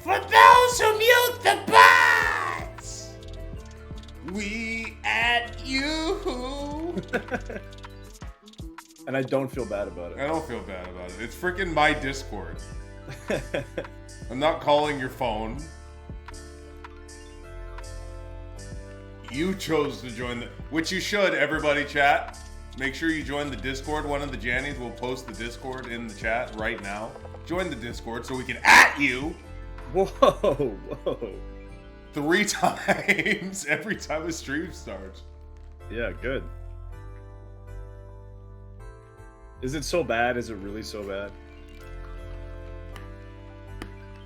For those who mute the bots, we at you. And I don't feel bad about it. I don't feel bad about it. It's freaking my Discord. I'm not calling your phone. You chose to join the... Which you should, everybody, chat. Make sure you join the Discord. One of the Jannies will post the Discord in the chat right now. Join the Discord so we can at you. Whoa, whoa. 3 times every time a stream starts. Yeah, good. Is it so bad? Is it really so bad?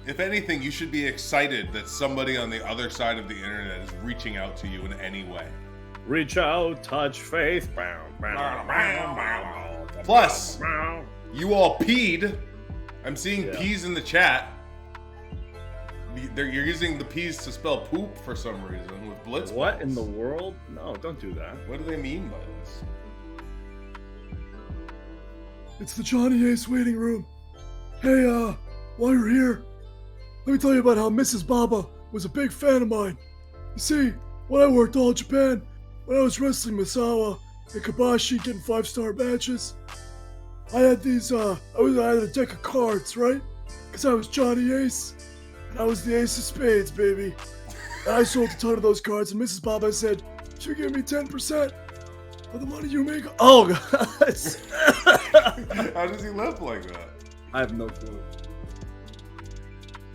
If anything, you should be excited that somebody on the other side of the internet is reaching out to you in any way. Reach out, touch faith. Plus, you all peed. I'm seeing peas in the chat. You're using the peas to spell poop for some reason with blitz. What in the world? No, don't do that. What do they mean by this? It's the Johnny Ace waiting room. Hey, while you're here, let me tell you about how Mrs. Baba was a big fan of mine. You see, when I worked all Japan, when I was wrestling Misawa and Kabashi getting 5-star matches, I had these, I had a deck of cards, right? Because I was Johnny Ace, and I was the Ace of Spades, baby. And I sold a ton of those cards, and Mrs. Baba said, she'll give me 10% of the money you make. Oh, God. How does he live like that? I have no clue.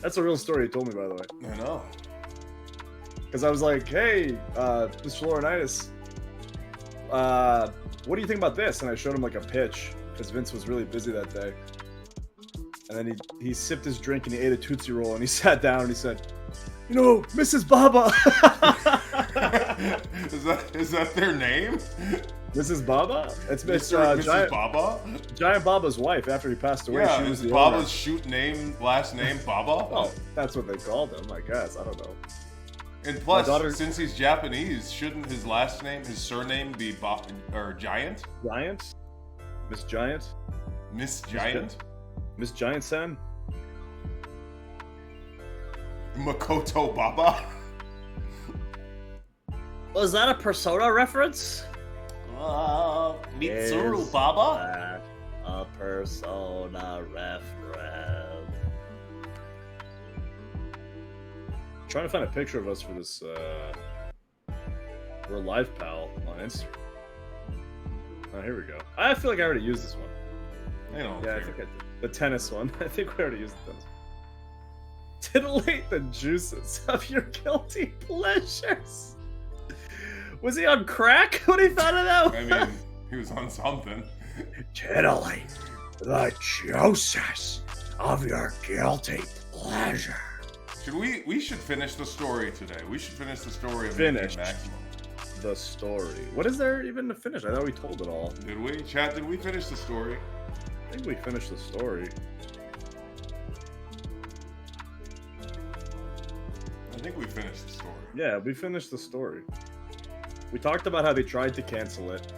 That's a real story he told me, by the way. I know. Because I was like, hey, Mr. Laurinaitis, what do you think about this? And I showed him like a pitch, because Vince was really busy that day. And then he sipped his drink and he ate a Tootsie Roll and he sat down and he said, you know, Mrs. Baba. Is that their name? Mrs. Baba? It's Mrs. Giant Baba? Giant Baba's wife after he passed away. Yeah, she was the Baba's owner. last name Baba? Oh, that's what they called him, I guess. I don't know. And plus, since he's Japanese, shouldn't his surname be Giant? Giant? Miss Giant? Miss Giant? Miss Giant-san? Makoto Baba? Was that a Persona reference? Mitsuru Baba? A Persona reference. Trying to find a picture of us for this, we're live pal on Instagram. Oh, here we go. I feel like I already used this one. I don't Yeah, care. I think I did. The tennis one. I think we already used the tennis one. Titillate the juices of your guilty pleasures. Was he on crack when he thought of that one? I mean, he was on something. Titillate the juices of your guilty pleasure. We should finish the story today. We should finish the story of Finish. Maximum. The story. What is there even to finish? I thought we told it all. Did we? Chat, did we finish the story? I think we finished the story. I think we finished the story. Yeah, we finished the story. We talked about how they tried to cancel it,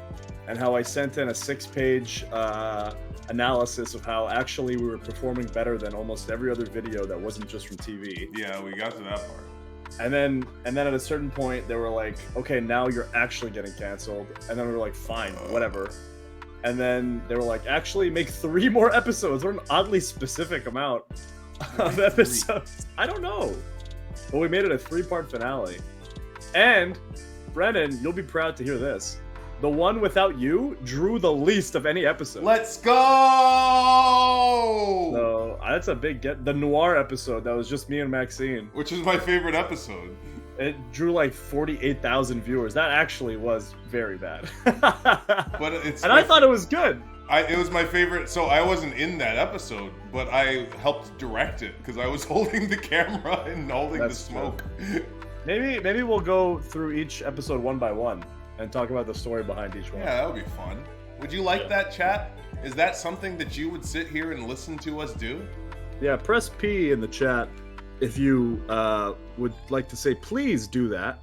and how I sent in a 6-page analysis of how actually we were performing better than almost every other video that wasn't just from TV. Yeah, we got to that part. And then at a certain point, they were like, okay, now you're actually getting canceled. And then we were like, fine, whatever. And then they were like, actually make 3 more episodes. What an oddly specific amount of episodes. I don't know. But we made it a 3-part finale. And, Brennan, you'll be proud to hear this. The one without you drew the least of any episode. Let's go! So, that's a big get. The Noir episode, that was just me and Maxine. Which is my favorite episode. It drew like 48,000 viewers. That actually was very bad. But it's I thought it was good. It was my favorite. So I wasn't in that episode, but I helped direct it because I was holding the camera and holding the smoke. Maybe we'll go through each episode one by one and talk about the story behind each one. Yeah, that would be fun. Would you like that, chat? Is that something that you would sit here and listen to us do? Yeah, press P in the chat if you would like to say, please do that.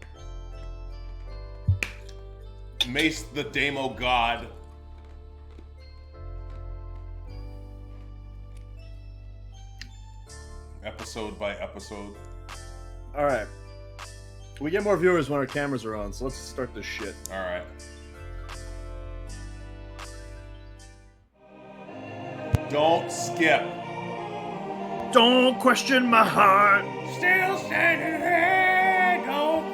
Mace the Damo God. episode by episode. All right. We get more viewers when our cameras are on, so let's start this shit. All right. Don't skip. Don't question my heart. Still standing here. Don't.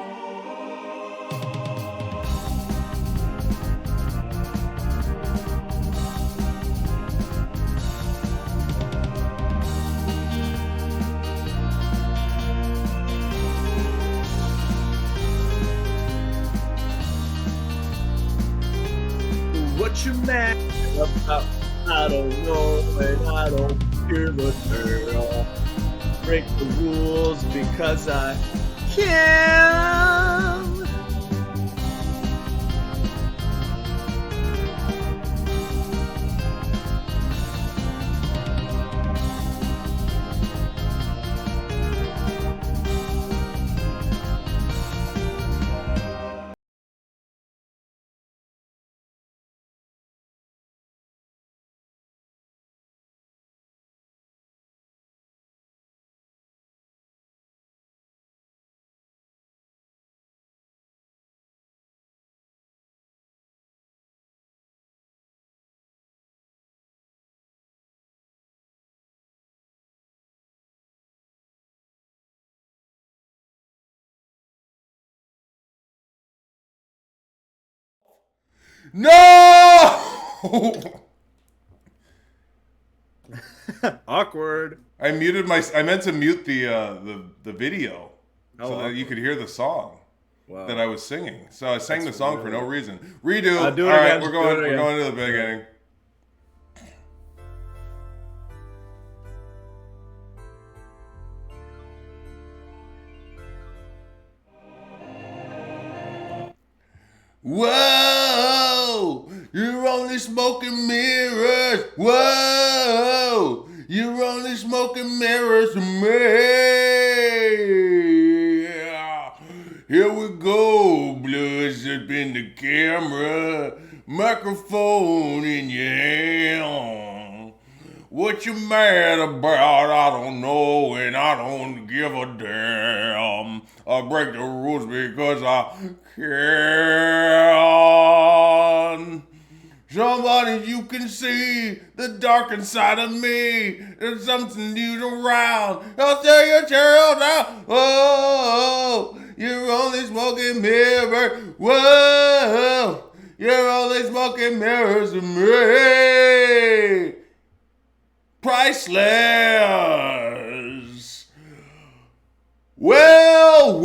What you mad about? I don't know, and I don't give a damn. Break the rules because I can. No! Awkward. I meant to mute the video Oh, so that you could hear the song Wow. that I was singing. So I sang That's the song for weird. no reason. Redo. Do it All right, again. we're Do it going again. to the beginning. Whoa! You're only smoking mirrors. Whoa! You're only smoking mirrors to me. Here we go. Blood's up in the camera. Microphone in your hand. What you mad about? I don't know, and I don't give a damn. I break the rules because I can. Somebody you can see the dark inside of me. There's something new around. I'll tell your child now. Whoa, you're only smoking mirrors. Whoa, you're only smoking mirrors to me. Priceless. Well,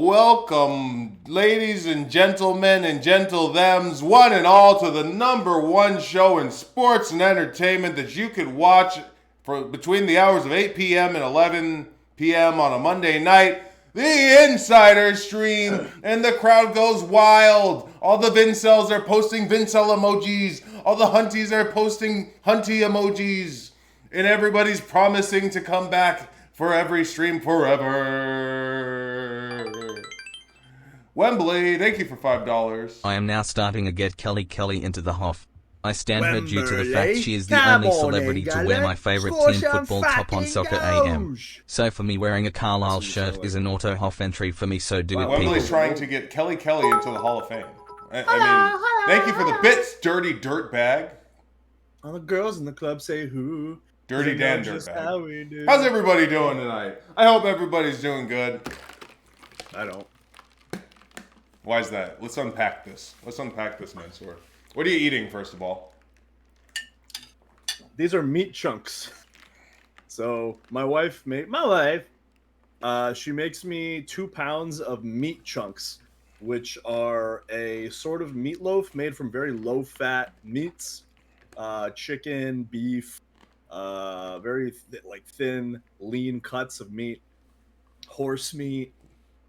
welcome, ladies and gentlemen and gentle thems, one and all, to the #1 show in sports and entertainment that you could watch for between the hours of 8 p.m. and 11 p.m. on a Monday night. The Insider Stream, and the crowd goes wild. All the Vincels are posting Vincel emojis. All the Hunties are posting Hunty emojis. And everybody's promising to come back for every stream forever. Wembley, thank you for $5. I am now starting to get Kelly into the Hoff. I stand her due to the fact Wembley, she is the come only on celebrity in, to wear my Gala. favourite Score team some football top on fucking Soccer AM. goals. So for me, wearing a Carlisle That's what you shirt sound is like. an auto Hoff entry for me, so do it, Wembley's people. trying to get Kelly into the Hall of Fame. I mean, thank you for the bits, dirty dirtbag. All the girls in the club say who. Dirty They Dan know just Dirtbag. how we do. How's everybody doing tonight? I hope everybody's doing good. I don't. Why is that? Let's unpack this. Mansoor. What are you eating, first of all? These are meat chunks. So my wife, she makes me 2 pounds of meat chunks, which are a sort of meatloaf made from very low-fat meats, chicken, beef, very thin, lean cuts of meat, horse meat,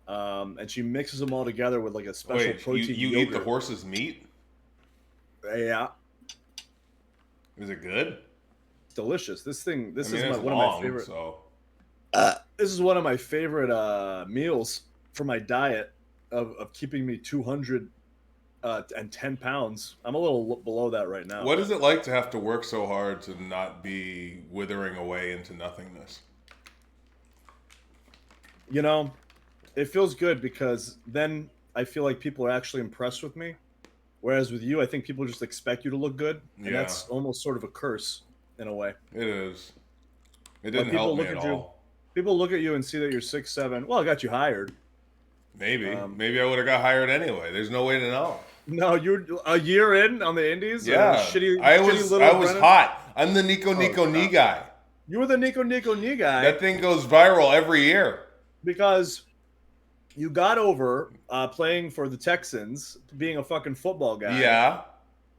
and she mixes them all together with like a special Wait, protein. you eat yogurt. the horse's meat? Yeah, Is it good? it's delicious. This I mean, is it's one long, of my favorite. so This is one of my favorite meals for my diet of keeping me 210 pounds. I'm a little below that right now. what is it like to have to work so hard to not be withering away into nothingness? You know, it feels good because then I feel like people are actually impressed with me. Whereas with you, I think people just expect you to look good, and Yeah. that's almost sort of a curse in a way. It is. It Like didn't people help me look at at you, all. people look at you and see that you're 6'7". Well, I got you hired. Maybe. Maybe I would have got hired anyway. There's no way to know. No, you're a year in on the Indies. Yeah. shitty I little was Brennan? hot. I'm the Nico knee stop. guy. You were the Nico knee guy That thing goes viral every year. because you got over playing for the Texans, being a fucking football guy. Yeah.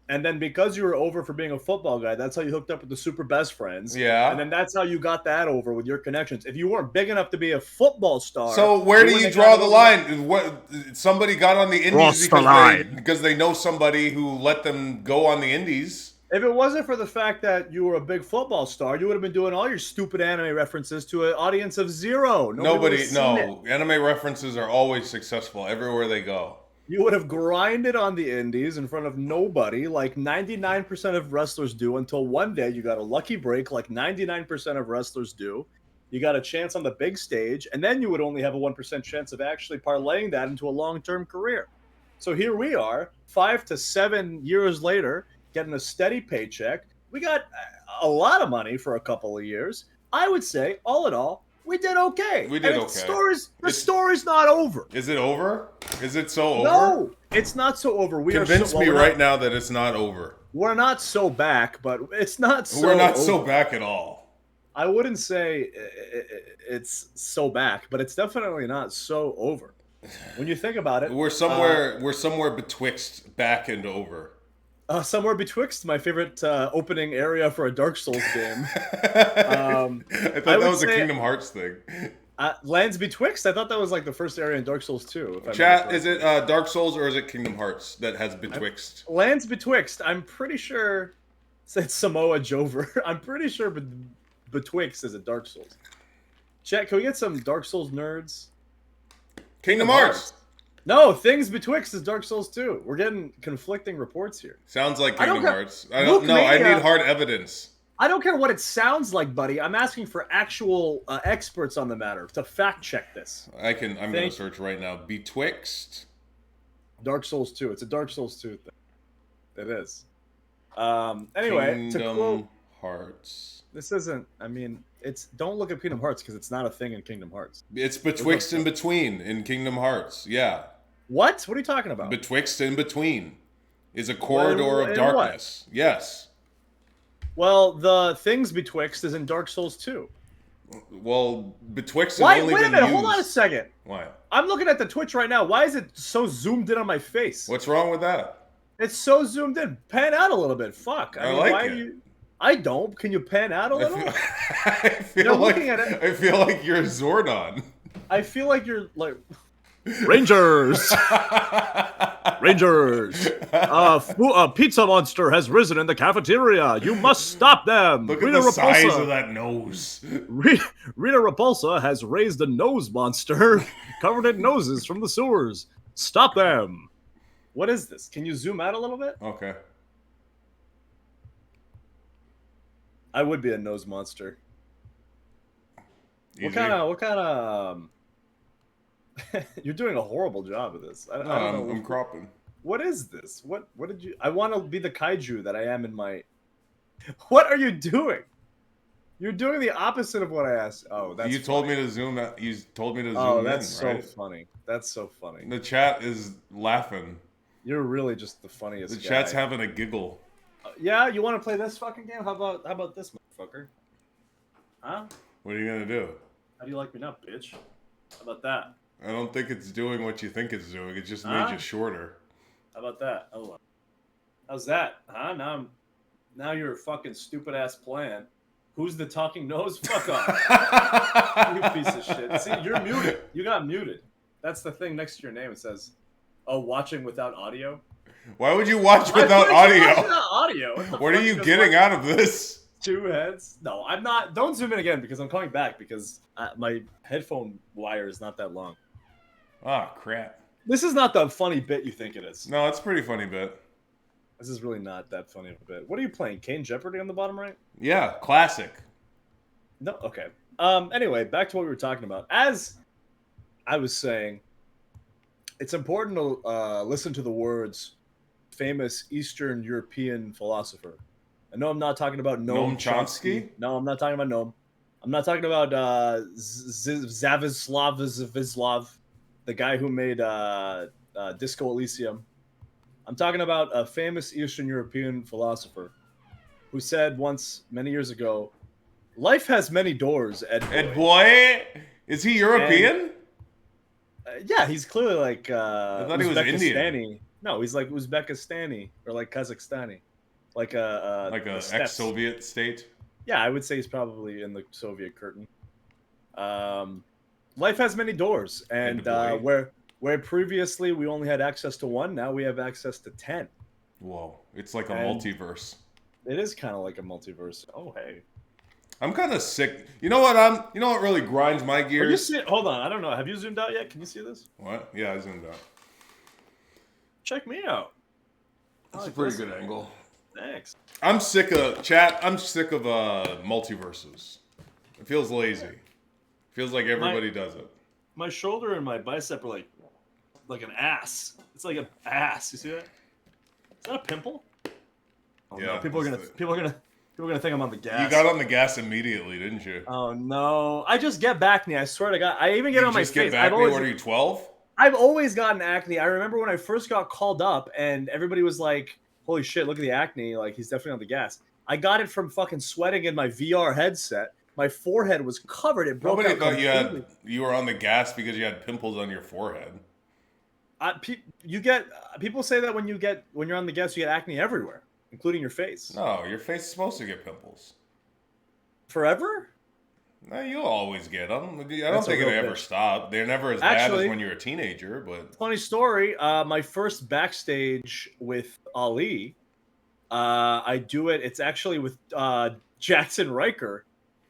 And then because you were over for being a football guy, that's how you hooked up with the super best friends. Yeah. And then that's how you got that over with your connections. If you weren't big enough to be a football star. So where do wouldn't you have draw got the over. line? What somebody got on the Indies because they know somebody who let them go on the Indies. If it wasn't for the fact that you were a big football star, you would have been doing all your stupid anime references to an audience of zero. Nobody Anime references are always successful everywhere they go. You would have grinded on the indies in front of nobody like 99% of wrestlers do until one day you got a lucky break like 99% of wrestlers do. You got a chance on the big stage, and then you would only have a 1% chance of actually parlaying that into a long-term career. So here we are, 5 to 7 years later, getting a steady paycheck. We got a lot of money for a couple of years. I would say, all in all, we did okay. We did and okay. The story's not over. Is it over? Is it so over? No, it's not so over. Convince me right now that it's not over. We're not so back, but it's not so We're not over. so back at all. I wouldn't say it's so back, but it's definitely not so over. When you think about it, We're somewhere betwixt back and over. Somewhere betwixt my favorite opening area for a Dark Souls game. I thought that was a Kingdom Hearts thing. Lands betwixt? I thought that was like the first area in Dark Souls 2. Chat, is it Dark Souls or is it Kingdom Hearts that has betwixt? Lands betwixt. I'm pretty sure it's Samoa Jover. I'm pretty sure betwixt is a Dark Souls. Chat, can we get some Dark Souls nerds? Kingdom Hearts. No, things betwixt is Dark Souls 2. We're getting conflicting reports here. Sounds like Kingdom Hearts. I don't know. I need hard evidence. I don't care what it sounds like, buddy. I'm asking for actual experts on the matter to fact check this. I'm going to search right now. Betwixt. Dark Souls 2. It's a Dark Souls 2 thing. It is. Anyway, Kingdom Hearts. This isn't. I mean, it's. Don't look at Kingdom Hearts because it's not a thing in Kingdom Hearts. It's betwixt and between in Kingdom Hearts. Yeah. What? What are you talking about? Betwixt and between is a corridor of darkness. What? Yes. Well, the things betwixt is in Dark Souls 2. Well, betwixt has only Wait a been minute, used. hold on a second. Why? I'm looking at the Twitch right now. Why is it so zoomed in on my face? What's wrong with that? It's so zoomed in. Pan out a little bit. Fuck. I like it. I don't. Can you pan out a little? I feel looking at it. I feel like you're Zordon. I feel like you're like Rangers! Rangers! A pizza monster has risen in the cafeteria. You must stop them. Look at the size of that nose. Rita Repulsa has raised a nose monster covered in noses from the sewers. Stop them. What is this? Can you zoom out a little bit? Okay. I would be a nose monster. Easy. What kind of You're doing a horrible job of this. I don't know. I'm cropping. What is this? What did you I want to be the kaiju that I am in my What are you doing? You're doing the opposite of what I asked. Oh, that's You told me to zoom out. You told me to zoom in, Oh, that's so right? funny. That's so funny. The chat is laughing. You're really just the funniest The guy. chat's having a giggle. Yeah, you want to play this fucking game? How about this motherfucker? Huh? What are you gonna do? How do you like me now, bitch? How about that? I don't think it's doing what you think it's doing. It just Huh? made you shorter. How about that? Oh, how's that? Huh? Now your fucking stupid ass plan. Who's the talking nose? Fuck off. You piece of shit. See, you're muted. You got muted. That's the thing next to your name. It says, "Oh, watching without audio." Why would you watch without audio? What are you getting out of this? Two heads? No, I'm not. Don't zoom in again because I'm coming back because my headphone wire is not that long. Oh, crap. This is not the funny bit you think it is. No, it's a pretty funny bit. This is really not that funny of a bit. What are you playing? Kane Jeopardy on the bottom right? Yeah, classic. No, okay. Anyway, back to what we were talking about. As I was saying it's important to listen to the words famous Eastern European philosopher. I know I'm not talking about Noam Noam Chomsky? No, I'm not talking about Noam. I'm not talking about Zavislav, the guy who made Disco Elysium. I'm talking about a famous Eastern European philosopher who said once, many years ago, life has many doors, Ed Boy. Ed Boy? Is he European? Yeah, he's clearly like I thought he was Indian. No, he's like Uzbekistani or like Kazakhstani, like a ex-Soviet state. Yeah, I would say he's probably in the Soviet curtain. Life has many doors, and where previously we only had access to one, now we have access to 10. Whoa, it's like a multiverse. It is kind of like a multiverse. Oh, hey. I'm kind of sick. You know what really grinds my gears? Hold on, I don't know. Have you zoomed out yet? Can you see this? What? Yeah, I zoomed out. Check me out. That's a pretty good angle. Thanks. I'm sick of multiverses. It feels lazy. Feels like everybody does it. My shoulder and my bicep are like an ass. It's like an ass. You see that? Is that a pimple? Oh, yeah. No. People are gonna think I'm on the gas. You got on the gas immediately, didn't you? Oh no! I just get acne. I swear to God. I even get it on my face. Get acne? What are you, 12? I've always gotten acne. I remember when I first got called up, and everybody was like, "Holy shit! Look at the acne! Like he's definitely on the gas." I got it from fucking sweating in my VR headset. My forehead was covered. It broke Nobody out thought completely. you were on the gas because you had pimples on your forehead. People say that when you're on the gas, you get acne everywhere, including your face. No, your face is supposed to get pimples. Forever? No, you'll always get them. I don't think they ever stop. They're never as bad as when you're a teenager. But funny story. My first backstage with Ali, I do it. It's actually with Jackson Riker.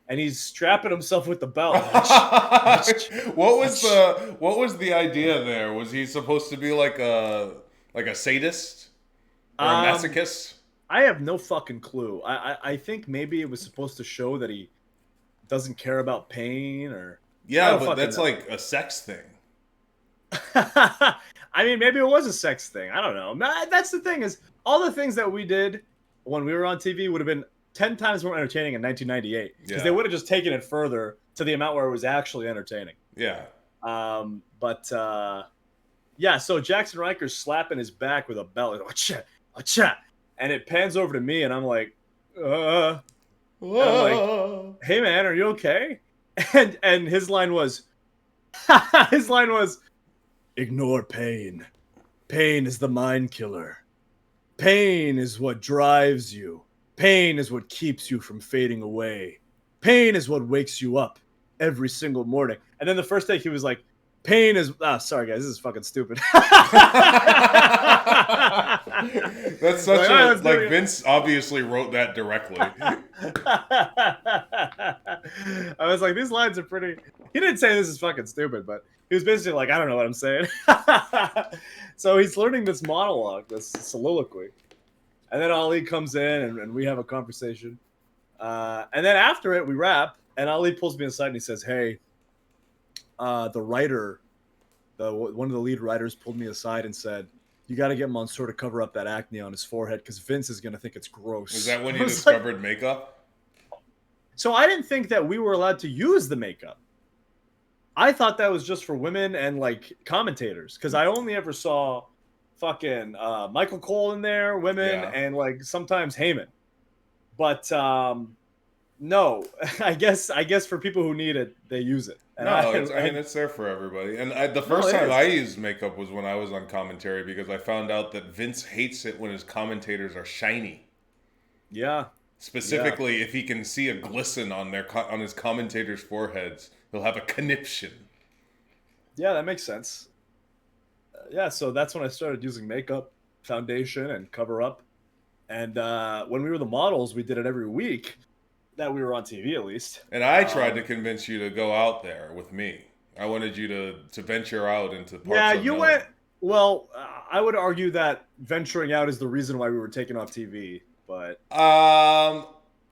And he's strapping himself with the belt. What was the idea there? Was he supposed to be like a sadist or a masochist? I have no fucking clue. I think maybe it was supposed to show that he doesn't care about pain or but that's like a sex thing. I mean, maybe it was a sex thing. I don't know. That's the thing is all the things that we did when we were on TV would have been 10 times more entertaining in 1998 because they would have just taken it further to the amount where it was actually entertaining. Yeah. So Jackson Riker's slapping his back with a belt. Like, Acha. And it pans over to me, and I'm like, I'm like, hey man, are you okay? And his line was, ignore pain. Pain is the mind killer. Pain is what drives you. Pain is what keeps you from fading away. Pain is what wakes you up every single morning. And then the first take, he was like, pain is... sorry, guys. This is fucking stupid. That's such Vince obviously wrote that directly. I was like, these lines are pretty... He didn't say this is fucking stupid, but he was basically like, I don't know what I'm saying. So he's learning this monologue, this soliloquy. And then Ali comes in, and we have a conversation. And then after it, we wrap, and Ali pulls me aside, and he says, hey, the writer, one of the lead writers pulled me aside and said, you got to get Mansoor to cover up that acne on his forehead because Vince is going to think it's gross. Is that when you discovered makeup? So I didn't think that we were allowed to use the makeup. I thought that was just for women and, like, commentators because I only ever saw... fucking Michael Cole in there, women, and like sometimes Heyman. But no, I guess for people who need it, they use it. And it's there for everybody. And the first time I used makeup was when I was on commentary because I found out that Vince hates it when his commentators are shiny. Yeah. Specifically, if he can see a glisten on his commentators' foreheads, he'll have a conniption. Yeah, that makes sense. So that's when I started using makeup, foundation, and cover up. And when we were the models, we did it every week that we were on TV, at least. And I tried to convince you to go out there with me. I wanted you to venture out into parts. Yeah, you went. Well, I would argue that venturing out is the reason why we were taken off TV. But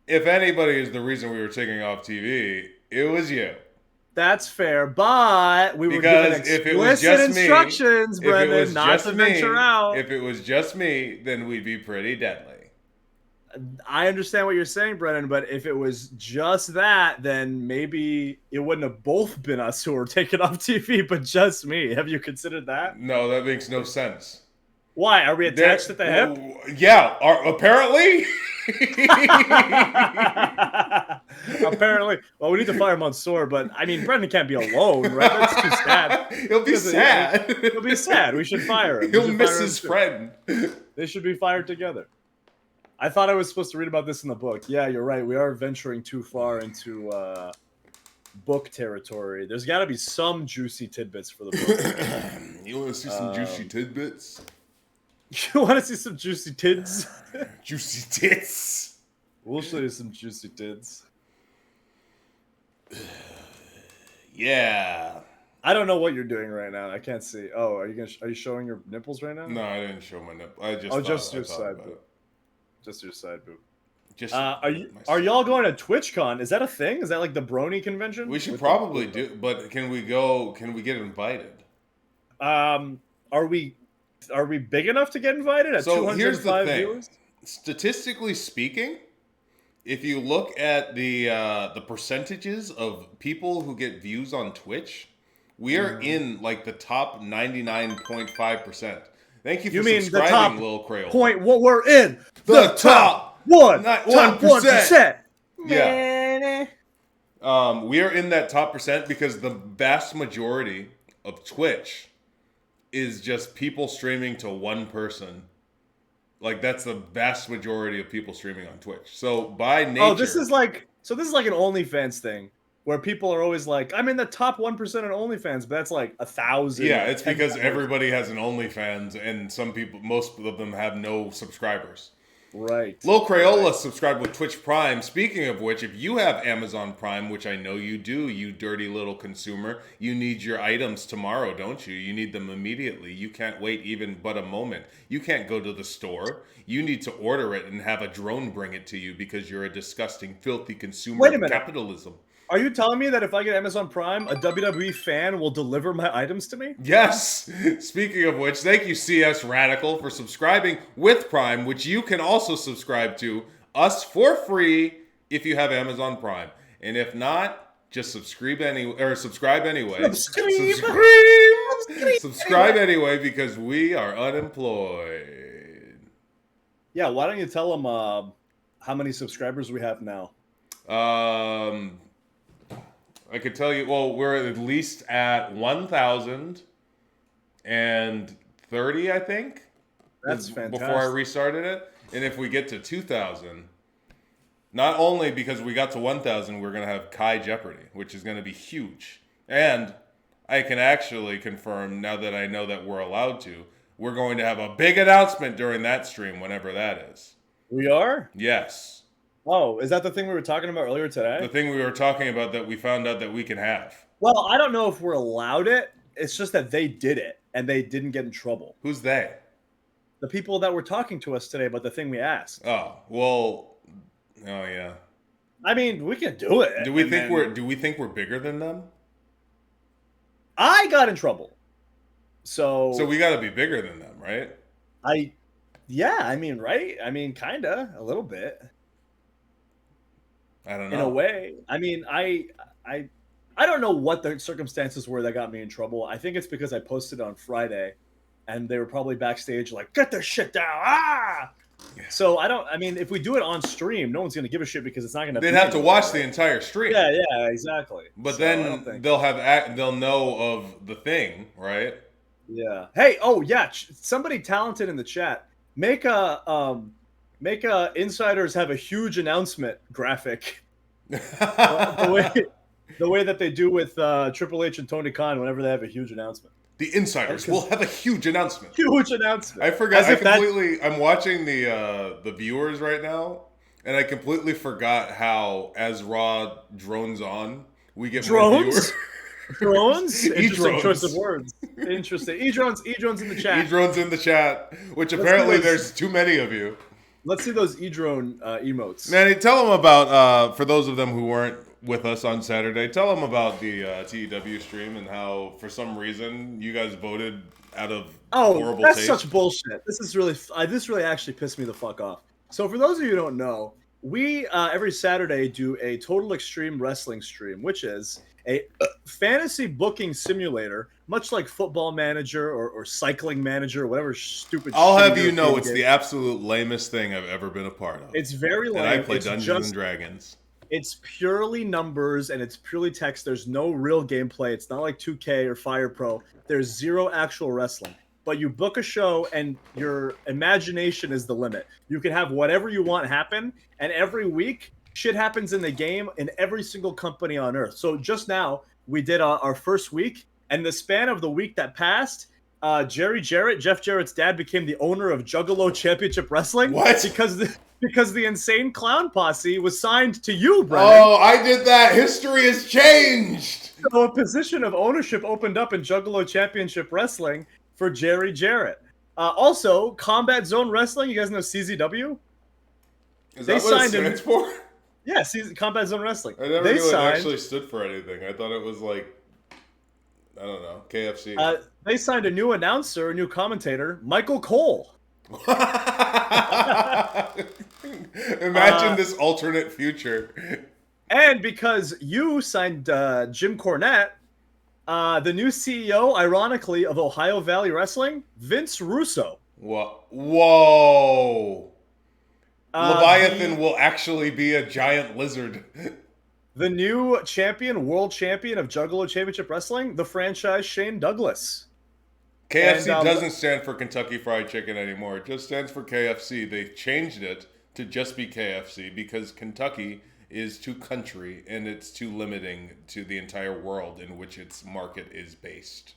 if anybody is the reason we were taking off TV, it was you. That's fair, but we were given Because if it was explicit just me, instructions, if it Brennan, was not just to me, venture out. if it was just me, then we'd be pretty deadly. I understand what you're saying, Brennan, but if it was just that, then maybe it wouldn't have both been us who were taken off TV, but just me. Have you considered that? No, that makes no sense. Why? Are we attached at the hip? Yeah, apparently. Apparently. Well, we need to fire Mansoor, but I mean, Brendan can't be alone, right? That's too sad. He'll be sad. He'll be sad. We should fire him. He'll miss his friend. They should be fired together. I thought I was supposed to read about this in the book. Yeah, you're right. We are venturing too far into book territory. There's got to be some juicy tidbits for the book. You want to see some juicy tidbits? You want to see some juicy tids? Juicy tits. We'll show you some juicy tids. Yeah. I don't know what you're doing right now. I can't see. Oh, are you showing your nipples right now? No, I didn't show my nipple. I just just your side boob. Just your side boob. Just are y'all going to TwitchCon? Is that a thing? Is that like the Brony convention? We should probably do, but can we go? Can we get invited? Are we big enough to get invited at 205 viewers? Statistically speaking, if you look at the percentages of people who get views on Twitch, we are in like the top 99.5%. Thank you for subscribing, Lil Crayola. Point what we're in the top 1%. Yeah. We are in that top percent because the vast majority of Twitch is just people streaming to one person. Like that's the vast majority of people streaming on Twitch. So by nature, this is like an OnlyFans thing where people are always like, I'm in the top 1% on OnlyFans, but that's like 1,000. Yeah, it's because everybody has an OnlyFans, and some people, most of them have no subscribers. Right. Lil Crayola subscribed with Twitch Prime. Speaking of which, if you have Amazon Prime, which I know you do, you dirty little consumer, you need your items tomorrow, don't you? You need them immediately. You can't wait even but a moment. You can't go to the store. You need to order it and have a drone bring it to you because you're a disgusting, filthy consumer of capitalism. Are you telling me that if I get Amazon Prime, a WWE fan will deliver my items to me? Yes! Speaking of which, thank you CS Radical for subscribing with Prime, which you can also subscribe to us for free if you have Amazon Prime. And if not, just subscribe anyway. Subscribe anyway because we are unemployed. Yeah, why don't you tell them how many subscribers we have now? I could tell you, well, we're at least at 1,030, I think. That's fantastic. Before I restarted it. And if we get to 2,000, not only because we got to 1,000, we're going to have Kai Jeopardy, which is going to be huge. And I can actually confirm, now that I know that we're allowed to, we're going to have a big announcement during that stream, whenever that is. We are? Yes. Oh, is that the thing we were talking about earlier today? The thing we were talking about that we found out that we can have. Well, I don't know if we're allowed it. It's just that they did it, and they didn't get in trouble. Who's they? The people that were talking to us today about the thing we asked. Oh, well, oh yeah. I mean, we can do it. Do we think we're bigger than them? I got in trouble. So we got to be bigger than them, right? Yeah, I mean, right? I mean, kind of, a little bit. I don't know. In a way. I mean, I don't know what the circumstances were that got me in trouble. I think it's because I posted on Friday, and they were probably backstage like, get this shit down. Ah! Yeah. So I mean, if we do it on stream, no one's going to give a shit because it's not going to. They'd have to watch the entire stream. Yeah, exactly. But then they'll know of the thing, right? Yeah. Hey, oh yeah, somebody talented in the chat. Make insiders have a huge announcement graphic. the way that they do with Triple H and Tony Khan whenever they have a huge announcement. The insiders will have a huge announcement. Huge announcement. I forgot. I'm watching the viewers right now, and I completely forgot how as Raw drones on, we get more viewers. Drones? Interesting choice of words. Interesting. E-drones in the chat. E-drones in the chat, which apparently there's too many of you. Let's see those E-drone emotes. Manny, tell them about, for those of them who weren't with us on Saturday. Tell them about the TEW stream and how, for some reason, you guys voted out of horrible that's taste. such bullshit. This really actually pissed me the fuck off. So for those of you who don't know, we every Saturday do a Total Extreme Wrestling stream, which is a fantasy booking simulator, much like Football Manager or Cycling Manager or whatever stupid. I'll have you know, it's the absolute lamest thing I've ever been a part of. It's very lame. And I play Dungeons and Dragons. It's purely numbers and it's purely text. There's no real gameplay. It's not like 2K or Fire Pro. There's zero actual wrestling. But you book a show and your imagination is the limit. You can have whatever you want happen, and every week shit happens in the game in every single company on earth. So just now we did our first week, and the span of the week that passed, Jeff Jarrett's dad, became the owner of Juggalo Championship Wrestling. What? Because the Insane Clown Posse was signed to you, Brennan. Oh, I did that. History has changed. So a position of ownership opened up in Juggalo Championship Wrestling for Jerry Jarrett. Also, Combat Zone Wrestling, you guys know CZW? Is that what it stands for? Yeah, Combat Zone Wrestling. I never knew it actually stood for anything. I thought it was like, I don't know, KFC. They signed a new announcer, a new commentator, Michael Cole. Imagine this alternate future. And because you signed Jim Cornette, the new CEO, ironically, of Ohio Valley Wrestling, Vince Russo. Whoa. Leviathan will actually be a giant lizard. The new world champion of Juggalo Championship Wrestling, the franchise Shane Douglas. KFC doesn't stand for Kentucky Fried Chicken anymore. It just stands for KFC. They changed it to just be KFC because Kentucky is too country and it's too limiting to the entire world in which its market is based.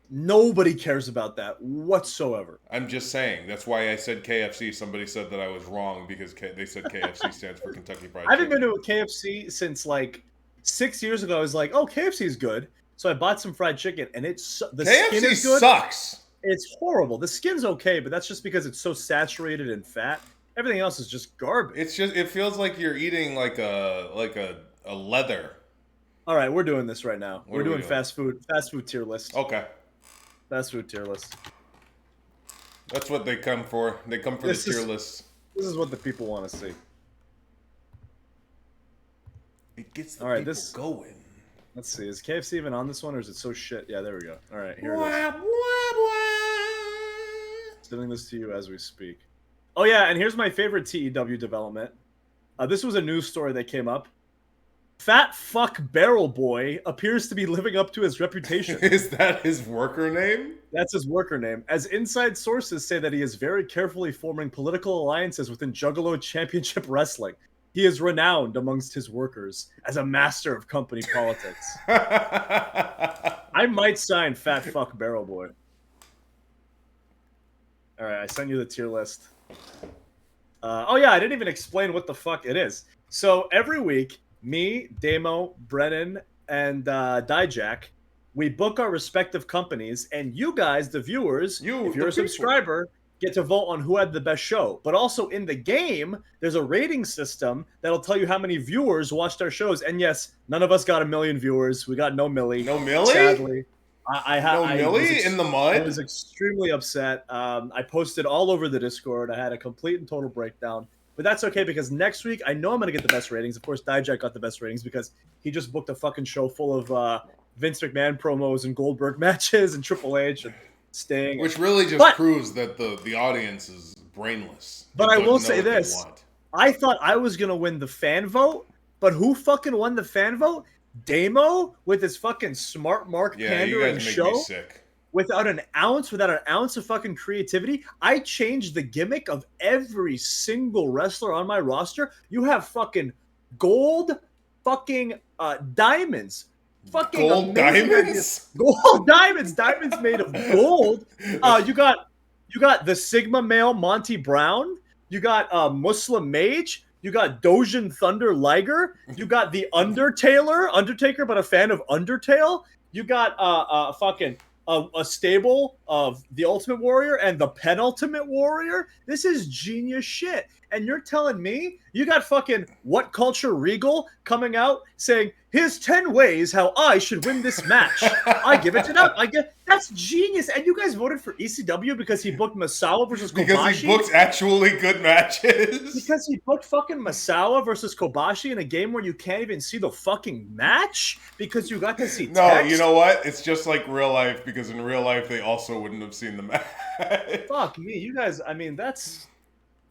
Nobody cares about that whatsoever. I'm just saying. That's why I said KFC. Somebody said that I was wrong because they said KFC stands for Kentucky Fried Chicken. I haven't been to a KFC since like 6 years ago. I was like, oh, KFC is good. So I bought some fried chicken, and the skin is good. Sucks. It's horrible. The skin's okay, but that's just because it's so saturated in fat. Everything else is just garbage. It feels like you're eating like a leather. All right, we're doing this right now. We're doing fast food tier list. Okay. Fast food tier list. That's what they come for. They come for the tier list. This is what the people want to see. It gets the people going. Let's see. Is KFC even on this one, or is it so shit? Yeah, there we go. All right, here it is. Sending this to you as we speak. Oh, yeah, and here's my favorite TEW development. This was a news story that came up. Fat fuck Barrel Boy appears to be living up to his reputation. Is that his worker name? That's his worker name. As inside sources say that he is very carefully forming political alliances within Juggalo Championship Wrestling. He is renowned amongst his workers as a master of company politics. I might sign Fat Fuck Barrel Boy. All right, I sent you the tier list. Oh yeah, I didn't even explain what the fuck it is. So every week, me, Damo, Brennan, and Dijak, we book our respective companies, and you guys, the viewers, if you're a subscriber, get to vote on who had the best show. But also in the game, there's a rating system that'll tell you how many viewers watched our shows. And yes, none of us got 1 million viewers. We got no Millie. No Millie? Sadly. Millie in the mud? I was extremely upset. I posted all over the Discord. I had a complete and total breakdown. But that's okay because next week, I know I'm going to get the best ratings. Of course, Dijak got the best ratings because he just booked a fucking show full of Vince McMahon promos and Goldberg matches and Triple H and Sting. Which really just proves that the audience is brainless. But I will say this. I thought I was going to win the fan vote, but who fucking won the fan vote? Damo with his fucking smart mark pandering show. Me sick. Without an ounce of fucking creativity. I changed the gimmick of every single wrestler on my roster. You have fucking gold fucking diamonds. Fucking gold diamonds? Gold diamonds. Diamonds made of gold. You got the Sigma male Monty Brown. You got Muslim Mage. You got Dojin Thunder Liger. You got the Undertaker, but a fan of Undertale. You got a stable of the Ultimate Warrior and the Penultimate Warrior. This is genius shit. And you're telling me you got fucking What Culture Regal coming out saying, here's 10 ways how I should win this match. I give it to them. That's genius. And you guys voted for ECW because he booked Masawa versus Kobashi? Because he booked actually good matches. Because he booked fucking Masawa versus Kobashi in a game where you can't even see the fucking match? Because you got to see No, text? you know what? It's just like real life, because in real life they also wouldn't have seen the match. Fuck me. You guys, I mean, that's...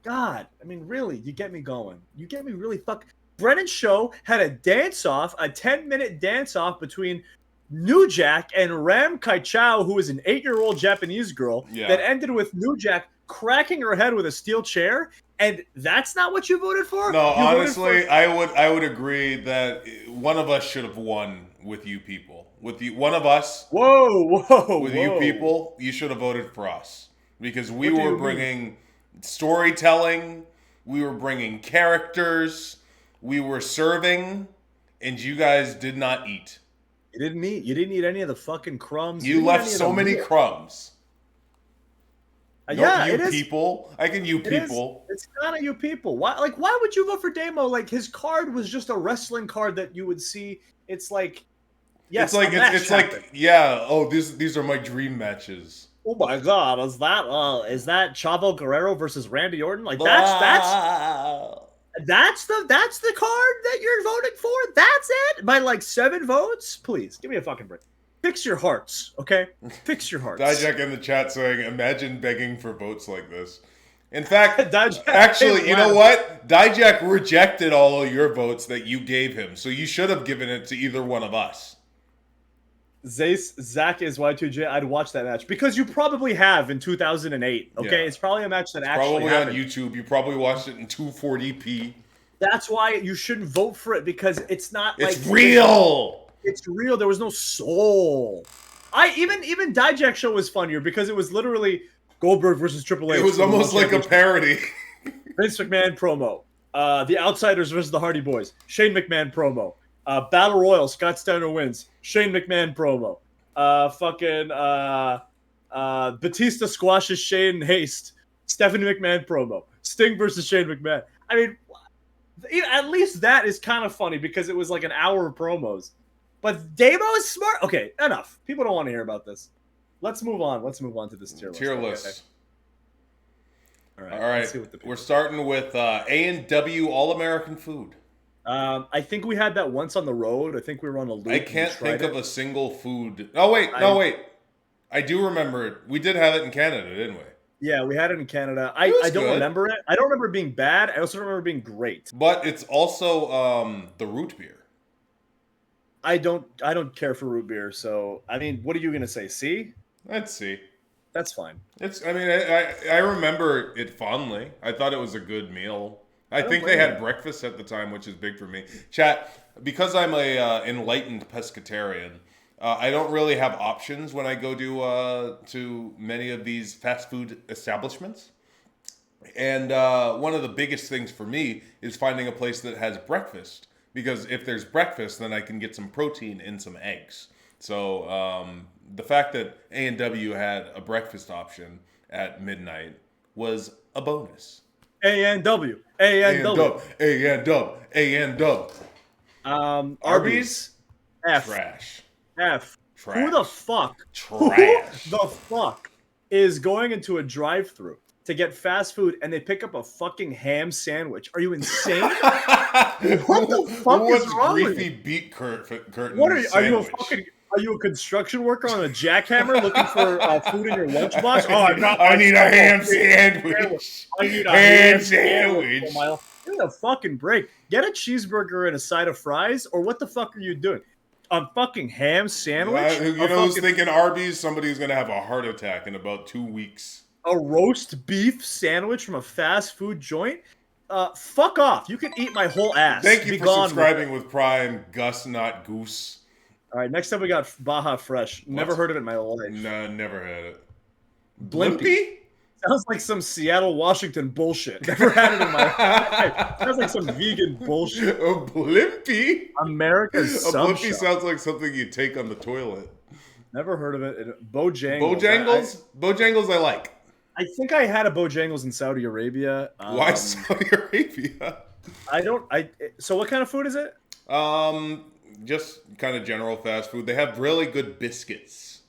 God. I mean, really, you get me going. You get me really Brennan's show had a dance-off, a 10-minute dance-off between New Jack and Ram Kai Chao, who is an 8-year-old Japanese girl, that ended with New Jack cracking her head with a steel chair, and that's not what you voted for? No, you honestly, I would agree that one of us should have won with you people. One of us. Whoa. You people, you should have voted for us, because we What do were you bringing storytelling, we were bringing characters, we were serving, and you guys did not eat. You didn't eat. You didn't eat any of the fucking crumbs. You left so many crumbs. Yeah, you people. I can you people. It's kind of you people. Why would you vote for Damo? Like, his card was just a wrestling card that you would see. It's like, yes, it's like, yeah. Oh, these are my dream matches. Oh my God, is that Chavo Guerrero versus Randy Orton? Like, that's the card that you're voting for? That's it? By like 7 votes? Please give me a fucking break. Fix your hearts, okay? Fix your hearts. Dijak in the chat saying, imagine begging for votes like this. In fact, Dijak, actually, you know what? Dijak rejected all of your votes that you gave him, so you should have given it to either one of us. Zach is Y2J. I'd watch that match because you probably have in 2008. Okay, Yeah. It's probably a match that Probably happened. on YouTube. You probably watched it in 240p. That's why you shouldn't vote for it, because it's not It's like real. It's real. There was no soul. Even Dijak show was funnier because it was literally Goldberg versus Triple H. It was almost like a parody. Vince McMahon promo. The Outsiders versus the Hardy Boys. Shane McMahon promo. Battle Royal. Scott Steiner wins. Shane McMahon promo. Batista squashes Shane Haste. Stephanie McMahon promo. Sting versus Shane McMahon. I mean, at least that is kind of funny because it was like an hour of promos. But Damo is smart. Okay, enough. People don't want to hear about this. Let's move on. Let's move on to this tier list. Tier list. Okay. All right. We're starting with A&W All-American Food. I think we had that once on the road. I think we were on a loop. I can't think of a single food. Oh, wait. Wait. I do remember it. We did have it in Canada, didn't we? Yeah, we had it in Canada. I don't remember it. I don't remember it being bad. I also remember it being great. But it's also the root beer. I don't care for root beer, so I mean, what are you gonna say? C? Let's see. That's fine. I remember it fondly. I thought it was a good meal. I think they had breakfast at the time, which is big for me. Chat, because I'm a enlightened pescatarian, I don't really have options when I go to many of these fast food establishments. And one of the biggest things for me is finding a place that has breakfast. Because if there's breakfast, then I can get some protein and some eggs. So the fact that A&W had a breakfast option at midnight was a bonus. A&W. Arby's. F. Trash. F. Trash. Who the fuck? Trash. Who the fuck is going into a drive-thru to get fast food and they pick up a fucking ham sandwich? Are you insane? What the fuck is wrong with you? Beet curtain. What are you a construction worker on a jackhammer looking for food in your lunchbox? Oh, I need a ham sandwich. I need a ham sandwich. Give me a fucking break. Get a cheeseburger and a side of fries, or what the fuck are you doing? A fucking ham sandwich? You know who's thinking Arby's? Somebody who's going to have a heart attack in about 2 weeks. A roast beef sandwich from a fast food joint? Fuck off. You can eat my whole ass. Thank you for subscribing with Prime, Gus, not Goose. All right, next up we got Baja Fresh. Never heard of it in my life. No, never had it. Blimpie? Sounds like some Seattle, Washington bullshit. Never had it in my life. Sounds like some vegan bullshit. A Blimpie? America's A sub Blimpie shop. sounds like something you take on the toilet. Never heard of it. Bojangles. Bojangles? Bojangles I like. I think I had a Bojangles in Saudi Arabia. Why Saudi Arabia? I don't. So what kind of food is it? Just kind of general fast food. They have really good biscuits.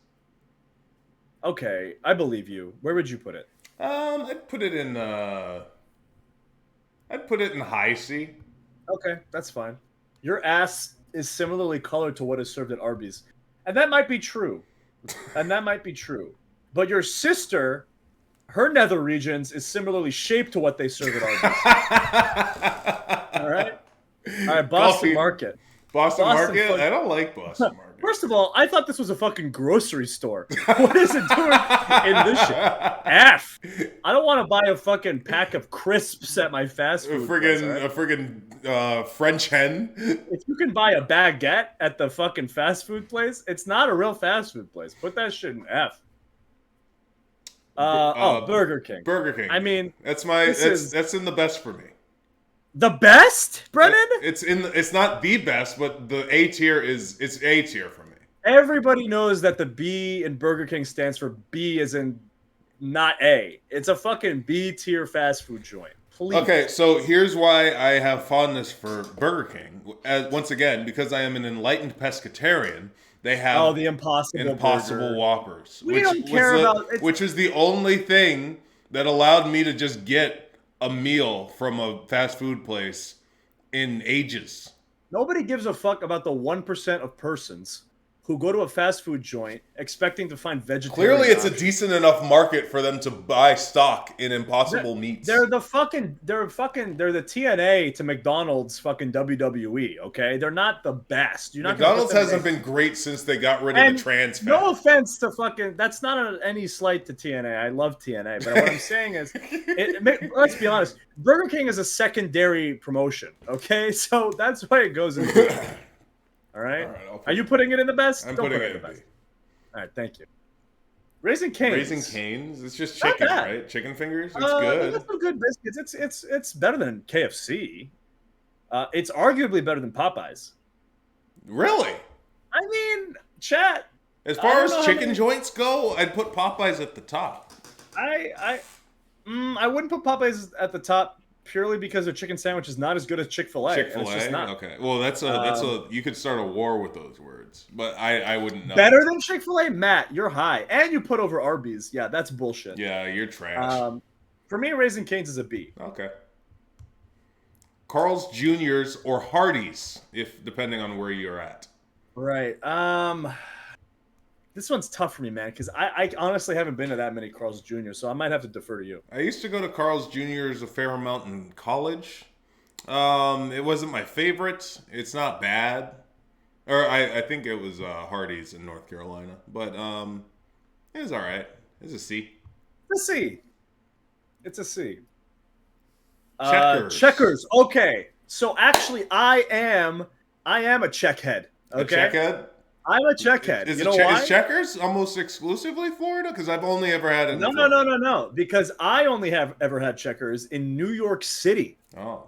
Okay, I believe you. Where would you put it? I'd put it in high C. Okay, that's fine. Your ass is similarly colored to what is served at Arby's, and that might be true. But your sister, her nether regions is similarly shaped to what they serve at Arby's. All right, Boston Market. Boston Market? fucking- I don't like Boston Market. First of all, I thought this was a fucking grocery store. What is it doing in this shit? F. I don't want to buy a fucking pack of crisps at my fast food place, all right? A friggin' French hen. If you can buy a baguette at the fucking fast food place, it's not a real fast food place. Put that shit in F. Burger King. Burger King. I mean, that's in the best for me. The best, Brennan? It's not the best, but the A tier it's A tier for me. Everybody knows that the B in Burger King stands for B as in not A. It's a fucking B tier fast food joint. Please. Okay, so here's why I have fondness for Burger King. Once again, because I am an enlightened pescatarian, they have the Impossible Burger. Whoppers. We don't care about which is the only thing that allowed me to just get a meal from a fast food place in ages. Nobody gives a fuck about the 1% of persons who go to a fast food joint expecting to find vegetarian Clearly, it's options. a decent enough market for them to buy stock in Impossible Meats. They're the TNA to McDonald's fucking WWE, okay? They're not the best. You're not McDonald's hasn't been great since they got rid of the trans fat. No offense to fucking... That's not any slight to TNA. I love TNA. But what I'm saying is, let's be honest, Burger King is a secondary promotion, okay? So that's why it goes in. All right? Are you putting it in the best? I'm Don't putting put it in the B. best. All right, thank you. Raising Cane's. Raising Cane's? It's just Not chicken, bad. right? Chicken fingers? It's They good. got some good biscuits. It's better than KFC. It's arguably better than Popeyes. Really? I mean, chat. As far as don't know how chicken many- joints go, I'd put Popeyes at the top. I wouldn't put Popeyes at the top purely because their chicken sandwich is not as good as Chick-fil-A. Chick-fil-A? It's just not. Okay. Well, that's you could start a war with those words, but I wouldn't know. Better than Chick-fil-A? Matt, you're high. And you put over Arby's. Yeah, that's bullshit. Yeah, you're trash. For me, Raising Cane's is a B. Okay. Carl's Jr.'s or Hardee's, if depending on where you're at. Right. This one's tough for me, man, because I honestly haven't been to that many Carl's Jr., so I might have to defer to you. I used to go to Carl's Jr.'s a fair amount in college. It wasn't my favorite. It's not bad. Or I think it was Hardee's in North Carolina. But it was all right. It's a C. It's a C. It's a C. Checkers. Checkers. Okay. So actually, I am a checkhead. Okay. A checkhead? I'm a checkhead. Is you know why? Is Checkers almost exclusively Florida? Because I've only ever had it in No. Because I only have ever had Checkers in New York City. Oh.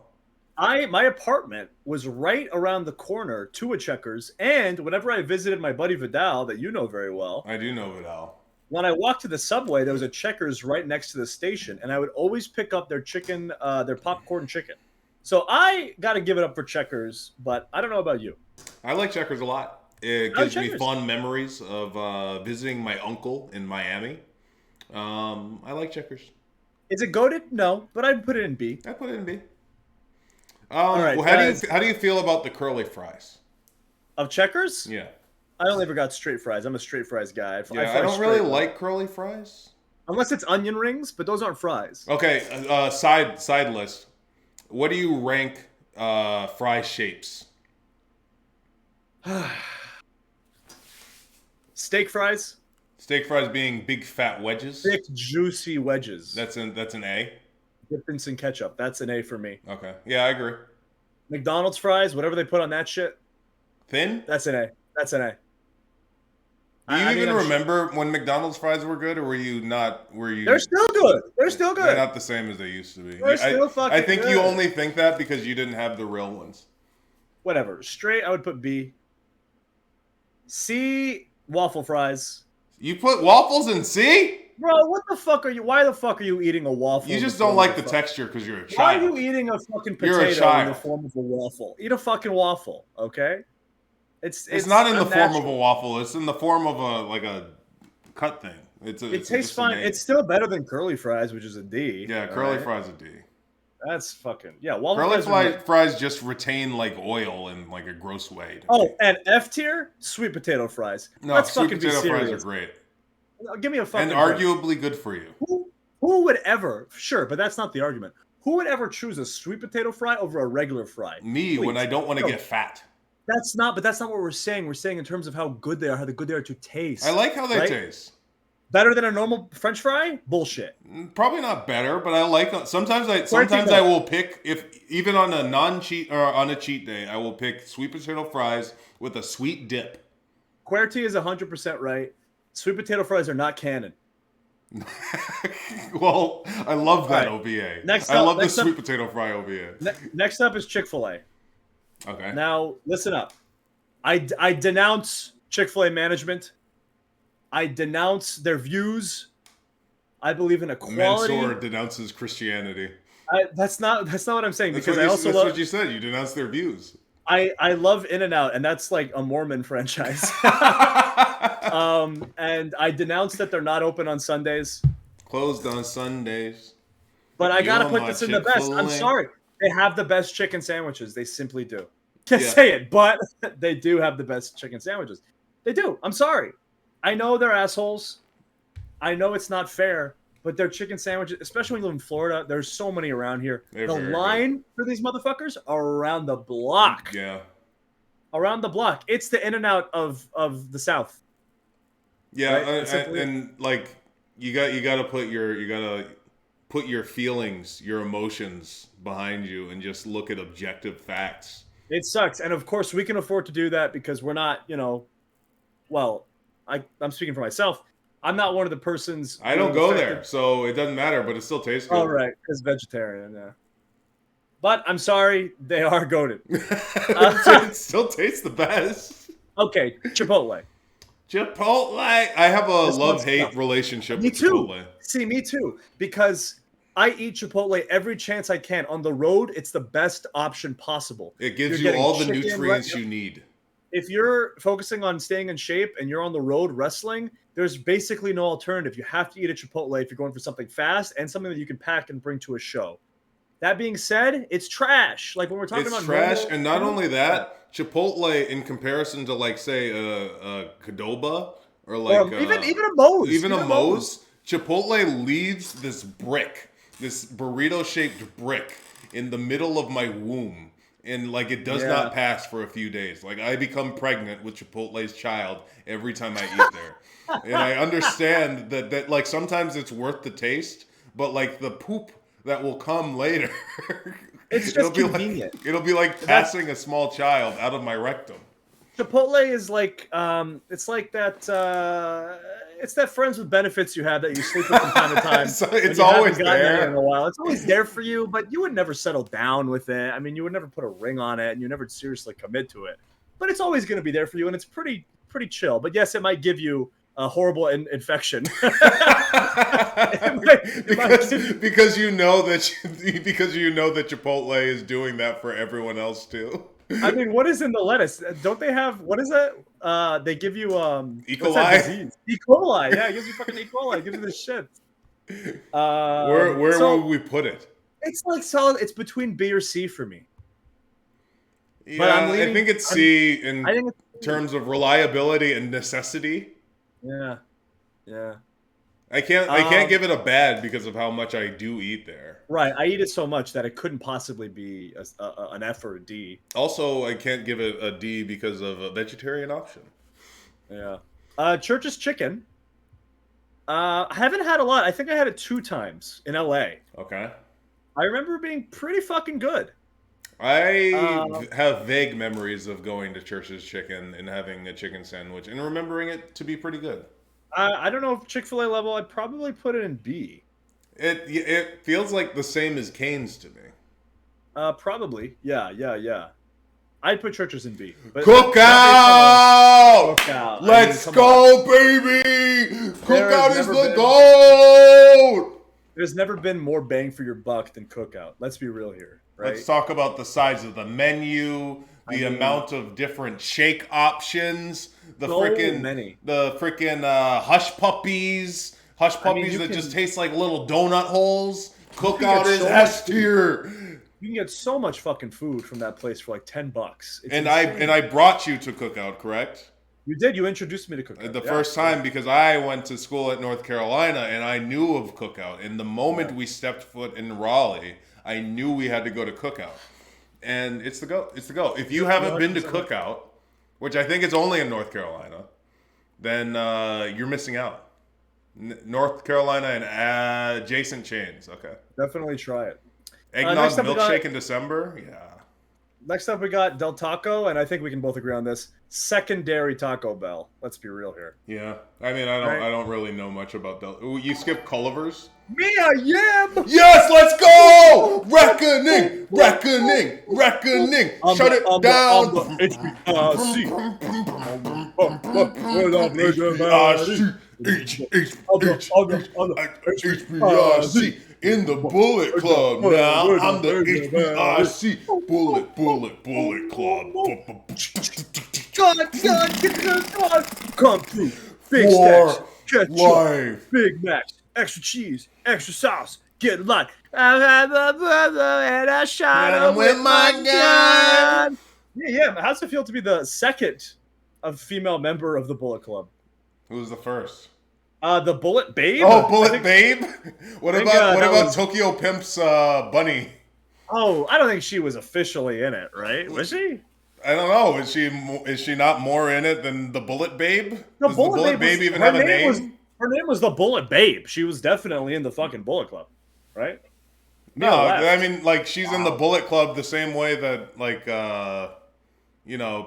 My apartment was right around the corner to a Checkers, and whenever I visited my buddy Vidal, that you know very well, I do know Vidal. when I walked to the subway, there was a Checkers right next to the station, and I would always pick up their chicken, their popcorn chicken. So I got to give it up for Checkers, but I don't know about you. I like Checkers a lot. It gives me Checkers. fond memories of visiting my uncle in Miami. I like Checkers. Is it goated? No, but I'd put it in B. I put it in B. All right, well, guys. how do you feel about the curly fries? Of Checkers? Yeah. I only ever got straight fries. I'm a straight fries guy. I fry don't really straight. like curly fries. Unless it's onion rings, but those aren't fries. Okay, side list. What do you rank fry shapes? Steak fries? Steak fries being big fat wedges. Thick, juicy wedges. That's an A. Dipped in some ketchup. That's an A for me. Okay. Yeah, I agree. McDonald's fries, whatever they put on that shit, Thin? that's an A. That's an A. Do you I mean, even I'm remember when McDonald's fries were good, or were you not? Were you? They're still good. They're still They're good. not the same as they used to be. They're still fucking I think you good. only think that because you didn't have the real ones. Whatever. Straight, I would put B. C, waffle fries. You put waffles in C? Bro, what the fuck are you? Why the fuck are you eating a waffle? You just don't like the texture because you're a child. Why are you eating a fucking You're a potato in child. the form of a waffle? Eat a fucking waffle, okay? It's not in the form of a unnatural. waffle. It's in the form of a cut thing. It tastes just a fine. name. It's still better than curly fries, which is a D. Yeah, all curly right? fries a D. That's fucking waffle Curly fries. fries just retain like oil in like a gross way. Oh, and F tier, sweet potato fries. No, Let's sweet fucking be potato fries serious. are great Give me a fucking and arguably good for you. Who would ever? Sure, but that's not the argument. Who would ever choose a sweet potato fry over a regular fry? Me, Please. when I don't want to get fat. That's not what we're saying. We're saying in terms of how good they are, how good they are to taste. I like how they right? taste. Better than a normal French fry? Bullshit. Probably not better, but I like. Sometimes I will pick, if even on a non-cheat or on a cheat day, I will pick sweet potato fries with a sweet dip. QWERTY is 100% right. Sweet potato fries are not canon. Well, I love that Right. OVA. I love the sweet potato fry OVA. Next up is Chick-fil-A. Okay. Now, listen up. I denounce Chick-fil-A management. I denounce their views. I believe in equality. Mansoor denounces Christianity. That's not what I'm saying. That's Because what I also what you said. You denounce their views. I love In-N-Out, and that's like a Mormon franchise. And I denounce that they're not open on Sundays. Closed on Sundays. But I gotta You're put my this in the best. I'm Chick-fil-A. sorry. They have the best chicken sandwiches. They simply do. Can't Yeah. say it, but they do have the best chicken sandwiches. They do. I'm sorry. I know they're assholes. I know it's not fair, but their chicken sandwiches, especially when you live in Florida, there's so many around here. They're the very line for these motherfuckers are around the block. Yeah. Around the block. It's the In-N-Out of the South. Yeah, Right? and like you gotta put your feelings, your emotions behind you, and just look at objective facts. It sucks. And of course, we can afford to do that because we're not, well, I'm speaking for myself. I'm not one of the persons. I don't go there, so it doesn't matter, but it still tastes good. Oh, right. Because vegetarian, yeah. But I'm sorry, they are goated. It still tastes the best. Okay, Chipotle. Chipotle. I have a This love-hate one's tough. relationship Me with too. Chipotle. See, me too. Because I eat Chipotle every chance I can. On the road, it's the best option possible. It gives You're you all the getting chicken, nutrients right? you need. If you're focusing on staying in shape and you're on the road wrestling, there's basically no alternative. You have to eat a Chipotle if you're going for something fast and something that you can pack and bring to a show. That being said, it's trash. Like when we're talking about trash, normal, and not only that, Chipotle in comparison to like say a Qdoba or like even a Moe's, even a Moe's, Chipotle leaves this brick, this burrito-shaped brick in the middle of my womb, and like it does not pass for a few days. Like I become pregnant with Chipotle's child every time I eat there, and I understand that like sometimes it's worth the taste, but like the poop that will come later. It's just convenient. It'll be like passing a small child out of my rectum. Chipotle is like it's like that it's that friends with benefits you have that you sleep with from time to time. So and it's you haven't always gotten there. it in a while. It's always there for you, but you would never settle down with it. I mean, you would never put a ring on it, and you never seriously commit to it. But it's always going to be there for you, and it's pretty chill. But yes, it might give you a horrible infection. because you know that Chipotle is doing that for everyone else too. I mean, what is in the lettuce? Don't they have, what is that? They give you E. what's that coli. disease? E. coli. Yeah, it gives you fucking E. coli. It gives you this shit. Where would we put it? It's like solid. It's between B or C for me. Yeah, But I'm I leaning- think it's C in I think it's terms of reliability and necessity. yeah. I can't give it a bad because of how much I do eat there. Right. I eat it so much that it couldn't possibly be an F or a D. Also, I can't give it a D because of a vegetarian option. Yeah. Church's Chicken. I haven't had a lot. I think I had it 2 times in LA. Okay. I remember it being pretty fucking good. I have vague memories of going to Church's Chicken and having a chicken sandwich and remembering it to be pretty good. I don't know if Chick-fil-A level. I'd probably put it in B. It feels like the same as Cane's to me. Probably. Yeah. I'd put Church's in B. But Cookout! Cookout. Let's go, baby! Cookout is the been- gold. There's never been more bang for your buck than Cookout. Let's be real here, right? Let's talk about the size of the menu, the I mean- amount of different shake options, the So freaking many. hush puppies you that can- just taste like little donut holes. can Cookout get is so S much tier. You can get so much fucking food from that place for like $10. It's And insane. I brought you to Cookout, correct? You did. You introduced me to Cookout. The Yeah. first time, because I went to school at North Carolina and I knew of Cookout. And the moment we stepped foot in Raleigh, I knew we had to go to Cookout. And it's the go. It's the go. If you haven't been to 100%. Cookout, which I think it's only in North Carolina, then you're missing out. North Carolina and adjacent chains. Okay. Definitely try it. Eggnog next up we milkshake got- in December. Yeah. Next up, we got Del Taco, and I think we can both agree on this. Secondary Taco Bell. Let's be real here. Yeah. I mean, I don't really know much about Del. Ooh, you skip Culliver's? Mia Yam! Yes, let's go! Reckoning! Reckoning! Reckoning! Shut it down! HBIC in the Bullet Club now. I'm the HBIC Bullet Club. Come through. Big For stacks, ketchup, life. Big Macs, extra cheese, extra sauce. Get locked. And I shot And I'm with my gun. Yeah. How's it feel to be the second female member of the Bullet Club? Who's the first? The Bullet Babe. Oh, I Bullet think- Babe. What think, about that was- Tokyo Pimp's Bunny? Oh, I don't think she was officially in it, right? Was she? I don't know. Is she not more in it than the Bullet Babe? No, Does the Bullet Babe even have a name? Her name was the Bullet Babe. She was definitely in the fucking Bullet Club, right? No, left. I mean, like, she's in the Bullet Club the same way that, like,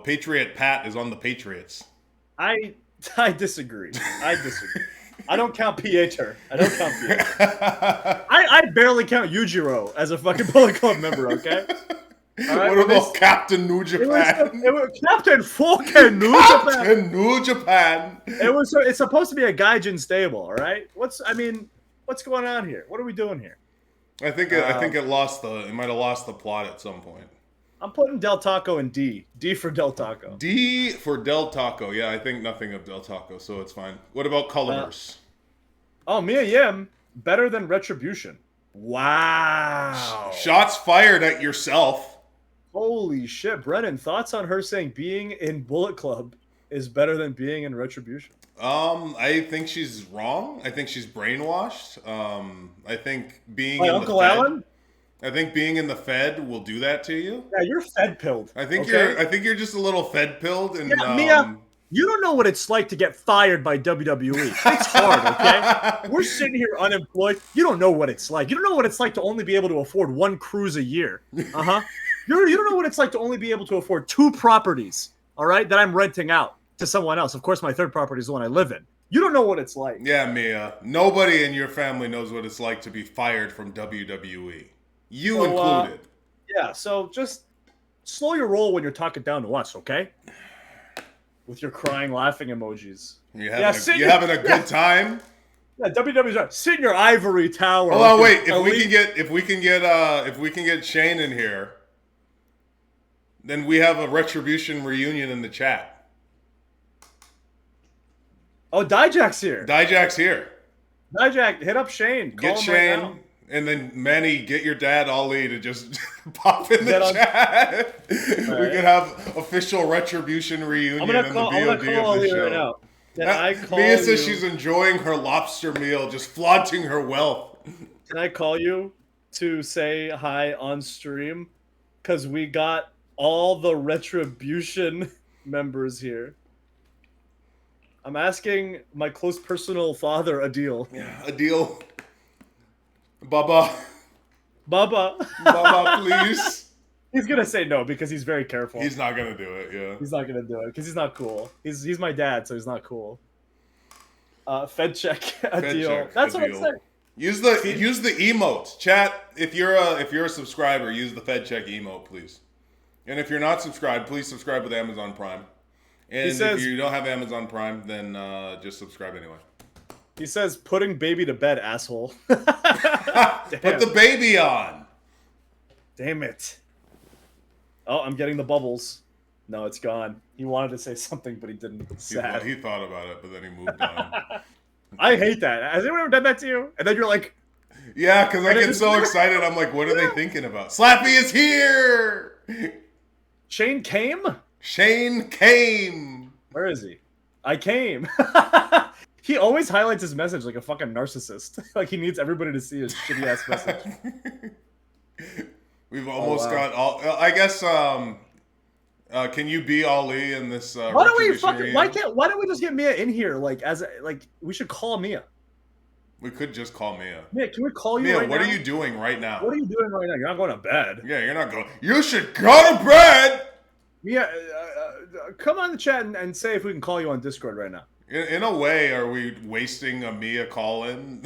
Patriot Pat is on the Patriots. I disagree. I don't count Pieter. I don't count Pieter. I barely count Yujiro as a fucking Bullet Club member, okay? All right, What well, about Captain New Japan? it was Captain fucking New Japan. Captain New Japan. It's supposed to be a Gaijin stable, all right? What's going on here? What are we doing here? I think it might have lost the plot at some point. I'm putting Del Taco in D. D for Del Taco. D for Del Taco. Yeah, I think nothing of Del Taco, so it's fine. What about Culliver's? Mia Yim, better than Retribution. Wow. Shots fired at yourself. Holy shit, Brennan, thoughts on her saying being in Bullet Club is better than being in Retribution? I think she's wrong. I think she's brainwashed. I think being By in Uncle the Fed, Alan? I think being in the Fed will do that to you. Yeah, you're Fed pilled. I think okay? you're just a little Fed pilled and Yeah, Mia, you don't know what it's like to get fired by WWE. It's hard, okay? We're sitting here unemployed. You don't know what it's like. You don't know what it's like to only be able to afford one cruise a year. Uh-huh. You don't know what it's like to only be able to afford 2 properties, all right, that I'm renting out to someone else. Of course, my third property is the one I live in. You don't know what it's like. Yeah, Mia. Nobody in your family knows what it's like to be fired from WWE. You So, included. Yeah, so just slow your roll when you're talking down to us, okay? With your crying, laughing emojis. You yeah, having a good time? Yeah, WWE's right. Sit in your ivory tower. Hold on, with wait. your If we can get Shane in here, then we have a Retribution reunion in the chat. Oh, Dijak's here. Dijak's here. Dijak, hit up Shane. Call Get him Shane, right now. and then Manny, get your dad Ollie to just pop in the Get on- chat. We right. could have official Retribution reunion I'm gonna in call the VOD of Ali the show. right now. Can I call Mia you? says she's enjoying her lobster meal, just flaunting her wealth. Can I call you to say hi on stream? Because we got all the Retribution members here. I'm asking my close personal father, Adeel. Yeah, Adeel. Baba, Baba. please. He's gonna say no because he's very careful. He's not gonna do it. Yeah. He's not gonna do it because he's not cool. He's my dad, so he's not cool. Fed check Adeel. check, That's what I'm Adeel. saying. Use the emotes. Chat, if you're a subscriber, use the Fed check emote, please. And if you're not subscribed, please subscribe with Amazon Prime. And says- if you don't have Amazon Prime, then just subscribe anyway. He says, "Putting baby to bed, asshole." Put the baby on. Damn it. Oh, I'm getting the bubbles. No, it's gone. He wanted to say something, but he didn't. Sad. He thought about it, but then he moved on. I hate that. Has anyone ever done that to you? And then you're like, Yeah, because I get so excited. I'm like, what are they thinking about? Slappy is here! Shane came? Shane came! Where is he? I came. He always highlights his message like a fucking narcissist. Like he needs everybody to see his shitty ass message. We've almost got all. I guess. Can you be Ali in this? Why don't we Retribution fucking? reunion? Why don't we just get Mia in here? Like we should call Mia. We could just call Mia. Mia, can we call you? Mia, right what now? are you doing right now? What are you doing right now? You're not going to bed. Yeah, you're not going. You should go to bed. Mia, come on the chat and say if we can call you on Discord right now. In a way, are we wasting a Mia call-in?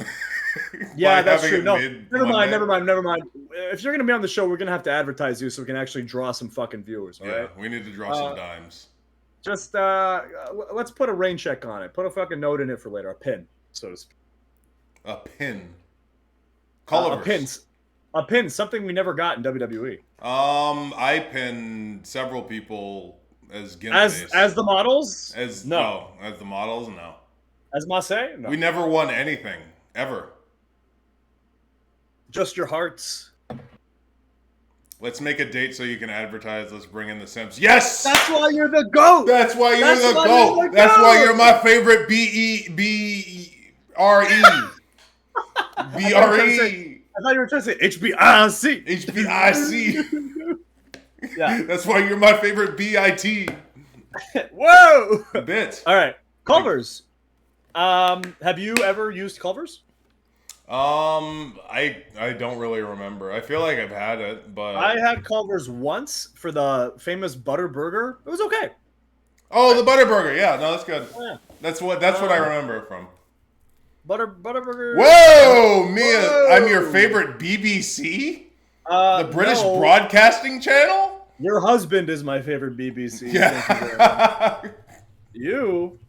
Yeah, by that's having true. it No, mid-Monday? never mind. If you're gonna be on the show, we're gonna have to advertise you so we can actually draw some fucking viewers. All Yeah, right. we need to draw some dimes. Just let's put a rain check on it. Put a fucking note in it for later. A pin, so to speak. A pin. A pin. Something we never got in WWE. I pinned several people as gimp As the models. as no. no, as the models, no. As ma.ce? No. We never won anything ever. Just your hearts. Let's make a date so you can advertise. Let's bring in the Simps. Yes, That's why you're the GOAT. that's why you're That's the why GOAT. you're the That's GOAT. why you're my favorite. B-E-B-R-E. B-R-E. I thought you were trying to say HBIC. HBIC. Yeah. That's why you're my favorite. B-I-T. Whoa. Bit. All right. Culvers. Have you ever used Culvers? I don't really remember. I feel like I've had it, but I had Culver's once for the famous butter burger. It was okay. oh, the Butterburger. Yeah, no, that's good. Yeah. That's what I remember it from. Butter burger. Whoa, Mia! Whoa. I'm your favorite BBC, the British no. Broadcasting Channel. Your husband is my favorite BBC. Yeah, You,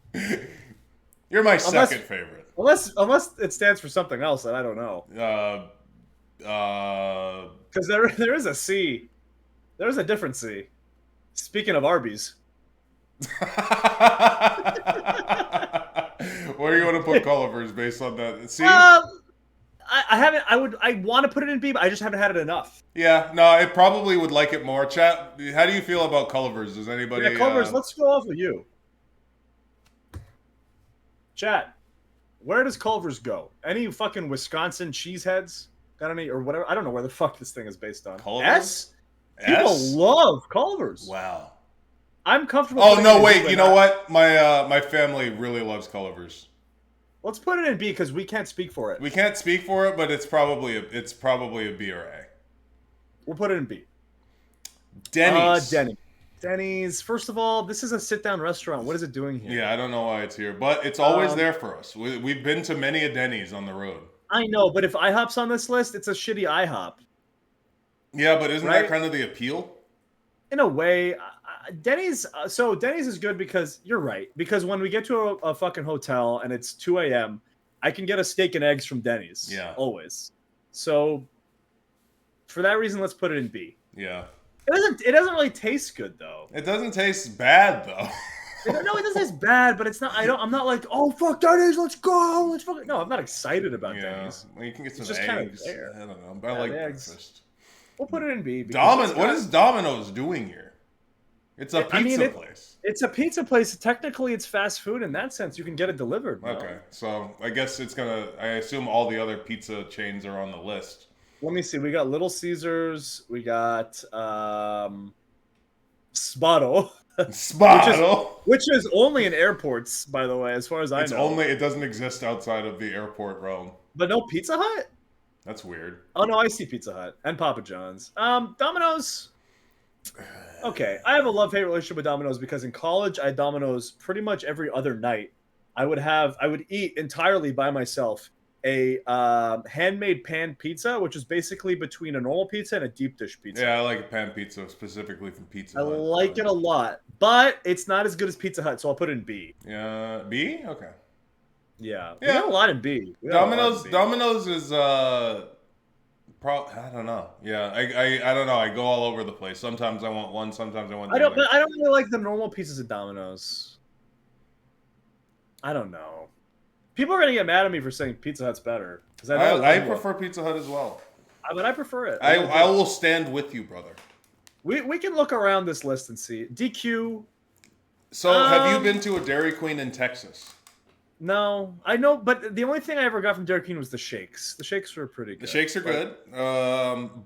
you're my second favorite. unless it stands for something else that I don't know. Because there is a C. There is a different C. Speaking of Arby's. Where do you want to put Cullivers based on that? See? I haven't. I want to put it in B, but I just haven't had it enough. Yeah, no, I probably would like it more. Chat, how do you feel about Cullivers? Does anybody? Yeah, Culver's. Let's go off with you. Chat. Where does Culver's go? Any fucking Wisconsin cheeseheads? Got any or whatever? I don't know where the fuck this thing is based on. Culver's? S. People love Culver's. Wow. I'm comfortable. Oh putting it no! in Wait, B, you but know what? My family really loves Cullivers. Let's put it in B because we can't speak for it. We can't speak for it, but it's probably a B or A. We'll put it in B. Denny's. Denny's. First of all, this is a sit-down restaurant. What is it doing here? Yeah, I don't know why it's here, but it's always there for us. We've been to many a Denny's on the road. I know, but if IHOP's on this list, it's a shitty IHOP. Yeah, but isn't Right? that kind of the appeal? In a way, Denny's. So Denny's is good because you're right. Because when we get to a fucking hotel and it's 2 a.m., I can get a steak and eggs from Denny's. Yeah. Always. So for that reason, let's put it in B. Yeah. It doesn't really taste good though. It doesn't taste bad though. No, it doesn't taste bad, but it's not. I'm not like, oh fuck Denny's, let's go, let's fucking. No, I'm not excited about Yeah. Denny's. Well, you can get some It's just kind of eggs. there. I don't know. But I Yeah, like the eggs. breakfast. We'll put it in B. because What is Domino's doing here? It's a I mean, pizza place. It's a pizza place. Technically, it's fast food in that sense. You can get it delivered. Now. Okay, so I guess it's gonna. I assume all the other pizza chains are on the list. Let me see. We got Little Caesars. We got Spotto, Spottle. which is only in airports, by the way, as far as I know. It doesn't exist outside of the airport realm. But no Pizza Hut. That's weird. Oh no, I see Pizza Hut and Papa John's. Domino's. Okay, I have a love-hate relationship with Domino's because in college I had Domino's pretty much every other night. I would eat entirely by myself a handmade pan pizza, which is basically between a normal pizza and a deep dish pizza. Yeah, I like pan pizza specifically from Pizza I Hut. like it a lot, but it's not as good as Pizza Hut, so I'll put it in B. Yeah, B. Okay. Yeah. We Yeah. got a lot in B. We got a lot in B. Domino's is I don't know. Yeah, I don't know. I go all over the place. Sometimes I want one. Sometimes I want the I don't. other. But I don't really like the normal pieces of Domino's. I don't know. People are gonna get mad at me for saying Pizza Hut's better because I prefer Pizza Hut as well. But I prefer it. I will stand with you, brother. We can look around this list and see DQ. So, have you been to a Dairy Queen in Texas? No, I know, but the only thing I ever got from Dairy Queen was the shakes. The shakes were pretty good. The shakes are good,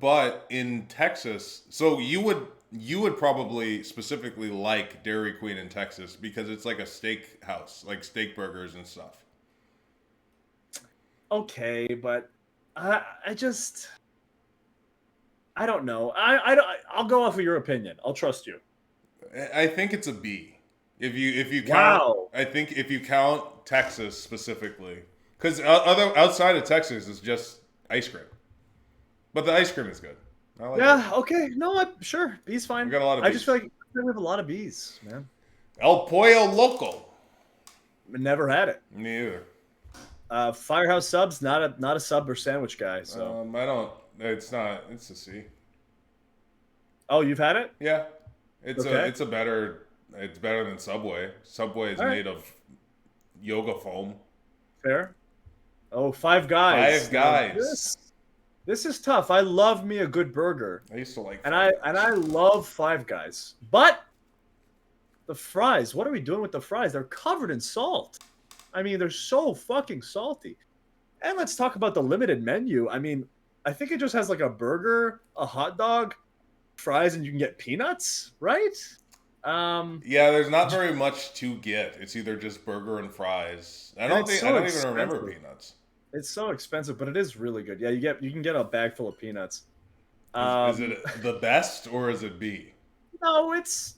but in Texas, so you would probably specifically like Dairy Queen in Texas because it's like a steak house, like steak burgers and stuff. Okay, but I don't know. I'll go off of your opinion. I'll trust you. I think it's a B. If you count, Wow. I think if you count Texas specifically, because other outside of Texas is just ice cream, but the ice cream is good. I like Yeah. it. Okay. No. B's B's fine. We got a lot of I just Bs. feel like we have a lot of B's, man. El Pollo Loco. Never had it. Me either. Firehouse Subs, not a sub or sandwich guy. So. I don't. It's not. It's a C. Oh, you've had it? Yeah, it's Okay. It's better than Subway. Subway is All right. made of yoga foam. Fair. Oh, Five Guys. Five Guys. This is tough. I love me a good burger, I used to like. and I love Five Guys, but the fries. What are we doing with the fries? They're covered in salt. I mean, they're so fucking salty. And let's talk about the limited menu. I mean, I think it just has like a burger, a hot dog, fries, and you can get peanuts, right? Yeah, there's not very much to get. It's either just burger and fries. I don't even remember peanuts. It's so expensive, but it is really good. Yeah, you can get a bag full of peanuts. Is it the best or is it B? No, it's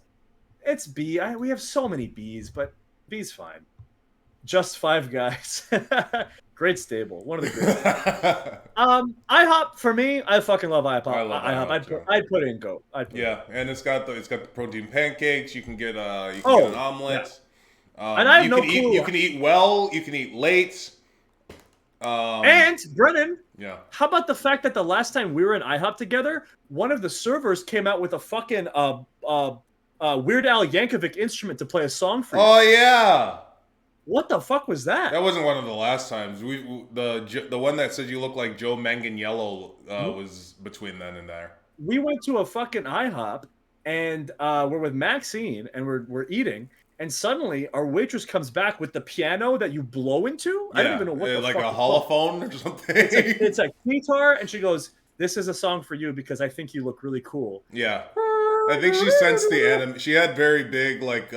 B. We have so many B's, but B's fine. Just Five Guys. Great stable. One of the great. IHOP for me, I fucking love IHOP. I love IHOP, I'd put it in GOAT. Yeah, and it's got the protein pancakes. You can get get Oh, an omelet. Yeah. And I have no clue. You can eat well. You can eat late. And Brennan, Yeah. how about the fact that the last time we were in IHOP together, one of the servers came out with a fucking Weird Al Yankovic instrument to play a song for you. Oh yeah. What the fuck was that? That wasn't one of the last times. The one that said you look like Joe Manganiello was between then and there. We went to a fucking IHOP, and we're with Maxine, and we're eating, and suddenly our waitress comes back with the piano that you blow into. I don't even know what the like fuck a it's called. holophone or something. It's a guitar, and she goes, "This is a song for you because I think you look really cool." Yeah. I think she sensed the anime. She had very big, like,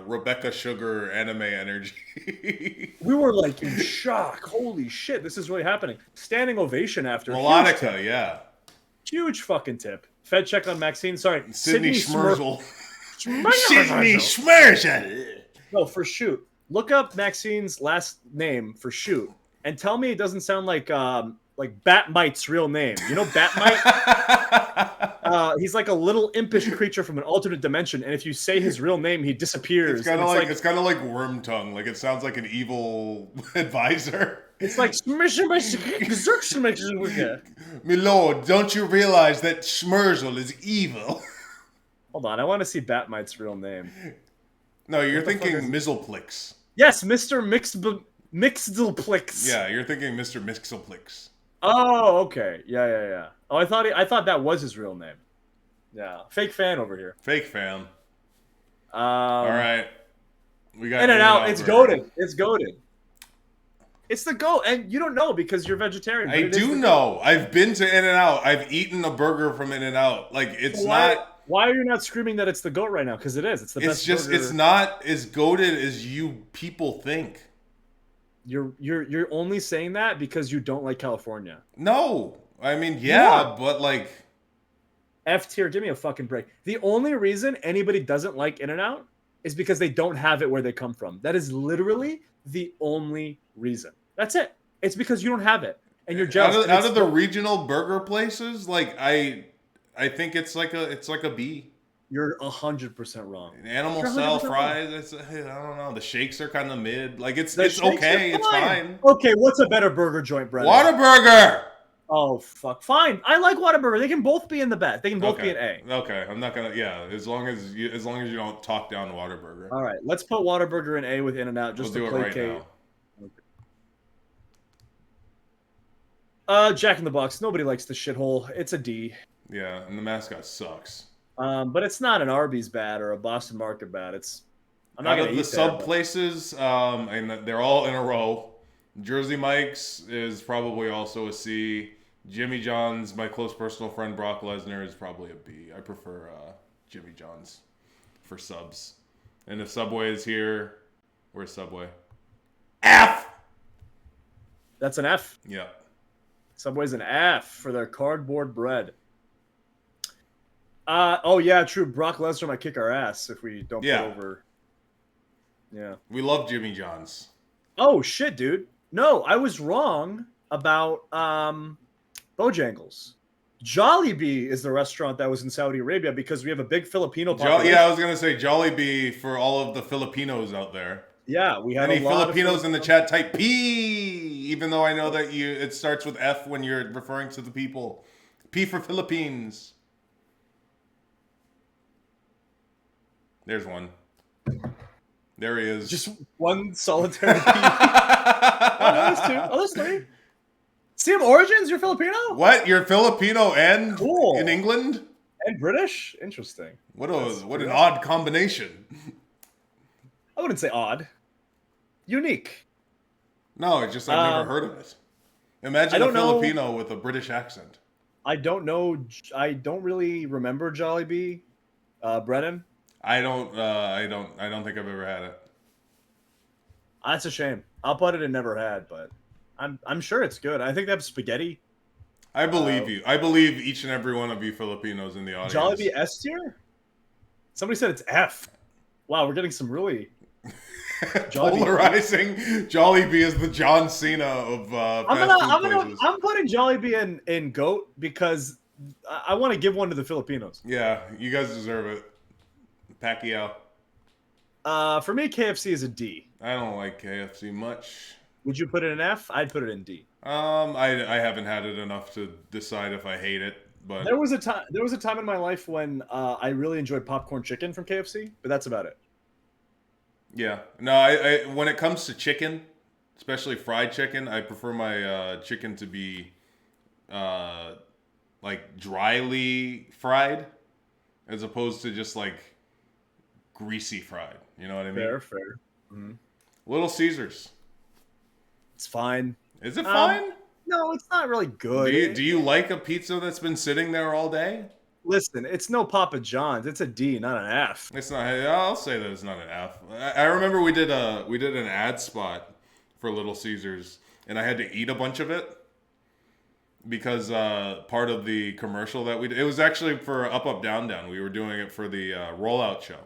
Rebecca Sugar anime energy. We were like in shock. Holy shit, this is really happening. Standing ovation after. Melodica, yeah. Huge fucking tip. Fed check on Maxine. Sorry. Sydney Schmerzel. Sydney Schmerzel. No, for shoot. Look up Maxine's last name for shoot, and tell me it doesn't sound like Batmite's real name. You know Batmite? He's like a little impish creature from an alternate dimension, and if you say his real name, he disappears. It's kind of like Worm Tongue. Like it sounds like an evil advisor. It's like My lord, don't you realize that Schmerzel is evil? Hold on, I want to see Batmite's real name. No, you're thinking Mizzleplix. Yes, Mr. Mixdleplix. Yeah, you're thinking Mr. Mixleplix. Oh, okay. Yeah. Oh, I thought that was his real name. Yeah, fake fan over here. Fake fan. All right, we got In-N-Out. It's goated. It's goated. It's the goat, and you don't know because you're vegetarian. I do know. I've been to In-N-Out. I've eaten a burger from In-N-Out. Like it's not. Why are you not screaming that it's the goat right now? Because it is. It's the best. It's not as goated as you people think. You're only saying that because you don't like California. No, I mean but like F tier. Give me a fucking break. The only reason anybody doesn't like In-N-Out is because they don't have it where they come from. That is literally the only reason. That's it. It's because you don't have it, and you're jealous. Out of the regional burger places, like I think it's like a B. You're 100% wrong. Animal You're style 100% wrong. fries. I don't know. The shakes are kind of mid. Like it's The shakes okay. are It's fine. Okay, what's a better burger joint, Brennan? Whataburger. Oh fuck, fine. I like Whataburger. They can both be in the best. They can both Okay. be an A. Okay. I'm not gonna. Yeah. As long as you don't talk down Whataburger. All right, let's put Whataburger in A with In-N-Out just We'll to do it right placate. now. Jack in the Box. Nobody likes the shithole. It's a D. Yeah, and the mascot sucks. But it's not an Arby's bad or a Boston Market bad. It's I'm not Out gonna of the eat sub there, but- places, and they're all in a row. Jersey Mike's is probably also a C. Jimmy John's, my close personal friend Brock Lesnar, is probably a B. I prefer Jimmy John's for subs. And if Subway is here, where's Subway? F! That's an F. Yeah. Subway's an F for their cardboard bread. Oh yeah, true. Brock Lesnar might kick our ass if we don't Yeah. put over. Yeah. We love Jimmy John's. Oh shit, dude. No, I was wrong about Bojangles. Jollibee is the restaurant that was in Saudi Arabia because we have a big Filipino population. Yeah, I was gonna say Jollibee for all of the Filipinos out there. Yeah, we have Any a lot Filipinos of in the chat, type P. Even though I know that it starts with F when you're referring to the people. P for Philippines. There's one. There he is. Just one solitary. Oh, no, there's two. Oh, there's three. Same origins? You're Filipino? What? You're Filipino and Cool. in England? And British? Interesting. What an odd combination. I wouldn't say odd. Unique. No, it's just I've never heard of it. Imagine a Filipino with a British accent. I don't know. I don't really remember Jollibee. Brennan? I don't think I've ever had it. That's a shame. I'll put it in never had, but I'm sure it's good. I think they have spaghetti. I believe you. I believe each and every one of you Filipinos in the audience. Jollibee S tier? Somebody said it's F. Wow, we're getting some really polarizing. Jollibee is the John Cena of fast food places. I'm putting Jollibee in GOAT because I want to give one to the Filipinos. Yeah, you guys deserve it. Pacquiao. For me, KFC is a D. I don't like KFC much. Would you put it in F? I'd put it in D. I haven't had it enough to decide if I hate it, but There was a time in my life when I really enjoyed popcorn chicken from KFC, but that's about it. yeah. No, I when it comes to chicken, especially fried chicken, I prefer my chicken to be like dryly fried as opposed to just like greasy fried. You know what I mean? Fair. Mm-hmm. Little Caesars. It's fine. Is it fine? No, it's not really good. Do you like a pizza that's been sitting there all day? Listen, it's no Papa John's. It's a D, not an F. It's not. I'll say that it's not an F. I remember we did an ad spot for Little Caesars, and I had to eat a bunch of it because part of the commercial that we did, it was actually for Up Up Down Down. We were doing it for the rollout show,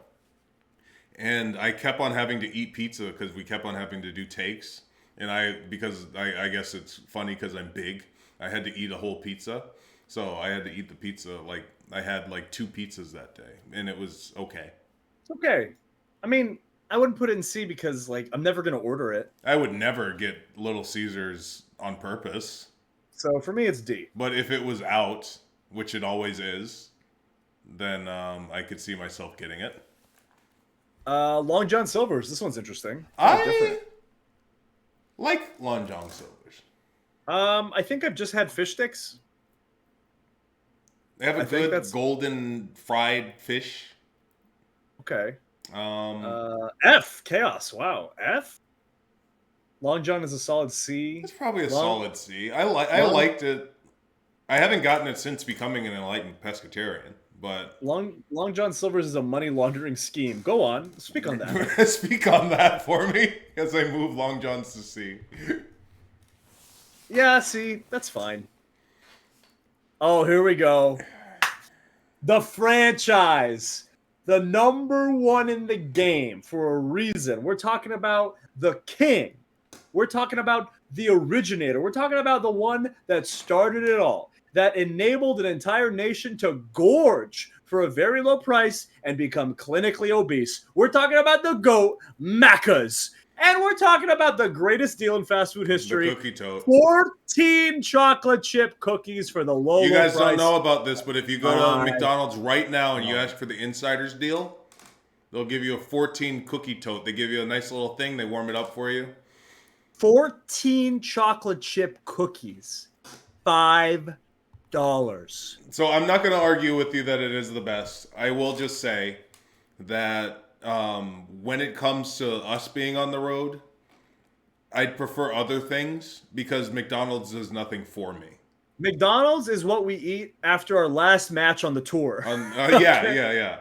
and I kept on having to eat pizza because we kept on having to do takes. And I guess it's funny because I'm big, I had to eat a whole pizza. So I had to eat the pizza, like, I had like 2 pizzas that day. And it was okay. It's okay. I mean, I wouldn't put it in C because, like, I'm never going to order it. I would never get Little Caesars on purpose. So for me, it's D. But if it was out, which it always is, then I could see myself getting it. Long John Silver's. This one's interesting. I like Long John Silver's. I think I've just had fish sticks. They have a good golden fried fish. Okay. F. Chaos. Wow. F. Long John is a solid C. It's probably a solid C. I liked it. I haven't gotten it since becoming an enlightened pescatarian, but Long John Silver's is a money laundering scheme. Go on. Speak on that. Speak on that for me as I move Long Johns to C. Yeah, see, that's fine. Oh, here we go. The franchise. The number one in the game for a reason. We're talking about the king. We're talking about the originator. We're talking about the one that started it all. That enabled an entire nation to gorge for a very low price and become clinically obese. We're talking about the GOAT, ma.ce. And we're talking about the greatest deal in fast food history. The cookie tote. 14 chocolate chip cookies for the low, You guys low price. don't know about this, but if you go to McDonald's right now and you ask for the insider's deal, they'll give you a 14 cookie tote. They give you a nice little thing. They warm it up for you. 14 chocolate chip cookies. $5. So I'm not going to argue with you that it is the best. I will just say that when it comes to us being on the road, I'd prefer other things because McDonald's does nothing for me. McDonald's is what we eat after our last match on the tour. Yeah.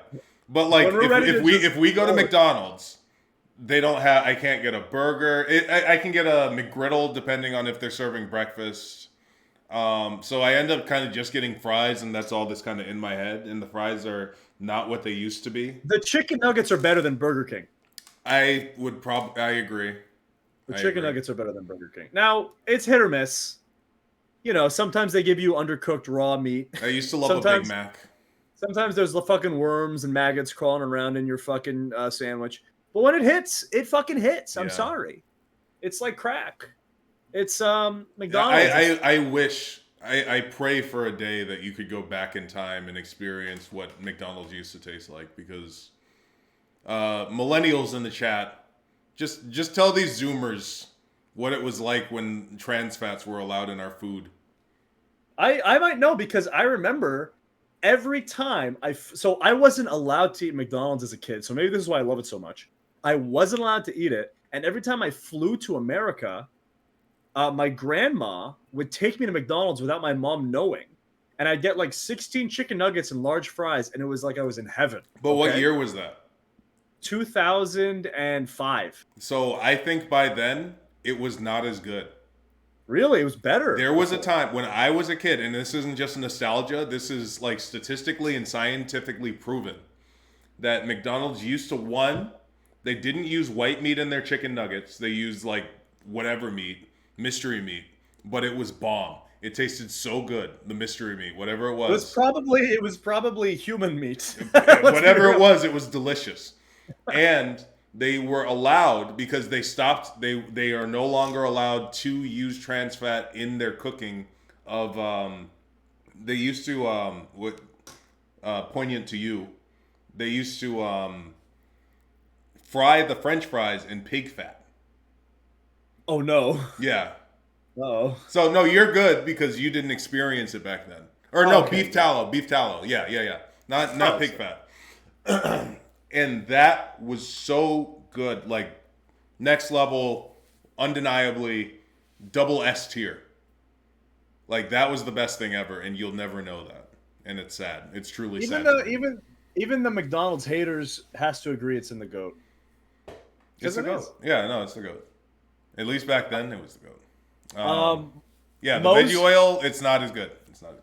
But like, if we go to McDonald's, they don't have. I can't get a burger. I can get a McGriddle depending on if they're serving breakfast. So I end up kind of just getting fries, and that's all that's kind of in my head. And the fries are not what they used to be. The chicken nuggets are better than Burger King. I agree. The chicken nuggets are better than Burger King. Now, it's hit or miss. You know, sometimes they give you undercooked raw meat. I used to love a Big Mac. Sometimes there's the fucking worms and maggots crawling around in your fucking sandwich. But when it hits, it fucking hits. I'm sorry. It's like crack. It's McDonald's. I pray for a day that you could go back in time and experience what McDonald's used to taste like, because millennials in the chat, just tell these Zoomers what it was like when trans fats were allowed in our food. I might know, because I remember every time I wasn't allowed to eat McDonald's as a kid, so maybe this is why I love it so much. I wasn't allowed to eat it, and every time I flew to America, my grandma would take me to McDonald's without my mom knowing, and I'd get like 16 chicken nuggets and large fries, and it was like I was in heaven. But what year was that? 2005. So I think by then it was not as good. Really? It was better. There was a time when I was a kid, and this isn't just nostalgia, this is like statistically and scientifically proven, that McDonald's used to, they didn't use white meat in their chicken nuggets. They used like whatever meat, mystery meat, but it was bomb. It tasted so good, the mystery meat, whatever it was. It was probably human meat. Whatever it was delicious. And they were allowed, because they stopped, they are no longer allowed to use trans fat in their cooking of, they used to, poignant to you, they used to fry the French fries in pig fat. Oh no. Yeah. Uh-oh. So no, you're good because you didn't experience it back then. Or no, okay. Beef tallow. Yeah. Not pig fat. And that was so good, like next level, undeniably double S tier. Like that was the best thing ever, and you'll never know that. And it's sad. It's truly sad. Even the McDonald's haters has to agree it's in the GOAT. It's the GOAT. Yeah, no, it's the GOAT. At least back then it was the GOAT. Yeah, the veggie oil, it's not as good.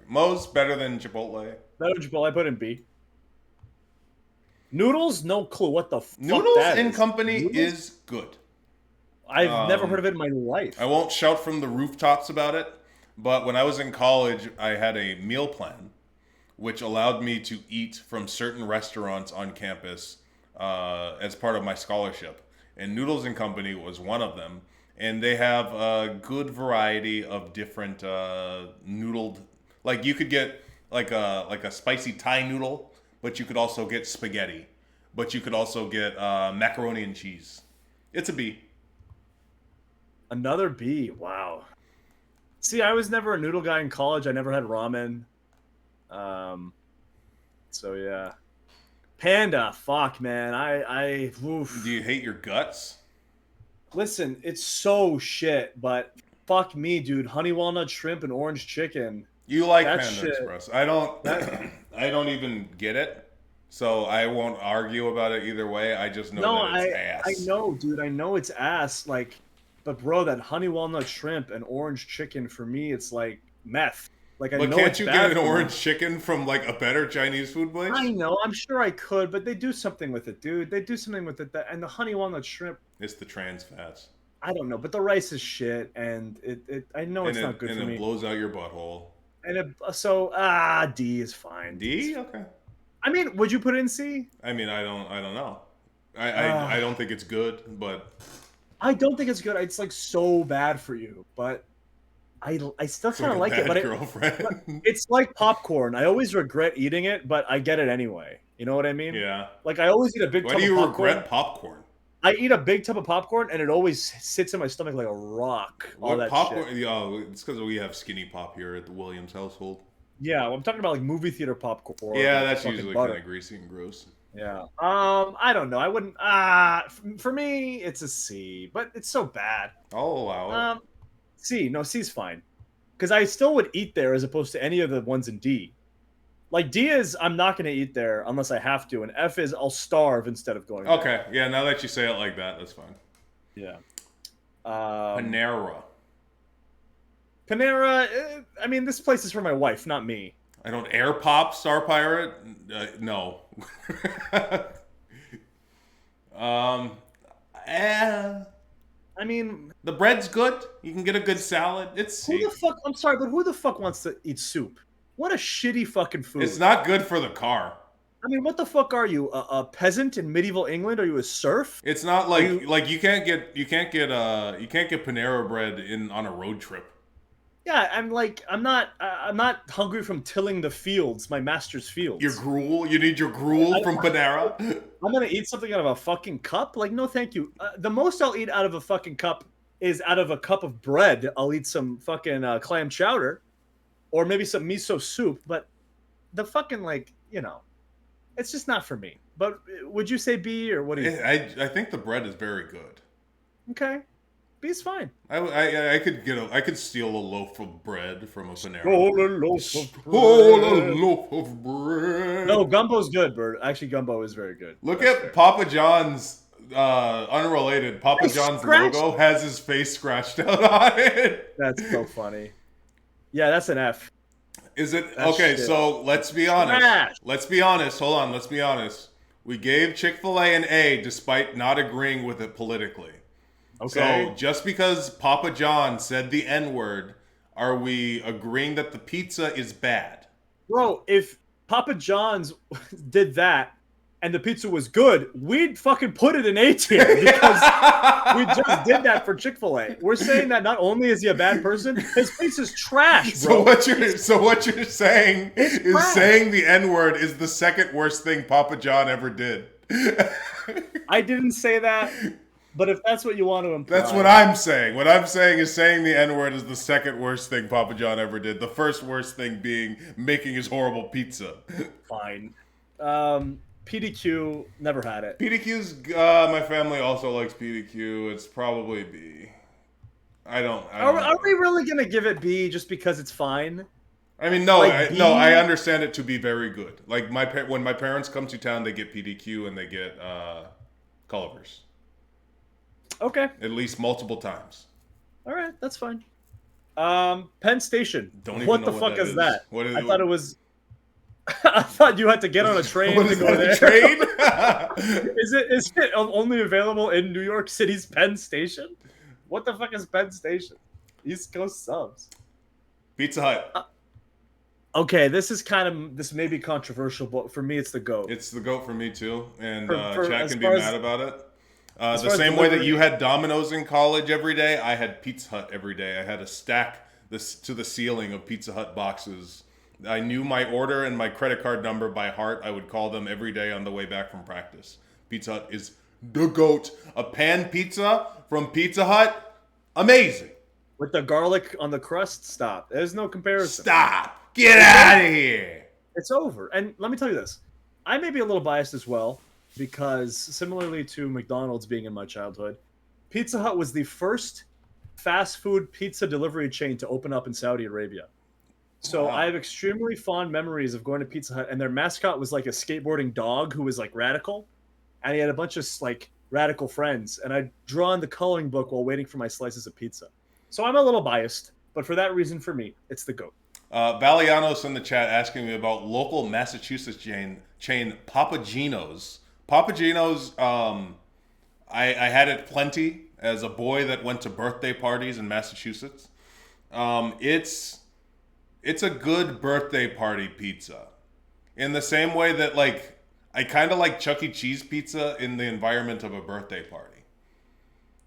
Moe's better than Chipotle. Better than Chipotle. I put in B. Noodles, no clue what the fuck Noodles that and is. Company Noodles? is good. I've never heard of it in my life. I won't shout from the rooftops about it, but when I was in college, I had a meal plan, which allowed me to eat from certain restaurants on campus as part of my scholarship. And Noodles and Company was one of them. And they have a good variety of different noodled, like you could get like a spicy Thai noodle, but you could also get spaghetti, but you could also get macaroni and cheese. It's a B. Another B. Wow. See, I was never a noodle guy in college. I never had ramen. So yeah. Panda. Fuck, man. Oof. Do you hate your guts? Listen, it's so shit, but fuck me, dude. Honey walnut shrimp and orange chicken. You like Panda Express. I don't even get it, so I won't argue about it either way. I just know that it's ass. I know, dude. I know it's ass. Like, but bro, that honey walnut shrimp and orange chicken for me, it's like meth. Like, I know can't you get an orange chicken from like a better Chinese food place? I know. I'm sure I could, but they do something with it, dude. They do something with it. And the honey walnut shrimp. It's the trans fats. I don't know, but the rice is shit, and I know it's not good for me. And it blows out your butthole. And D is fine. D? Okay. I mean, would you put it in C? I mean, I don't know. I don't think it's good, but I don't think it's good. It's like so bad for you, but I still it's kind of like like a it. bad But girlfriend. it's like popcorn. I always regret eating it, but I get it anyway. You know what I mean? Yeah. Like I always eat a big Why tub do of you popcorn. regret popcorn? I eat a big tub of popcorn, and it always sits in my stomach like a rock. All What that popcorn? shit. Oh, it's because we have skinny pop here at the Williams household. Yeah, well, I'm talking about like movie theater popcorn. Yeah, like that's fucking usually butter. kind of greasy and gross. Yeah. I don't know. I wouldn't. For me, it's a C, but it's so bad. I'll allow it. C. No, C's fine. Because I still would eat there as opposed to any of the ones in D. Like D is, I'm not going to eat there unless I have to, and F is, I'll starve instead of going. Okay, yeah. Now that you say it like that, that's fine. There. Yeah. Panera. Panera. I mean, this place is for my wife, not me. I don't air pop Star Pirate. No. Eh. I mean, The bread's good. You can get a good salad. It's who the safe. fuck? I'm sorry, but who the fuck wants to eat soup? What a shitty fucking food. It's not good for the car. I mean, what the fuck are you? A peasant in medieval England? Are you a serf? It's not like you can't get Panera bread on a road trip. Yeah, I'm not hungry from tilling the fields, my master's fields. Your gruel. You need your gruel from Panera. I'm gonna eat something out of a fucking cup? Like, no, thank you. The most I'll eat out of a fucking cup is out of a cup of bread. I'll eat some fucking clam chowder, or maybe some miso soup. But the fucking it's just not for me. But would you say B or what do you think? I think the bread is very good. Okay, B is fine. I could steal a loaf of bread from a Panera. Stole A loaf of bread. No, gumbo's good, Bird. Actually, gumbo is very good. Look That's at fair. Papa John's. Unrelated. Papa They John's scratched- logo has his face scratched out on it. That's so funny. Yeah, that's an F. Is it That's okay? shit. So let's be honest. Trash. Let's be honest. Hold on. Let's be honest. We gave Chick-fil-A an A despite not agreeing with it politically. Okay. So just because Papa John said the N-word, are we agreeing that the pizza is bad? Bro, if Papa John's did that and the pizza was good, we'd fucking put it in A tier because we just did that for Chick-fil-A. We're saying that not only is he a bad person, his pizza's trash, bro. So what you're saying is trash. saying the N-word is the second worst thing Papa John ever did. I didn't say that, but if that's what you want to imply. That's what I'm saying. What I'm saying is saying the N-word is the second worst thing Papa John ever did. The first worst thing being making his horrible pizza. Fine. PDQ, never had it. PDQ's, my family also likes PDQ. It's probably B. I don't Are we really going to give it B just because it's fine? I mean, no, Like B? no, I understand it to be very good. Like when my parents come to town, they get PDQ and they get Culver's. Okay. At least multiple times. All right, that's fine. Penn Station. Don't even What know the what fuck that is is. that? What is I it? thought it was. I thought you had to get on a train What to is go that, there. a train? Is it only available in New York City's Penn Station? What the fuck is Penn Station? East Coast subs. Pizza Hut. Okay, this may be controversial, but for me, it's the GOAT. It's the GOAT for me too, and For- Chad as can be far as- mad about it. as The far as same way that delivery- you had Domino's in college every day, I had Pizza Hut every day. I had a stack to the ceiling of Pizza Hut boxes. I knew my order and my credit card number by heart. I would call them every day on the way back from practice. Pizza Hut is the GOAT. A pan pizza from Pizza Hut, amazing. With the garlic on the crust, stop. There's no comparison. Stop. Get out of here. It's over. And let me tell you this. I may be a little biased as well, because similarly to McDonald's being in my childhood, Pizza Hut was the first fast food pizza delivery chain to open up in Saudi Arabia. So Wow. I have extremely fond memories of going to Pizza Hut, and their mascot was like a skateboarding dog who was like radical, and he had a bunch of like radical friends, and I'd draw in the coloring book while waiting for my slices of pizza. So I'm a little biased, but for that reason, for me, it's the GOAT. Valianos in the chat asking me about local Massachusetts chain Papa Gino's. Papa Gino's, I had it plenty as a boy that went to birthday parties in Massachusetts. It's a good birthday party pizza. In the same way that like I kind of like Chuck E. Cheese pizza in the environment of a birthday party.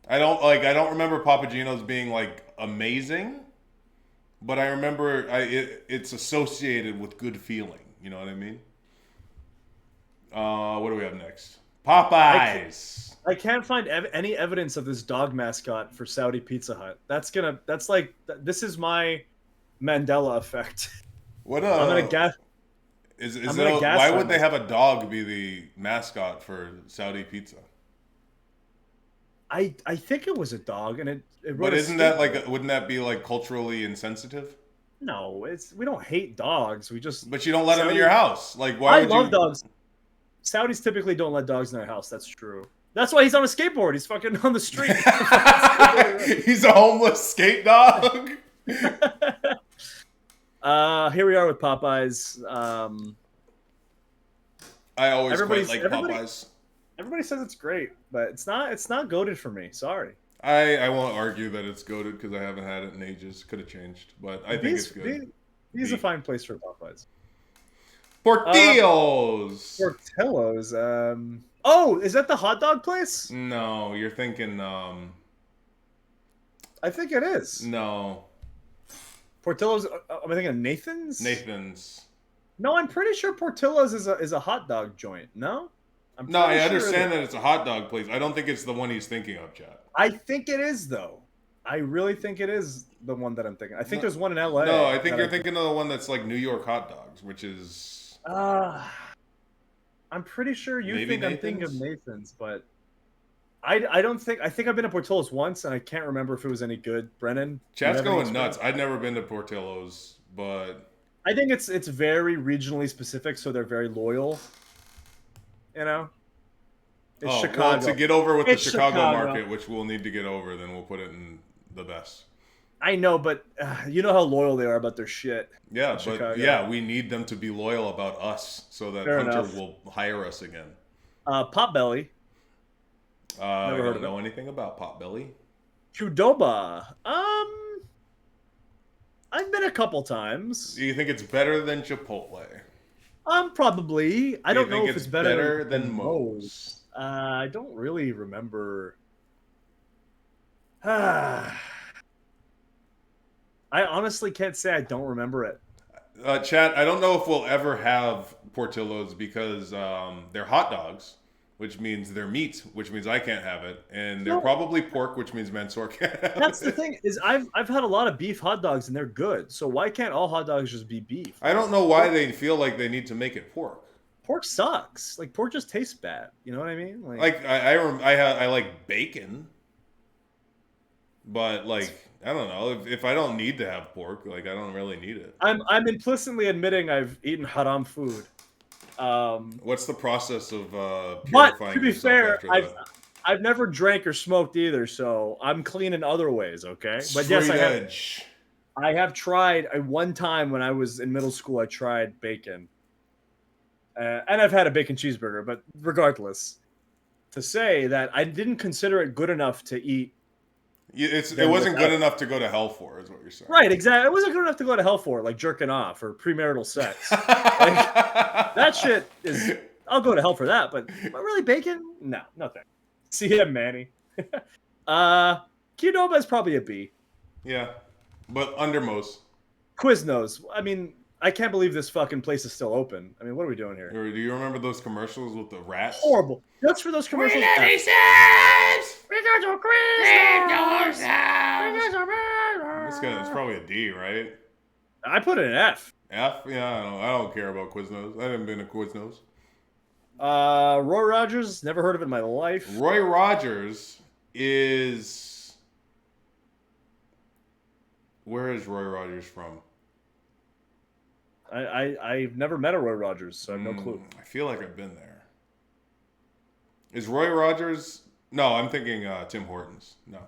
I don't remember Papa Gino's being like amazing, but I remember it's associated with good feeling. You know what I mean? What do we have next? Popeyes. I can't find any evidence of this dog mascot for Saudi Pizza Hut. This is my Mandela effect. What I'm gonna guess. why would they have a dog be the mascot for Saudi Pizza? I think it was a dog, and it But isn't that like wouldn't that be like culturally insensitive? No, we don't hate dogs. But you don't let them in your house. Like why? I love dogs. Saudis typically don't let dogs in their house. That's true. That's why he's on a skateboard. He's fucking on the street. He's a homeless skate dog. Here we are with Popeyes. I always quite like Popeyes. Everybody says it's great, but it's not goated for me. Sorry. I won't argue that it's goated because I haven't had it in ages. Could have changed, but I think it's good. These a fine place for Popeyes. Portillo's. Portillo's. Oh, is that the hot dog place? No, you're thinking. I think it is. No. Portillo's. Am I thinking of Nathan's? Nathan's. No, I'm pretty sure Portillo's is a hot dog joint. No. I understand that it's a hot dog place. I don't think it's the one he's thinking of, Chad. I think it is though. I really think it is the one that I'm thinking. I think there's one in LA. No, I think you're thinking of the one that's like New York hot dogs, which is. I'm pretty sure you think Nathan's? I'm thinking of Nathan's, but I don't think. I think I've been to Portillo's once, and I can't remember if it was any good. Brennan, Chad's going nuts. I'd never been to Portillo's, but I think it's very regionally specific, so they're very loyal. You know, it's Chicago. Well, to get over with It's the Chicago Chicago. market, which we'll need to get over, then we'll put it in the best. I know, but you know how loyal they are about their shit. Yeah, but Chicago. yeah, we need them to be loyal about us so that Fair Hunter enough. will hire us again. Potbelly, I heard don't of know anything about Potbelly. Qdoba. I've been a couple times. Do you think it's better than Chipotle? Probably. I Do you don't know think if it's it's better better than than Moe's? Moe's. I don't really remember. I honestly can't say I don't remember it. Chat, I don't know if we'll ever have Portillo's because they're hot dogs, which means they're meat, which means I can't have it, and they're probably pork, which means Mansoor can't have That's it. the thing is I've had a lot of beef hot dogs and they're good. So why can't all hot dogs just be beef? I don't know why they feel like they need to make it pork. Pork sucks. Like pork just tastes bad. You know what I mean? Like I like bacon, but like I don't know if I don't need to have pork, like I don't really need it. I'm implicitly admitting I've eaten haram food. What's the process of But purifying to be yourself fair, after that? I've never drank or smoked either, so I'm clean in other ways. Okay, but Straight yes, edge. I have tried. One time when I was in middle school, I tried bacon, and I've had a bacon cheeseburger. But regardless, to say that I didn't consider it good enough to eat. It wasn't good enough to go to hell for, is what you're saying. Right, exactly. It wasn't good enough to go to hell for, like jerking off or premarital sex. Like, that shit is. I'll go to hell for that, but really bacon? No, nothing. See ya, Manny. Qdoba is probably a B. Yeah, but under most. Quiznos. I mean, I can't believe this fucking place is still open. I mean, what are we doing here? Do you remember those commercials with the rats? Horrible. Just for those commercials. It's probably a D, right? I put it in F. F? Yeah, I don't care about Quiznos. I haven't been to Quiznos. Roy Rogers. Never heard of it in my life. Roy Rogers is... Where is Roy Rogers from? I've never met a Roy Rogers, so I have no clue. I feel like I've been there. Is Roy Rogers... No, I'm thinking Tim Hortons. No.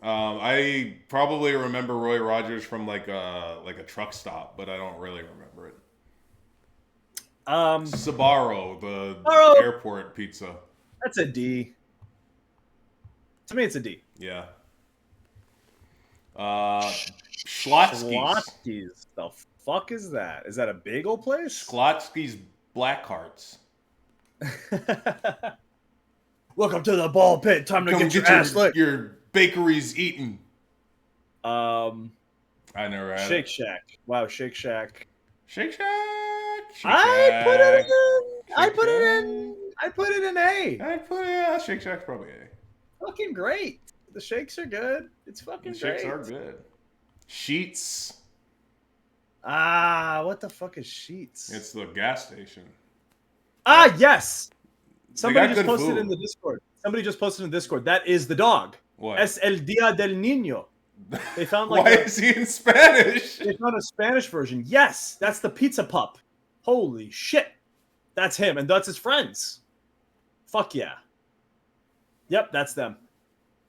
I probably remember Roy Rogers from like a truck stop, but I don't really remember it. Sbarro, the airport pizza. That's a D. To me, it's a D. Yeah. Schlotsky's. The fuck is that? Is that a bagel place? Schlotsky's Black Hearts. Welcome to the ball pit. Time to get your ass licked. Your bakery's eaten. I never had Shake Shack. Wow, Shake Shack. Shake Shack. I put it in. I put it in A. Shake Shack's probably A. Fucking great. The shakes are good. It's fucking great. Shakes are good. Sheets. What the fuck is Sheets? It's the gas station. Yes. Somebody got just good posted food. in the Discord. That is the dog. What? Es el día del niño. They found like Why is he in Spanish? They found a Spanish version. Yes, that's the pizza pup. Holy shit. That's him, and that's his friends. Fuck yeah. Yep, that's them.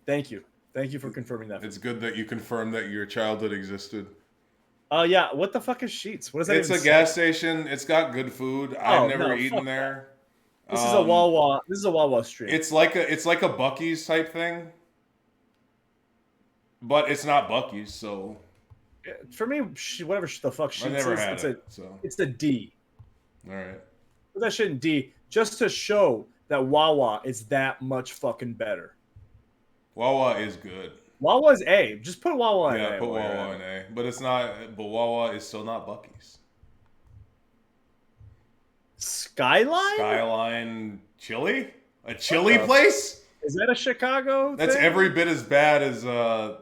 Thank you. Thank you for confirming that. It's good that you confirmed that your childhood existed. Yeah. What the fuck is Sheets? What is that? It's a gas station. It's got good food. I've never eaten there. This is a Wawa. This is a Wawa stream. It's like a Buc-ee's type thing, but it's not Buc-ee's. So for me, whatever the fuck Sheets I never is, had it. So it's the D. all right. Put that shit in D just to show that Wawa is that much fucking better. Wawa is good. Wawa's A. Just put Wawa in A. Yeah, put Wawa in A. But it's not. But Wawa is still not Buc-ee's. Skyline Chili? A chili place? Is that a Chicago That's thing? every bit as bad as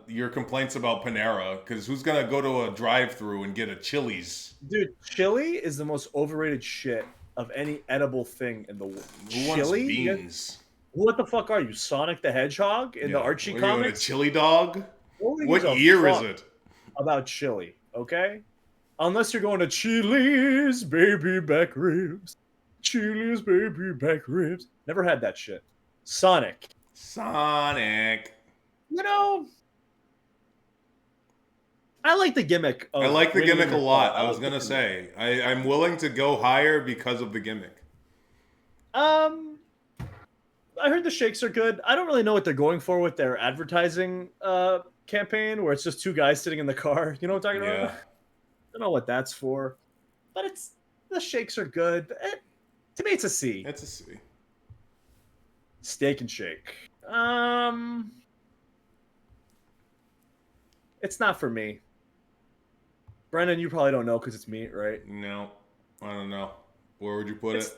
your complaints about Panera. Because who's going to go to a drive-thru and get a Chili's? Dude, chili is the most overrated shit of any edible thing in the world. Who wants beans? What the fuck are you, Sonic the Hedgehog in the Archie comics? A chili dog? Nobody What gives a year is fuck it? about chili, okay? Unless you're going to Chili's baby back ribs. Chili's baby back ribs. Never had that shit. Sonic. You know, I like the gimmick. I like the gimmick a lot. I was going to say. I'm willing to go higher because of the gimmick. I heard the shakes are good. I don't really know what they're going for with their advertising campaign, where it's just two guys sitting in the car. You know what I'm talking about? I don't know what that's for, but the shakes are good. To me, it's a C. It's a C. Steak and Shake. It's not for me. Brennan, you probably don't know because it's meat, right? No, I don't know. Where would you put it? It's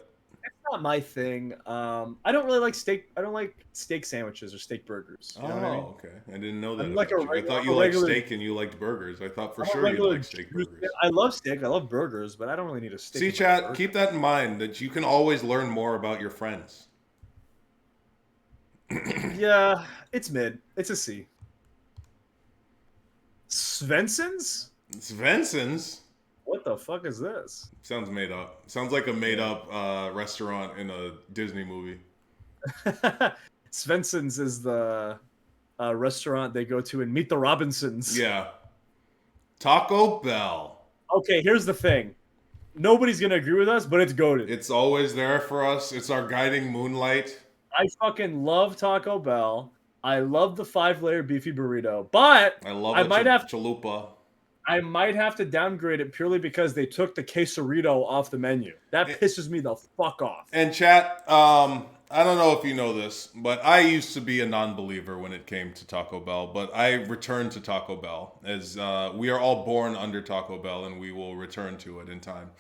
not my thing. I don't really like steak. I don't like steak sandwiches or steak burgers. You know what I mean? Okay. I didn't know that. I thought you liked steak and you liked burgers. I thought for sure you liked steak burgers. I love steak. I love burgers, but I don't really need a steak. See, chat, keep that in mind that you can always learn more about your friends. Yeah, it's mid. It's a C. Svensson's? Svensson's? What the fuck is this? Sounds made up. Sounds like a made up restaurant in a Disney movie. Svensson's is the restaurant they go to in Meet the Robinsons. Yeah. Taco Bell. Okay, here's the thing. Nobody's going to agree with us, but it's goated. It's always there for us. It's our guiding moonlight. I fucking love Taco Bell. I love the 5-layer beefy burrito, but I love chalupa. I might have to downgrade it purely because they took the quesarito off the menu. That pisses me the fuck off. And chat, I don't know if you know this, but I used to be a non-believer when it came to Taco Bell, but I returned to Taco Bell as we are all born under Taco Bell and we will return to it in time.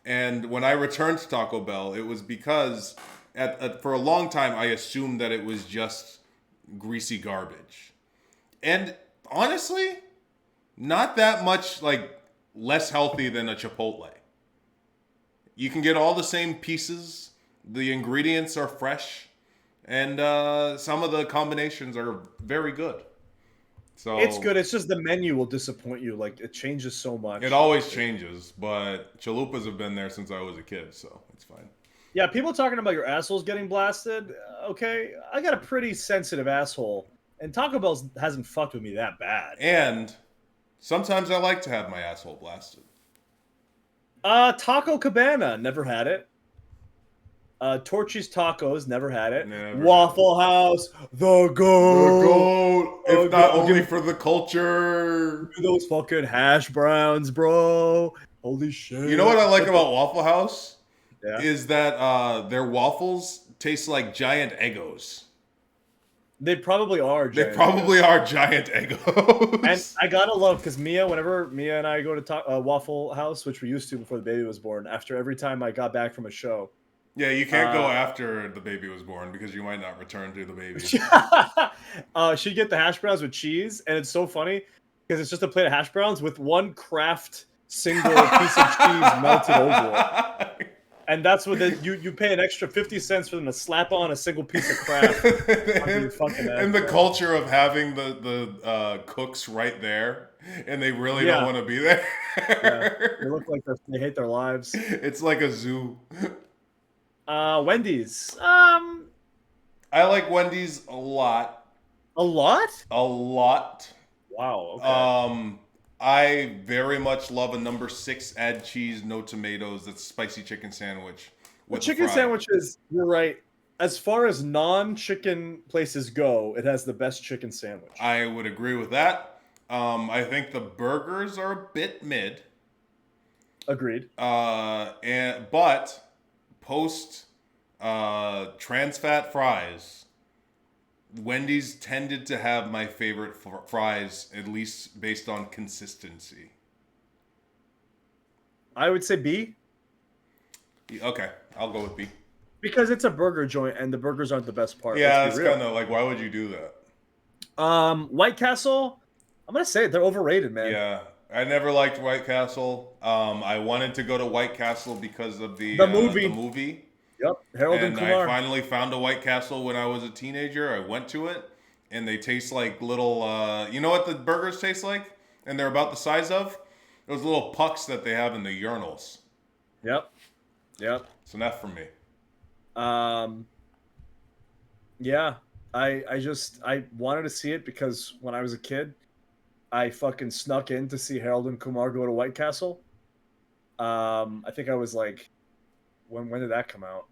And when I returned to Taco Bell, it was because for a long time I assumed that it was just greasy garbage. And honestly, not that much less healthy than a Chipotle. You can get all the same pieces. The ingredients are fresh, and some of the combinations are very good. So it's good. It's just the menu will disappoint you. Like, it changes so much. It always changes, but chalupas have been there since I was a kid, so it's fine. Yeah, people talking about your assholes getting blasted. Okay, I got a pretty sensitive asshole, and Taco Bell hasn't fucked with me that bad. And sometimes I like to have my asshole blasted. Taco Cabana, never had it. Torchy's Tacos, never had it. Never Waffle House, the goat. if not only for the culture. Those fucking hash browns, bro. Holy shit. You know what I like about Waffle House? Yeah. Is that their waffles taste like giant Eggos. They probably are. They Giant probably Eggos. are giant Eggos. And I gotta love because whenever Mia and I go to Waffle House, which we used to before the baby was born, after every time I got back from a show. Yeah, you can't go after the baby was born because you might not return to the baby. She'd get the hash browns with cheese, and it's so funny because it's just a plate of hash browns with one Kraft single piece of cheese melted over it. And that's what you pay an extra 50 cents for them to slap on a single piece of Kraft. And the culture of having the cooks right there, and they really don't want to be there. They look like they hate their lives. It's like a zoo. Wendy's. I like Wendy's a lot. A lot? A lot. Wow. Okay. I very much love a number 6 add cheese, no tomatoes. That's spicy chicken sandwich. The chicken sandwiches, you're right. As far as non-chicken places go, it has the best chicken sandwich. I would agree with that. I think the burgers are a bit mid. Agreed. But post trans fat fries, Wendy's tended to have my favorite fries, at least based on consistency. I would say B. Okay, I'll go with B. Because it's a burger joint, and the burgers aren't the best part. Yeah, it's kind of like, why would you do that? White Castle, I'm going to say it, they're overrated, man. Yeah, I never liked White Castle. I wanted to go to White Castle because of the movie. Yep, Harold and Kumar. I finally found a White Castle when I was a teenager. I went to it, and they taste like little, you know what the burgers taste like? And they're about the size of? Those little pucks that they have in the urinals. Yep. So not for me. Yeah, I wanted to see it because when I was a kid, I fucking snuck in to see Harold and Kumar go to White Castle. I think I was like, when did that come out?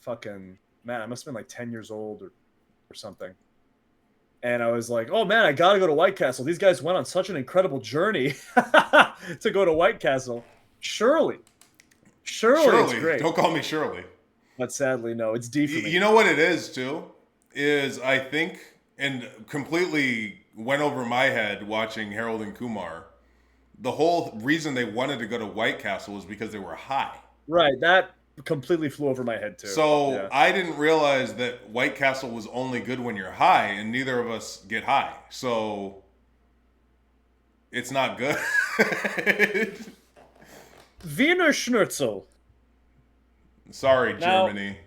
Fucking, man, I must have been like 10 years old or something. And I was like, oh man, I gotta go to White Castle. These guys went on such an incredible journey to go to White Castle. Surely it's great. Don't call me Shirley. But sadly, no, it's D for me. You know what it is, too? Is I think, and completely went over my head watching Harold and Kumar, the whole reason they wanted to go to White Castle was because they were high. Right, that completely flew over my head, too. So I didn't realize that White Castle was only good when you're high, and neither of us get high. So it's not good. Wiener Schnitzel. Sorry, Now, Germany.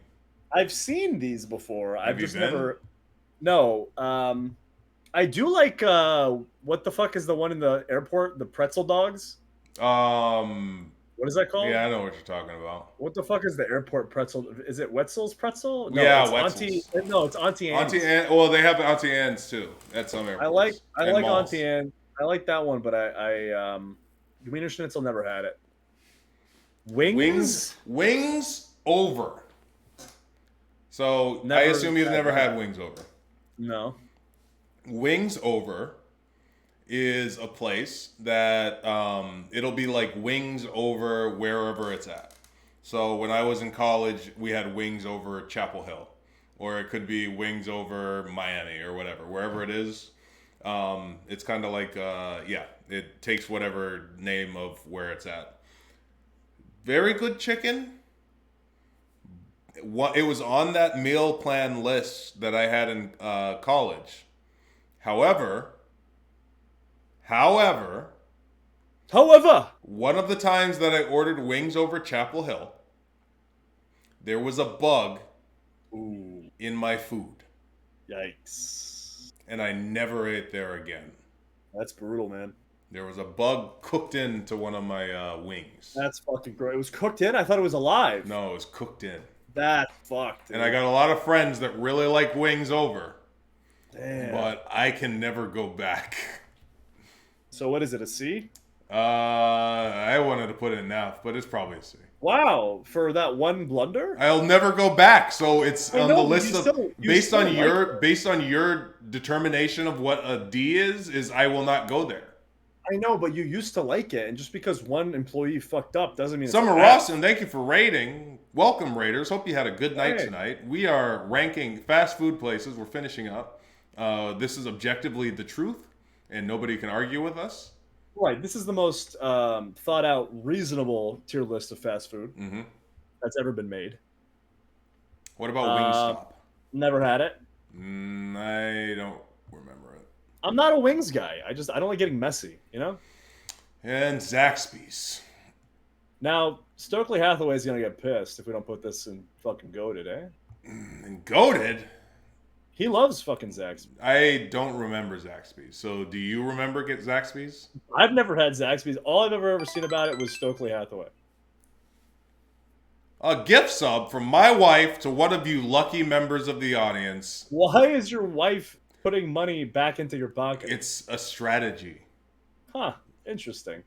I've seen these before. I've you just been? never. No. I do like. What the fuck is the one in the airport? The pretzel dogs. What is that called? Yeah, I know what you're talking about. What the fuck is the airport pretzel? Is it Wetzel's pretzel? No, Yeah, it's Wetzel's. It's Auntie Anne's. Well, they have Auntie Anne's too at some airports. I and like malls. Auntie Anne. I like that one, but I Wiener Schnitzel never had it. Wings over. So I assume you've never had wings over. No. Wings over is a place that it'll be like wings over wherever it's at. So when I was in college, we had wings over Chapel Hill, or it could be wings over Miami or whatever, wherever it is. It's kind of like, it takes whatever name of where it's at. Very good chicken. It was on that meal plan list that I had in college. However, one of the times that I ordered wings over Chapel Hill, there was a bug in my food. Yikes. And I never ate there again. That's brutal, man. There was a bug cooked into one of my wings. That's fucking gross. It was cooked in? I thought it was alive. No, it was cooked in. That fucked. Dude. And I got a lot of friends that really like wings over. Damn. But I can never go back. So what is it, a C? I wanted to put it in F, but it's probably a C. Wow, for that one blunder? I'll never go back. So it's I on know, the but list you of still- you based still on like your it. based on your determination of what a D is I will not go there. I know, but you used to like it, and just because one employee fucked up doesn't mean Summer it's bad. Rawson, thank you for rating. Welcome, Raiders. Hope you had a good night Hey. tonight. We are ranking fast food places. We're finishing up. This is objectively the truth, and nobody can argue with us. Right, this is the most thought out, reasonable tier list of fast food Hmm. that's ever been made. What about Uh, Wingstop? Never had it. I don't remember it. I'm not a wings guy. I don't like getting messy, you know? And Zaxby's. Now, Stokely Hathaway's gonna get pissed if we don't put this in fucking goated, eh? And Goated? He loves fucking Zaxby's. I don't remember Zaxby's. So do you remember get Zaxby's? I've never had Zaxby's. All I've ever seen about it was Stokely Hathaway. A gift sub from my wife to one of you lucky members of the audience. Why is your wife putting money back into your pocket? It's a strategy. Huh. Interesting.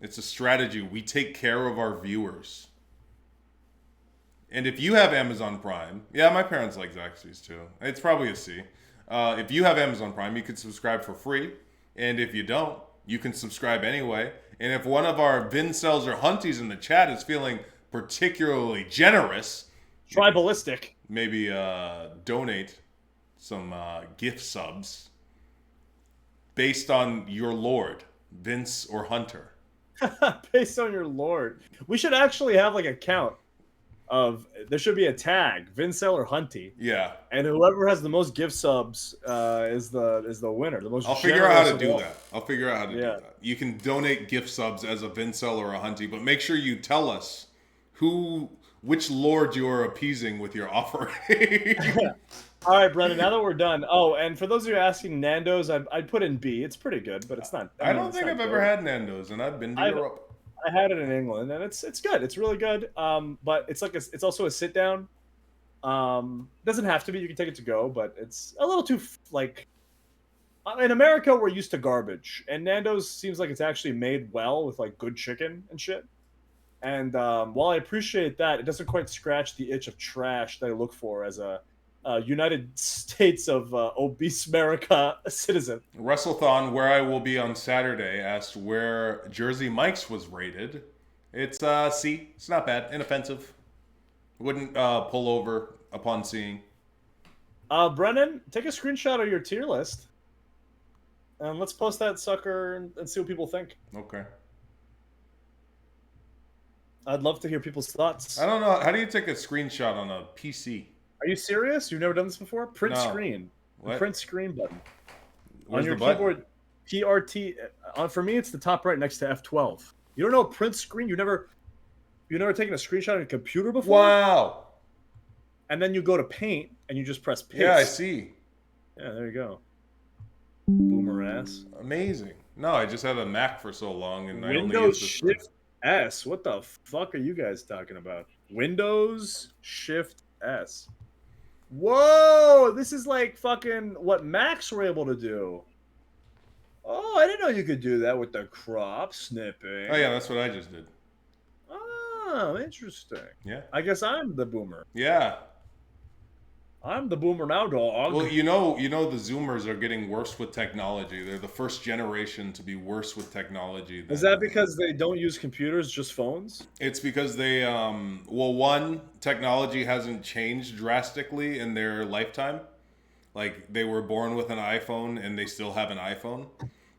It's a strategy. We take care of our viewers. And if you have Amazon Prime, yeah, my parents like Zaxby's too. It's probably a C. If you have Amazon Prime, you can subscribe for free. And if you don't, you can subscribe anyway. And if one of our Vincels or Hunties in the chat is feeling particularly generous, Tribalistic. maybe donate some gift subs based on your lord, Vince or Hunter. Based on your lord. We should actually have like a count of there should be a tag, Vincel or Hunty. Yeah. And whoever has the most gift subs is the winner. The most I'll figure out how to generous do of all. that. I'll figure out how to do Yeah. that. You can donate gift subs as a Vincel or a Hunty, but make sure you tell us which lord you are appeasing with your offering. All right, Brennan. Now that we're done. Oh, and for those of you asking, Nando's, I'd put in B. It's pretty good, but it's not. I don't think I've ever had Nando's, and I've been to I've- Europe. I had it in England, and it's good. It's really good. But it's like it's also a sit down. Doesn't have to be. You can take it to go, but it's a little too like. In America, we're used to garbage, and Nando's seems like it's actually made well with like good chicken and shit. And while I appreciate that, it doesn't quite scratch the itch of trash that I look for as a United States of obese America citizen. Wrestlethon, where I will be on Saturday, asked where Jersey Mike's was rated. It's C. It's not bad. Inoffensive. Wouldn't pull over upon seeing. Brennan, take a screenshot of your tier list. And let's post that sucker and see what people think. Okay. I'd love to hear people's thoughts. I don't know. How do you take a screenshot on a PC? Are you serious? You've never done this before? Print No. screen. The What? print screen button. Where's on your the button? keyboard, PRT. For me, it's the top right next to F12. You don't know a print screen? You've never taken a screenshot on a computer before? Wow. And then you go to Paint and you just press paste. Yeah, I see. Yeah, there you go. Boomer ass. Amazing. No, I just had a Mac for so long, and I only Windows use this. Shift S. What the fuck are you guys talking about? Windows Shift S. Whoa! This is like fucking what Macs were able to do. Oh, I didn't know you could do that with the crop snipping. Oh yeah, that's what I just did. Oh, interesting. Yeah. I guess I'm the boomer. Yeah. I'm the boomer now, dog. Well, you know, the Zoomers are getting worse with technology. They're the first generation to be worse with technology. Is that because they don't use computers, just phones? It's because they, well, one, technology hasn't changed drastically in their lifetime. Like, they were born with an iPhone and they still have an iPhone.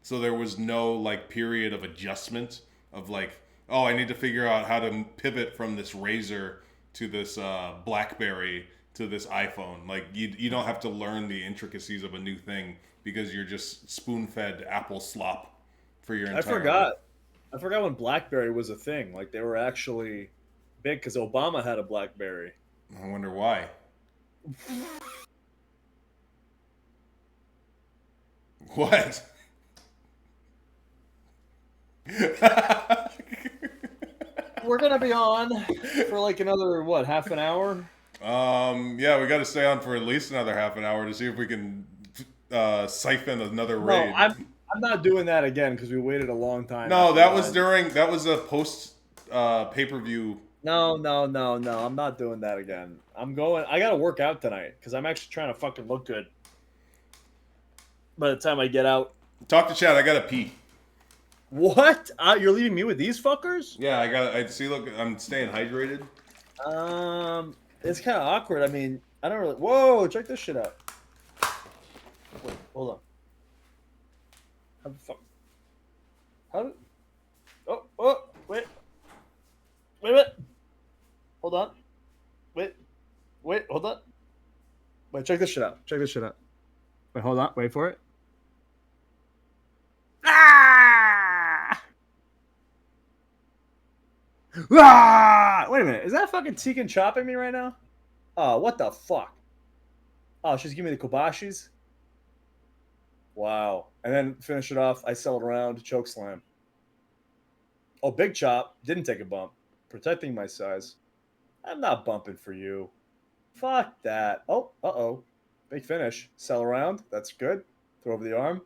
So there was no, like, period of adjustment of, like, oh, I need to figure out how to pivot from this Razor to this BlackBerry to this iPhone. Like, you don't have to learn the intricacies of a new thing because you're just spoon-fed Apple slop for your entire life. I forgot when BlackBerry was a thing. Like, they were actually big because Obama had a BlackBerry. I wonder why. What? We're gonna be on for like another half an hour. Yeah, we got to stay on for at least another half an hour to see if we can siphon another raid. No, I'm not doing that again because we waited a long time. No, after that was a post pay-per-view. No. I'm not doing that again. I gotta work out tonight because I'm actually trying to fucking look good. By the time I get out. Talk to Chad. I gotta pee. What? You're leaving me with these fuckers? Yeah, I see. Look, I'm staying hydrated. It's kind of awkward. I mean, I don't really. Whoa, check this shit out. Wait, hold on. How the fuck? How did? Oh, wait. Wait a minute. Hold on. Wait, hold on. Wait, check this shit out. Wait, hold on. Wait for it. Ah! Ah! Wait a minute. Is that fucking Tegan chopping me right now? Oh, what the fuck? Oh, she's giving me the kobashis? Wow. And then finish it off. I sell it around. Choke slam. Oh, big chop. Didn't take a bump. Protecting my size. I'm not bumping for you. Fuck that. Oh, uh-oh. Big finish. Sell around. That's good. Throw over the arm.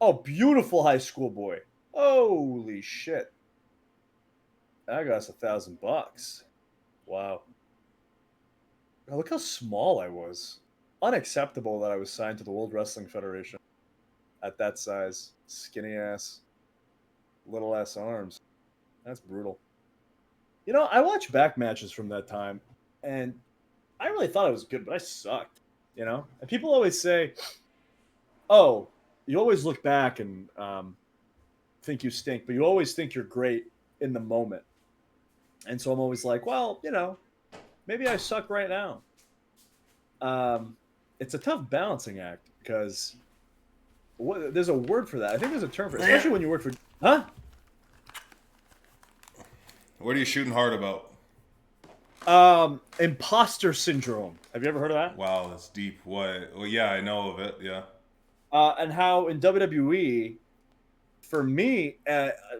Oh, beautiful high school boy. Holy shit. That got us $1,000. Wow. Oh, look how small I was. Unacceptable that I was signed to the World Wrestling Federation at that size. Skinny ass. Little ass arms. That's brutal. You know, I watched back matches from that time, and I really thought it was good, but I sucked. You know? And people always say, oh, you always look back and think you stink, but you always think you're great in the moment. And so I'm always like, well, you know, maybe I suck right now. It's a tough balancing act because there's a word for that. I think there's a term for it, especially when you work for... Huh? What are you shooting hard about? Imposter syndrome. Have you ever heard of that? Wow, that's deep. What? Well, yeah, I know of it. Yeah. And how in WWE, for me,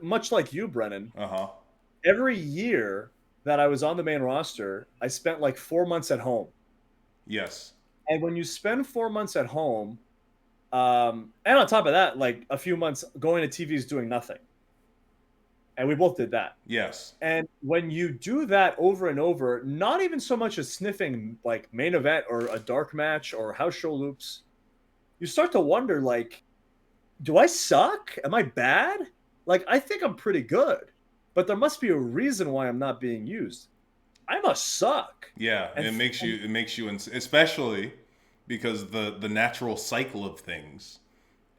much like you, Brennan, every year that I was on the main roster, I spent like 4 months at home. Yes. And when you spend 4 months at home, and on top of that, like a few months going to TVs doing nothing. And we both did that. Yes. And when you do that over and over, not even so much as sniffing like main event or a dark match or house show loops, you start to wonder, like, do I suck? Am I bad? Like, I think I'm pretty good, but there must be a reason why I'm not being used. I must suck. Yeah, and it makes you, especially because the natural cycle of things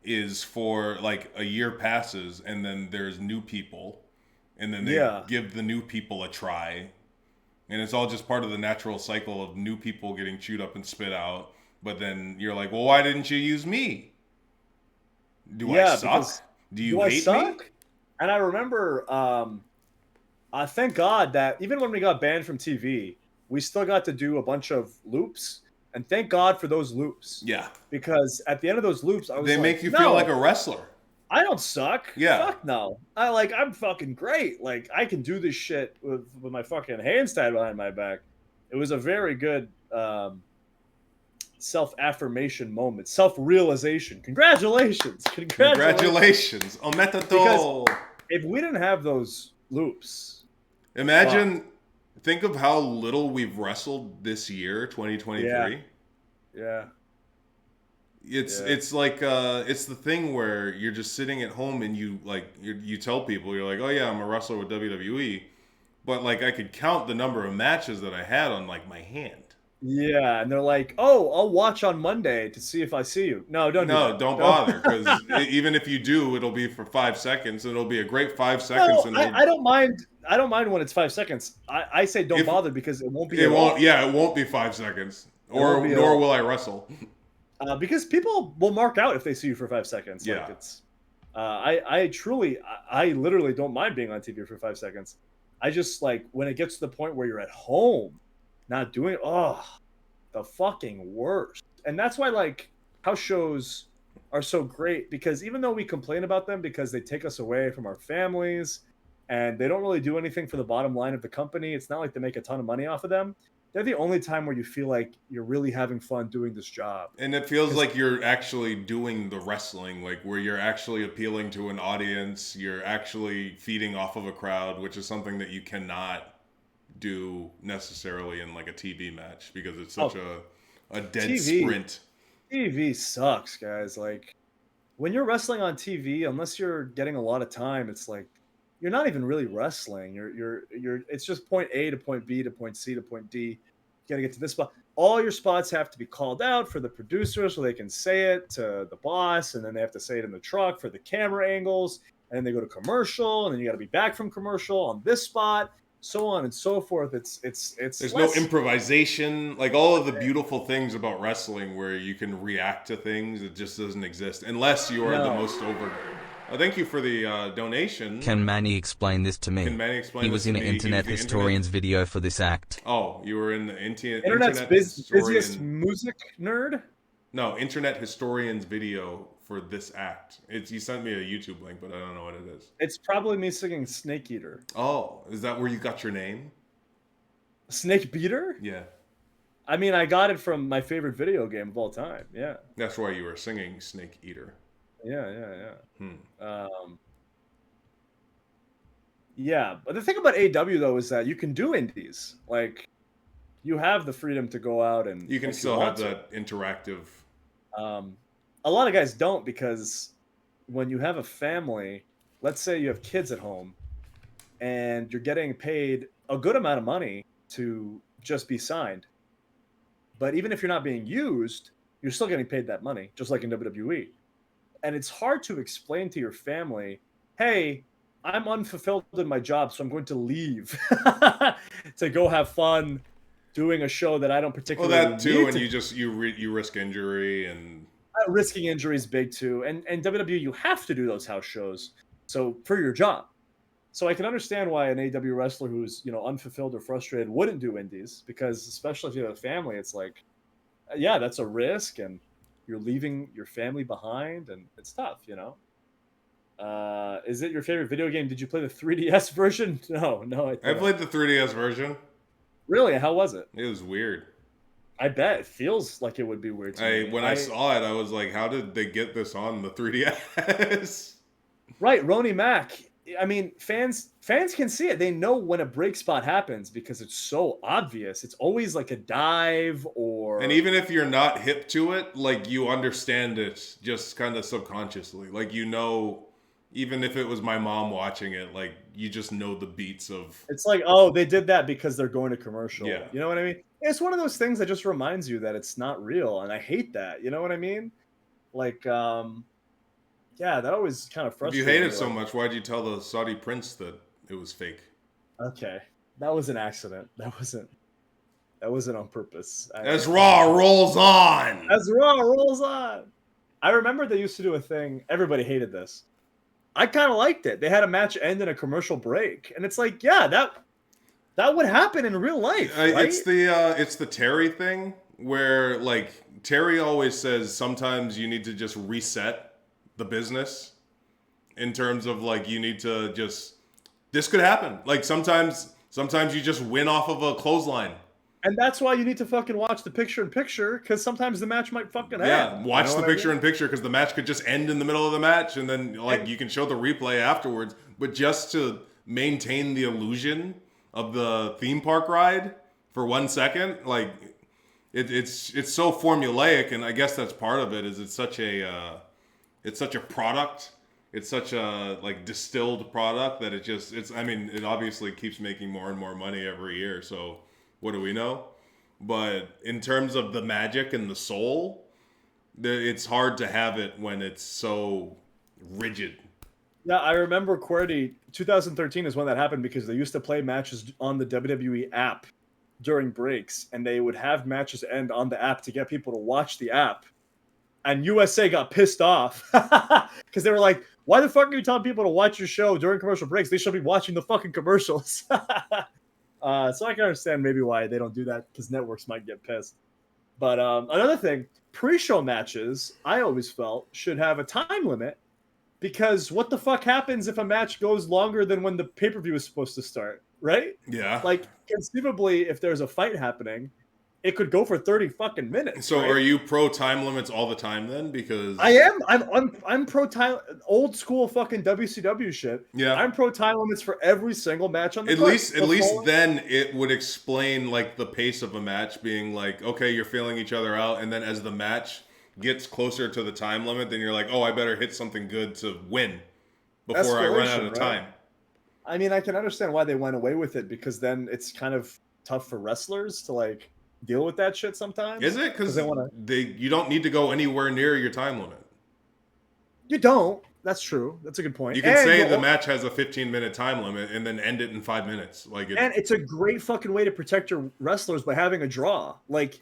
is for like a year passes and then there's new people and then they give the new people a try, and it's all just part of the natural cycle of new people getting chewed up and spit out. But then you're like, well, why didn't you use me? Do I suck? Do you hate me? And I remember, thank God that even when we got banned from TV, we still got to do a bunch of loops. And thank God for those loops. Yeah. Because at the end of those loops, I was they make you feel like a wrestler. I don't suck. Yeah. Fuck no. I'm fucking great. Like, I can do this shit with my fucking hands tied behind my back. It was a very good self-affirmation moment. Self-realization. Congratulations. Congratulations. Ometato. Because if we didn't have those loops... Imagine... Think of how little we've wrestled this year, 2023. Yeah. It's like it's the thing where you're just sitting at home and you tell people, you're like, oh yeah, I'm a wrestler with WWE, but like I could count the number of matches that I had on like my hand. Yeah, and they're like, oh, I'll watch on Monday to see if I see you. No, don't bother, because even if you do, it'll be for 5 seconds. It'll be a great 5 seconds. No, I don't mind. I don't mind when it's 5 seconds. I say don't bother because it won't be. It won't. Yeah, it won't be 5 seques, nor will I wrestle. Because people will mark out if they see you for 5 seconds. Yeah. Like it's. I literally don't mind being on TV for 5 seconds. I just like when it gets to the point where you're at home, not doing it. Oh, the fucking worst. And that's why like house shows are so great, because even though we complain about them because they take us away from our families and they don't really do anything for the bottom line of the company, it's not like they make a ton of money off of them. they're the only time where you feel like you're really having fun doing this job. And it feels like you're actually doing the wrestling, like where you're actually appealing to an audience, you're actually feeding off of a crowd, which is something that you cannot do necessarily in like a TV match because it's such a dead TV. sprint. TV sucks, guys. Like when you're wrestling on TV, unless you're getting a lot of time, it's like you're not even really wrestling. You're it's just point A to point B to point C to point D. You gotta get to this spot. All your spots have to be called out for the producer so they can say it to the boss, and then they have to say it in the truck for the camera angles, and then they go to commercial, and then you gotta be back from commercial on this spot, so on and so forth. It's There's no improvisation, like all of the beautiful things about wrestling where you can react to things. It just doesn't exist unless you are the most over. Thank you for the donation. Can Manny explain this to me? Can Manny explain He this was to in an me? internet He was the historian's video for this act. Oh, you were in the internet's busiest historian... music nerd. No, internet historian's video for this act. You sent me a YouTube link, but I don't know what it is. It's probably me singing Snake Eater. Oh, is that where you got your name? Snake Beater? Yeah. I mean, I got it from my favorite video game of all time. Yeah. That's why you were singing Snake Eater. Yeah. Yeah, but the thing about AW though is that you can do indies. Like, you have the freedom to go out and you can still have that interactive. A lot of guys don't, because when you have a family, let's say you have kids at home, and you're getting paid a good amount of money to just be signed. But even if you're not being used, you're still getting paid that money, just like in WWE. And it's hard to explain to your family, hey, I'm unfulfilled in my job, so I'm going to leave to go have fun doing a show that I don't particularly Well, that too, need and you risk injury, and risking injury is big too. And WWE, you have to do those house shows, so for your job. So I can understand why an AEW wrestler who's unfulfilled or frustrated wouldn't do indies, because especially if you have a family, it's like, yeah, that's a risk, and you're leaving your family behind, and it's tough, Is it your favorite video game? Did you play the 3DS version? No. I played the 3DS version. Really? How was it? It was weird. I bet. It feels like it would be weird to me. When I saw it, I was like, how did they get this on the 3DS? Right, Roni Mac. I mean, fans can see it. They know when a break spot happens because it's so obvious. It's always like a dive or... And even if you're not hip to it, like, you understand it just kind of subconsciously. Like, even if it was my mom watching it, like, you just know the beats of... It's like, oh, they did that because they're going to commercial. Yeah. You know what I mean? It's one of those things that just reminds you that it's not real, and I hate that. You know what I mean? Like, yeah, that always kind of frustrates me. If you hate it so much, why'd you tell the Saudi prince that it was fake? Okay. That was an accident. That wasn't on purpose. As Raw rolls on! As Raw rolls on! I remember they used to do a thing. Everybody hated this. I kind of liked it. They had a match end in a commercial break, and it's like, yeah, that would happen in real life, right? It's the Terry thing where, like, Terry always says sometimes you need to just reset the business in terms of, like, you need to just... This could happen. Like, sometimes you just win off of a clothesline. And that's why you need to fucking watch the picture-in-picture, because sometimes the match might fucking end. Yeah, watch the picture-in-picture, because the match could just end in the middle of the match, and then, like, you can show the replay afterwards. But just to maintain the illusion of the theme park ride for 1 second, like, it's so formulaic, and I guess that's part of it, is it's such a product. It's such a, like, distilled product that it obviously keeps making more and more money every year, so... What do we know? But in terms of the magic and the soul, it's hard to have it when it's so rigid. Yeah, I remember QWERTY, 2013 is when that happened, because they used to play matches on the WWE app during breaks, and they would have matches end on the app to get people to watch the app. And USA got pissed off because they were like, why the fuck are you telling people to watch your show during commercial breaks? They should be watching the fucking commercials. So I can understand maybe why they don't do that, because networks might get pissed. But another thing, pre-show matches, I always felt, should have a time limit, because what the fuck happens if a match goes longer than when the pay-per-view is supposed to start? right? Yeah. Like, conceivably, if there's a fight happening, it could go for 30 fucking minutes. So right? are you pro time limits all the time then? Because I am. I'm pro time, old school fucking WCW shit. Yeah. I'm pro time limits for every single match on the At card. least then it would explain like the pace of a match being like, okay, you're feeling each other out, and then as the match gets closer to the time limit, then you're like, oh, I better hit something good to win before I run out of Escalation, time. right? I mean, I can understand why they went away with it, because then it's kind of tough for wrestlers to like deal with that shit sometimes. Is it? Because they want to. you don't need to go anywhere near your time limit. You don't. That's true. That's a good point. You can say the match has a 15-minute time limit and then end it in 5 minutes. Like, and it's a great fucking way to protect your wrestlers by having a draw. Like,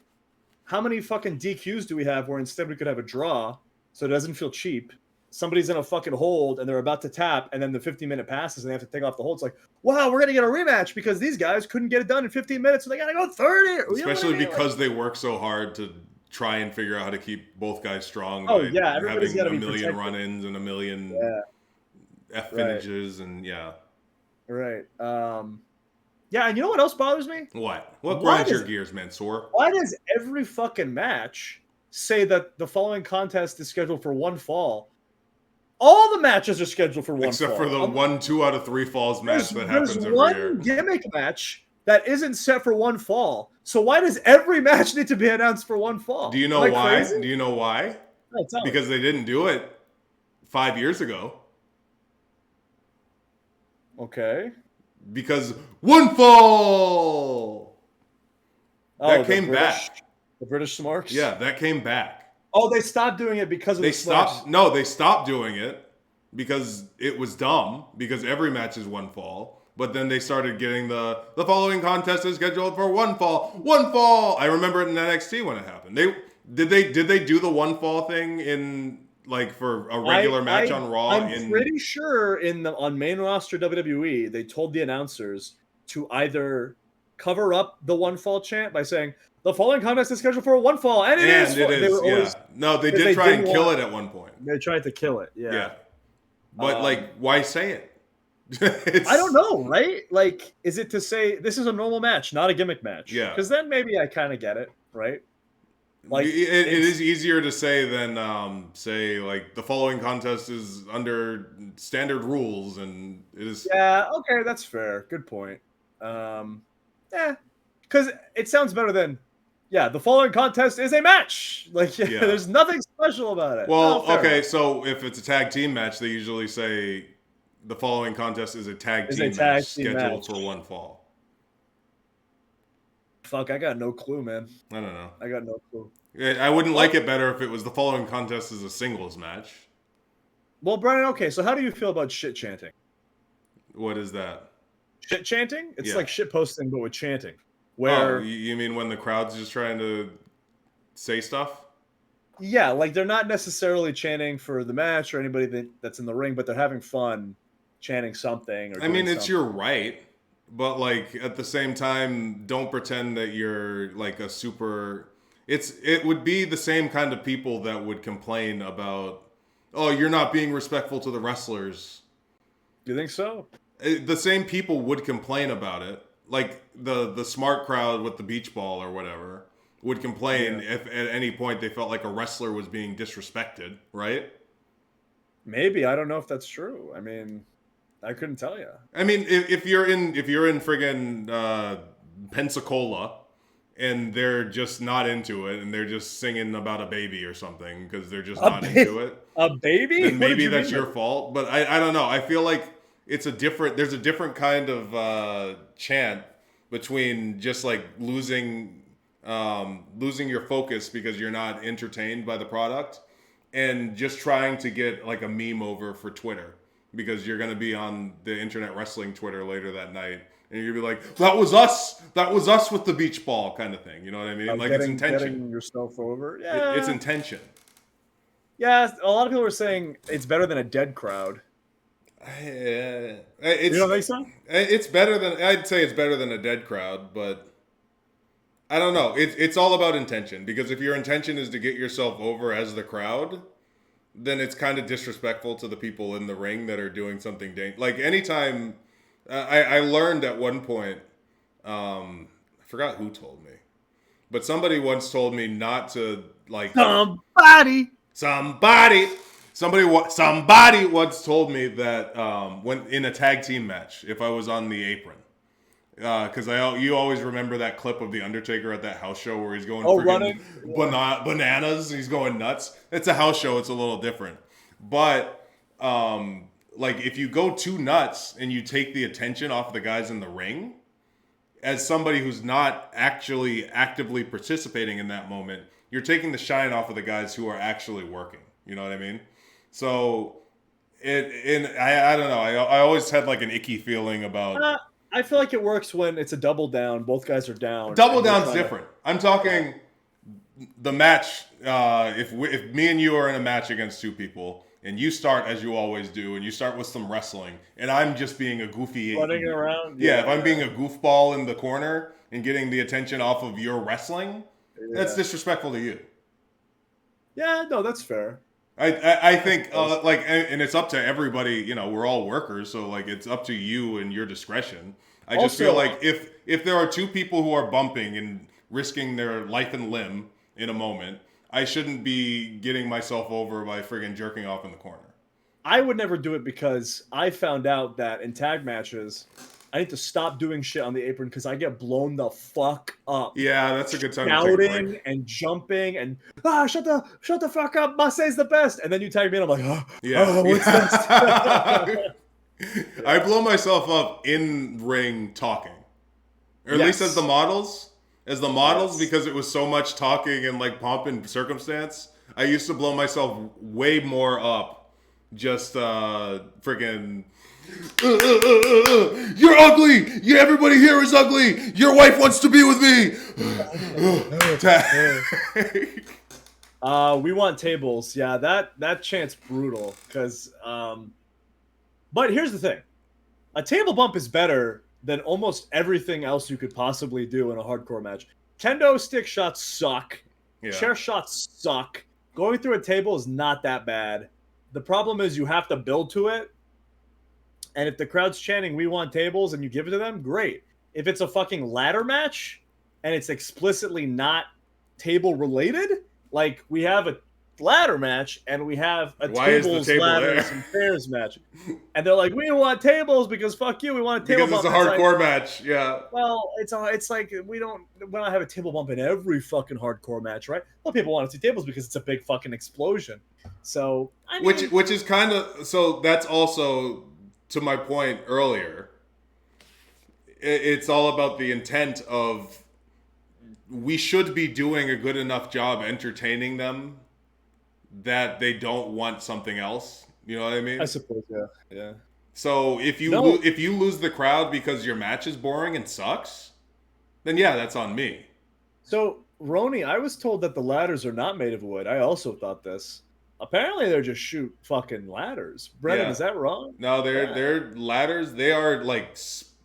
how many fucking DQs do we have where instead we could have a draw so it doesn't feel cheap? Somebody's in a fucking hold and they're about to tap, and then the 15-minute passes and they have to take off the hold. It's like, wow, we're gonna get a rematch because these guys couldn't get it done in 15 minutes, so they gotta go 30. Especially because they work so hard to try and figure out how to keep both guys strong. Oh yeah, everybody's got to be a million protected. run-ins and a million F Right. finishes and yeah. Right. Yeah, and you know what else bothers me? What Why grinds your does- gears, Mansoor? Why does every fucking match say that the following contest is scheduled for one fall? All the matches are scheduled for one Except fall. for the 2 out of 3 falls match that happens There's every one year. gimmick match that isn't set for one fall. So why does every match need to be announced for one fall? Do you know Am I why? crazy? Do you know why? No, tell me. Because they didn't do it 5 years ago. Okay. Because one fall that the came British- back. The British Smarks? Yeah, that came back. Oh, they stopped doing it because of They the Smarks. stopped. No, they stopped doing it because it was dumb. Because every match is one fall. But then they started getting the following contest is scheduled for one fall. One fall. I remember it in NXT when it happened. Did they do the one fall thing in like for a regular match on Raw? I'm pretty sure on main roster WWE they told the announcers to either cover up the one fall chant by saying the following contest is scheduled for a one fall, and it is. They were always, No, they because did they try and didn't kill want- it at one point. They tried to kill it. Yeah. But Um, why say it? I don't know, right? Like, is it to say this is a normal match, not a gimmick match? Yeah. Because then maybe I kind of get it, right? Like, it is easier to say than say like the following contest is under standard rules and it is. Yeah, okay, that's fair. Good point. Because it sounds better than, the following contest is a match. Like, Yeah. there's nothing special about it. Well, fair okay, enough. so if it's a tag team match, they usually say the following contest is a tag Is team a tag match team scheduled match. for one fall. Fuck, I got no clue, man. I don't know. I got no clue. I wouldn't like it better if it was the following contest is a singles match. Well, Brennan, okay, so how do you feel about shit chanting? What is that? Shit chanting? It's Yeah. like shit posting, but with chanting. Oh, Where, you mean when the crowd's just trying to say stuff? yeah, like they're not necessarily chanting for the match or anybody that's in the ring, but they're having fun chanting something. Or I mean, doing it's something. your right, but like at the same time, don't pretend that you're like a super. It would be the same kind of people that would complain about, oh, you're not being respectful to the wrestlers. You think so? The same people would complain about it, like the smart crowd with the beach ball or whatever would complain if at any point they felt like a wrestler was being disrespected, right? Maybe. I don't know if that's true. I mean, I couldn't tell you. I mean, if you're in friggin' Pensacola and they're just not into it and they're just singing about a baby or something because they're just not into it, A baby? then What maybe did you that's mean your fault. But I don't know. I feel like there's a different kind of chant between just like losing your focus because you're not entertained by the product and just trying to get like a meme over for Twitter because you're going to be on the internet wrestling Twitter later that night and you're going to be like, that was us with the beach ball kind of thing. You know what I mean? Like it's intention. Getting yourself over. Yeah. It's intention. Yeah, a lot of people are saying it's better than a dead crowd. You You don't think so? It's better than I'd say it's better than a dead crowd, but I don't know. It's all about intention because if your intention is to get yourself over as the crowd, then it's kind of disrespectful to the people in the ring that are doing something like anytime I learned at one point. I forgot who told me, but somebody once told me not to like Somebody. Somebody once told me that when in a tag team match, if I was on the apron, because you always remember that clip of the Undertaker at that house show where he's going Running. bananas, he's going nuts. It's a house show; it's a little different, but like if you go too nuts and you take the attention off the guys in the ring, as somebody who's not actually actively participating in that moment, you're taking the shine off of the guys who are actually working. You know what I mean? So, I don't know. I always had like an icky feeling about I feel like it works when it's a double down. Both guys are down. double down's different. I'm talking the match. If me and you are in a match against two people, and you start as you always do, and you start with some wrestling, and I'm just being a goofy Running around. Yeah, if I'm being a goofball in the corner and getting the attention off of your wrestling, that's disrespectful to you. Yeah, no, that's fair. I think like, and it's up to everybody. You know, we're all workers, so like it's up to you and your discretion. I just feel like if there are two people who are bumping and risking their life and limb in a moment, I shouldn't be getting myself over by friggin' jerking off in the corner. I would never do it because I found out that in tag matches, I need to stop doing shit on the apron because I get blown the fuck up. Yeah, that's a good time to take a break. Shouting and jumping and shut the fuck up, ma.ce.'s the best. And then you tag me and I'm like, what's next? I blow myself up in ring talking, or at least as the models. Because it was so much talking and like pomp and circumstance. I used to blow myself way more up. Just freaking. You're ugly. Everybody here is ugly. Your wife wants to be with me. We want tables. Yeah, that chant's brutal. Because, but here's the thing: a table bump is better than almost everything else you could possibly do in a hardcore match. Kendo stick shots suck. Yeah. Chair shots suck. Going through a table is not that bad. The problem is you have to build to it. And if the crowd's chanting, "We want tables," and you give it to them, great. If it's a fucking ladder match and it's explicitly not table related, like we have a ladder match and we have a tables, ladders, and chairs match, and they're like, "We want tables because fuck you, we want a table because bump." It's a hardcore match, yeah. Well, it's like we don't have a table bump in every fucking hardcore match, right? Well, people want to see tables because it's a big fucking explosion. So I mean, which is kind of so. That's also to my point earlier. It's all about the intent of we should be doing a good enough job entertaining them that they don't want something else. You know what I mean? I suppose, yeah. So if you lose the crowd because your match is boring and sucks, then yeah, that's on me. So Roni, I was told that the ladders are not made of wood. I also thought this. Apparently, they're just shoot fucking ladders. Brennan, is that wrong? No, they're ladders. They are like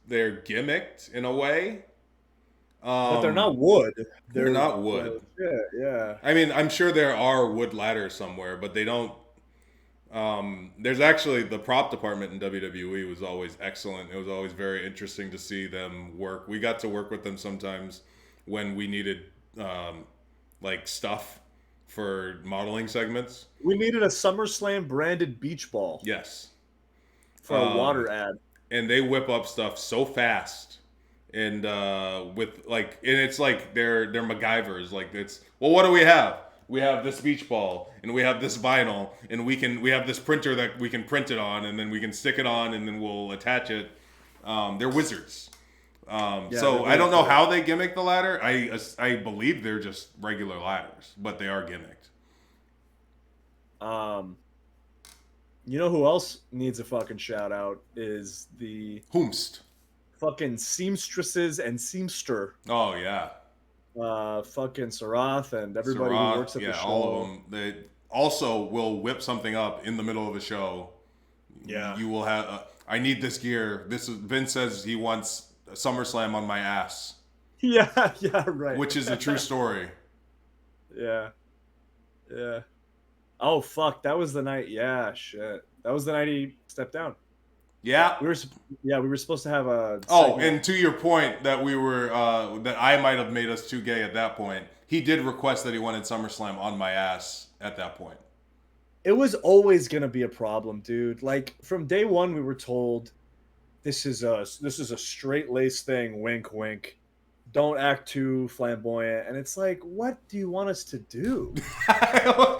they're gimmicked in a way. But they're not wood. They're not wood. Yeah. I mean, I'm sure there are wood ladders somewhere, but they don't. There's actually the prop department in WWE was always excellent. It was always very interesting to see them work. We got to work with them sometimes when we needed like stuff for modeling segments. We needed a SummerSlam branded beach ball. Yes. For a water ad. And they whip up stuff so fast. And with like, and it's like they're MacGyvers. Like it's, well, what do we have? We have this beach ball, and we have this vinyl, and we have this printer that we can print it on, and then we can stick it on, and then we'll attach it. They're wizards. So I don't know how they gimmick the ladder. I believe they're just regular ladders, but they are gimmicked. You know who else needs a fucking shout out is the Whomst. Fucking seamstresses and seamster. Oh yeah. Fucking Sarath and everybody who works at the show. All of them. They also will whip something up in the middle of a show. Yeah. You will have. I need this gear. Vince says he wants SummerSlam on my ass. Yeah, right. Which is a true story. Yeah. Oh fuck, that was the night. Yeah, shit. That was the night he stepped down. Yeah. We were supposed to have a. Oh, segment. and to your point that we were that I might have made us too gay at that point. He did request that he wanted SummerSlam on my ass at that point. It was always gonna be a problem, dude. Like from day one, we were told this is a straight laced thing. Wink, wink. Don't act too flamboyant. And it's like, what do you want us to do?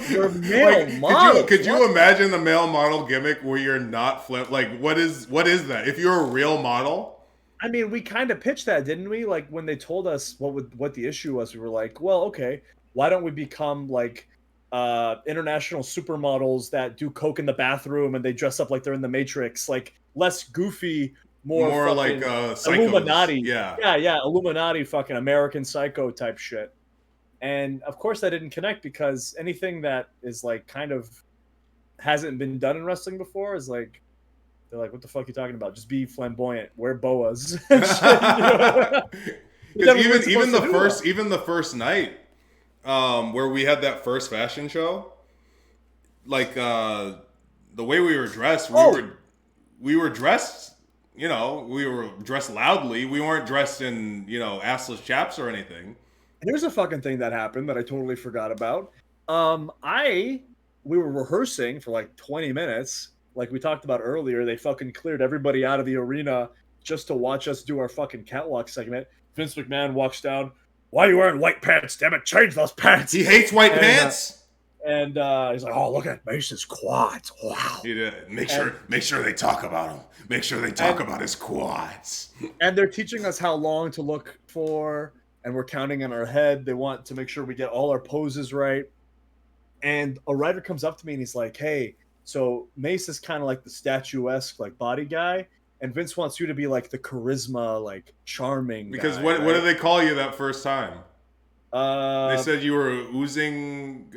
You're male model. Could you imagine the male model gimmick where you're not like what is that? If you're a real model. I mean, we kind of pitched that, didn't we? Like when they told us what the issue was, we were like, well, okay, why don't we become like international supermodels that do coke in the bathroom and they dress up like they're in the Matrix, like less goofy, more like psychos. Illuminati. Yeah, Illuminati, fucking American Psycho type shit. And of course, that didn't connect because anything that is like kind of hasn't been done in wrestling before is like. They're like, what the fuck are you talking about? Just be flamboyant. Wear boas. Because even the first night, where we had that first fashion show, like the way we were dressed, we were dressed. You know, we were dressed loudly. We weren't dressed in assless chaps or anything. Here's a fucking thing that happened that I totally forgot about. We were rehearsing for like 20 minutes. Like we talked about earlier, they fucking cleared everybody out of the arena just to watch us do our fucking catwalk segment. Vince McMahon walks down. Why are you wearing white pants? Damn it, change those pants. He hates white pants. And he's like, oh, look at Ma.ce's quads. Wow. He did. Make sure they talk about him. Make sure they talk about his quads. And they're teaching us how long to look for, and we're counting in our head. They want to make sure we get all our poses right. And a writer comes up to me and he's like, hey, so Ma.ce is kind of like the statuesque, like body guy, and Vince wants you to be like the charisma, like charming. Because guy, what right? did they call you that first time? They said you were oozing.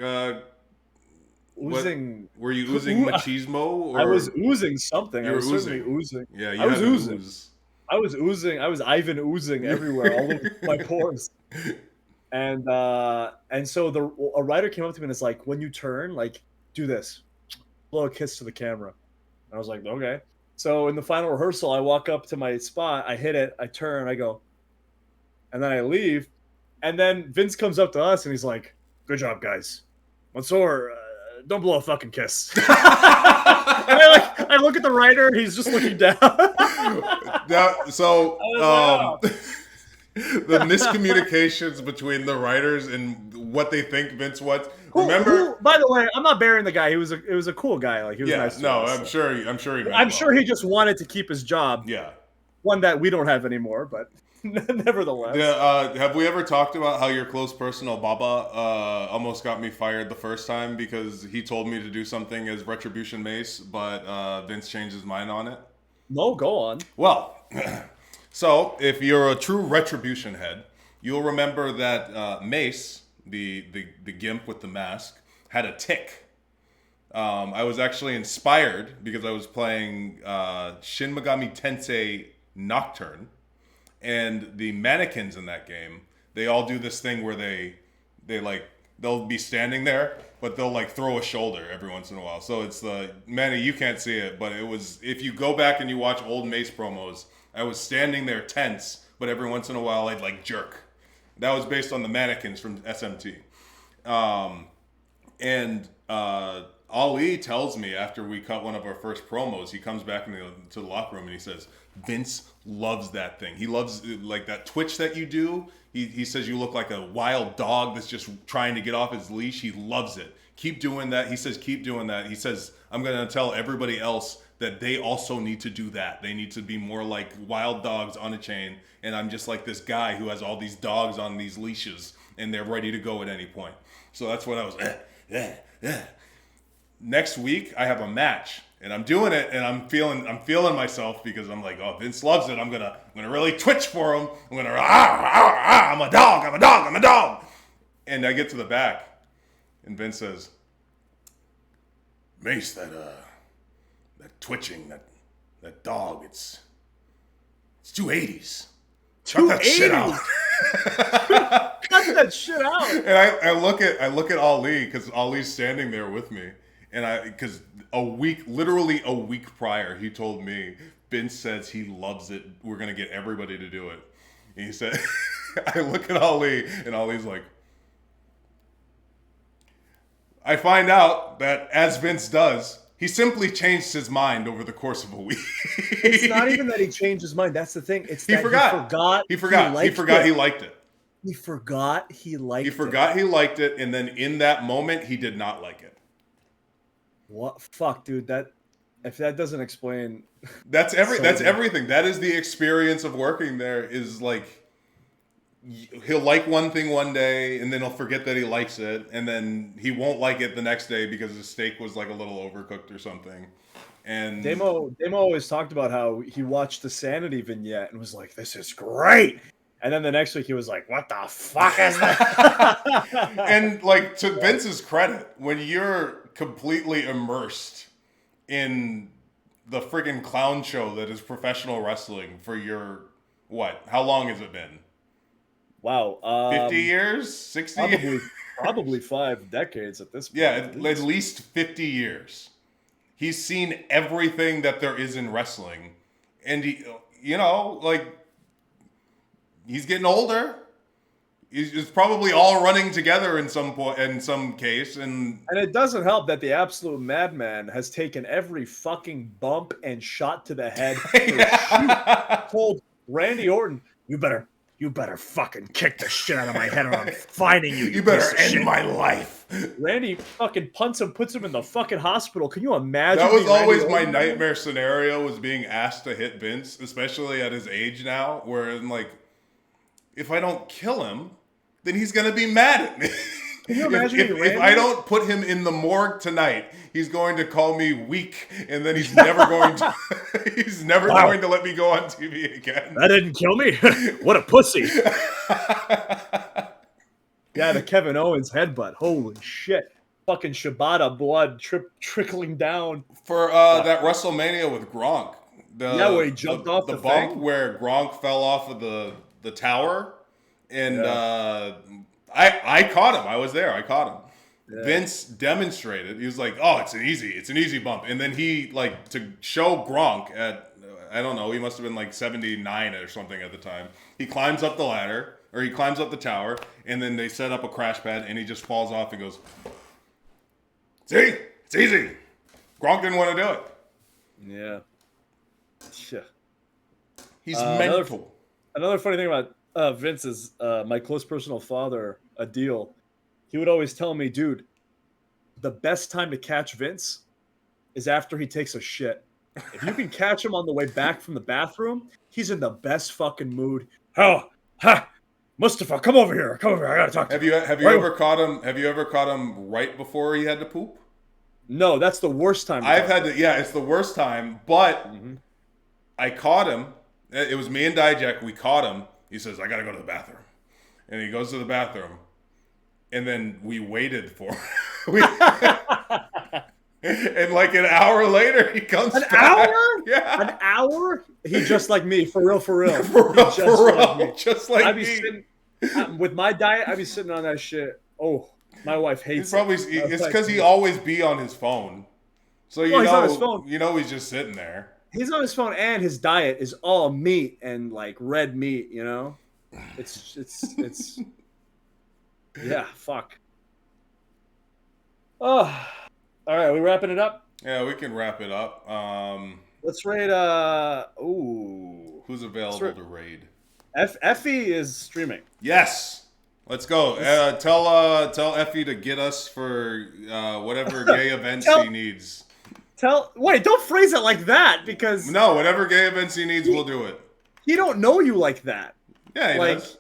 Oozing. Were you oozing machismo? Or I was oozing something. I was certainly oozing. Yeah, I was oozing. Ooze. I was oozing. I was Ivan oozing everywhere, all over my pores. And so a writer came up to me and is like, when you turn, like, do this. Blow a kiss to the camera. And I was like, okay. So in the final rehearsal, I walk up to my spot, I hit it, I turn, I go, and then I leave. And then Vince comes up to us and he's like, good job, guys. Man.soor, don't blow a fucking kiss. And I look at the writer and he's just looking down. The miscommunications between the writers and what they think Vince wants. Remember? By the way, I'm not burying the guy. It was a cool guy. Like he was nice. No, us, I'm sure he. I'm sure he just wanted to keep his job. Yeah. One that we don't have anymore, but nevertheless. Yeah. Have we ever talked about how your close personal Baba almost got me fired the first time because he told me to do something as Retribution Ma.ce, but Vince changed his mind on it? No, go on. Well. So, if you're a true Retribution head, you'll remember that Ma.ce, the gimp with the mask, had a tick. I was actually inspired because I was playing Shin Megami Tensei Nocturne, and the mannequins in that game, they all do this thing where they'll be standing there, but they'll like throw a shoulder every once in a while. So it's Manny, you can't see it, but it was, if you go back and you watch old Ma.ce promos, I was standing there tense, but every once in a while I'd like jerk. That was based on the mannequins from SMT. Ali tells me after we cut one of our first promos, he comes back to the locker room and he says, Vince loves that thing. He loves like that twitch that you do. He says you look like a wild dog that's just trying to get off his leash. He loves it. Keep doing that. He says, keep doing that. He says, I'm going to tell everybody else that they also need to do that. They need to be more like wild dogs on a chain. And I'm just like this guy who has all these dogs on these leashes and they're ready to go at any point. So that's what I was, Next week, I have a match and I'm doing it and I'm feeling myself because I'm like, oh, Vince loves it. I'm gonna really twitch for him. I'm gonna, I'm a dog. And I get to the back and Vince says, Ma.ce, that twitching, that dog, it's 280s. Cut that shit out. Cut that shit out. And I look at Ali because Ali's standing there with me, And because literally a week prior, he told me, Vince says he loves it. We're going to get everybody to do it. And he said, I look at Ali, and Ali's like, I find out that, as Vince does, he simply changed his mind over the course of a week. It's not even that he changed his mind. That's the thing. It's He that forgot. he forgot He forgot he liked it. He forgot he liked it. He forgot he liked it, and then in that moment, he did not like it. What? Fuck, dude. If that doesn't explain... That's everything. That is the experience of working there, is like, he'll like one thing one day, and then he'll forget that he likes it, and then he won't like it the next day because his steak was like a little overcooked or something. And Demo always talked about how he watched the Sanity vignette and was like, this is great. And then the next week he was like, what the fuck is that? And like, to Vince's credit, when you're completely immersed in the friggin' clown show that is professional wrestling for your, how long has it been? Wow. 50 years? 60 years? Probably 5 decades at this point. Yeah, at least 50 years. He's seen everything that there is in wrestling. And he, he's getting older. It's probably all running together in some case, and it doesn't help that the absolute madman has taken every fucking bump and shot to the head. Told Randy Orton, "You better fucking kick the shit out of my head, or I'm finding you. You better end my life." Randy fucking punts him, puts him in the fucking hospital. Can you imagine? That was always my nightmare scenario, was being asked to hit Vince, especially at his age now, where I'm like, if I don't kill him, then he's going to be mad at me. Can you imagine if I don't put him in the morgue tonight, he's going to call me weak, and then he's never going to going to let me go on TV again. That didn't kill me? What a pussy. Yeah, the Kevin Owens headbutt. Holy shit. Fucking Shibata blood trickling down. For that WrestleMania with Gronk. Where he jumped off the bump thing? Where Gronk fell off of the tower. And I caught him. I was there. I caught him. Yeah. Vince demonstrated. He was like, "Oh, it's an easy bump." And then he, like, to show Gronk at, I don't know, he must have been like 79 or something at the time. He climbs up the ladder, or he climbs up the tower, and then they set up a crash pad, and he just falls off and goes, "See, it's easy." Gronk didn't want to do it. Yeah. Shit. He's mental. Another funny thing about Vince is my close personal father, Adeel. He would always tell me, dude, the best time to catch Vince is after he takes a shit. If you can catch him on the way back from the bathroom, he's in the best fucking mood. Oh, ha, Mustafa, come over here. I gotta talk to you. Have you ever caught him right before he had to poop? No, that's the worst time. It's the worst time. But I caught him. It was me and Dijak. We caught him. He says, "I gotta go to the bathroom," and he goes to the bathroom. And then we waited for him. And like an hour later, he comes back. An hour? Yeah. An hour? He just like me, for real. For real. Just like I'd me. be sitting, with my diet, I'd be sitting on that shit. Oh, my wife hates it. It's because he always be on his phone. So he's on his phone. He's just sitting there. He's on his phone, and his diet is all meat and like red meat, It's yeah, fuck. Oh, all right, we wrapping it up? Yeah, we can wrap it up. Let's raid. Who's available to raid? Effie is streaming. Yes, let's go. Tell Effie to get us for whatever gay events he needs. Wait, don't phrase it like that, because no, whatever gay events he needs, we'll do it. He don't know you like that. Yeah, he does.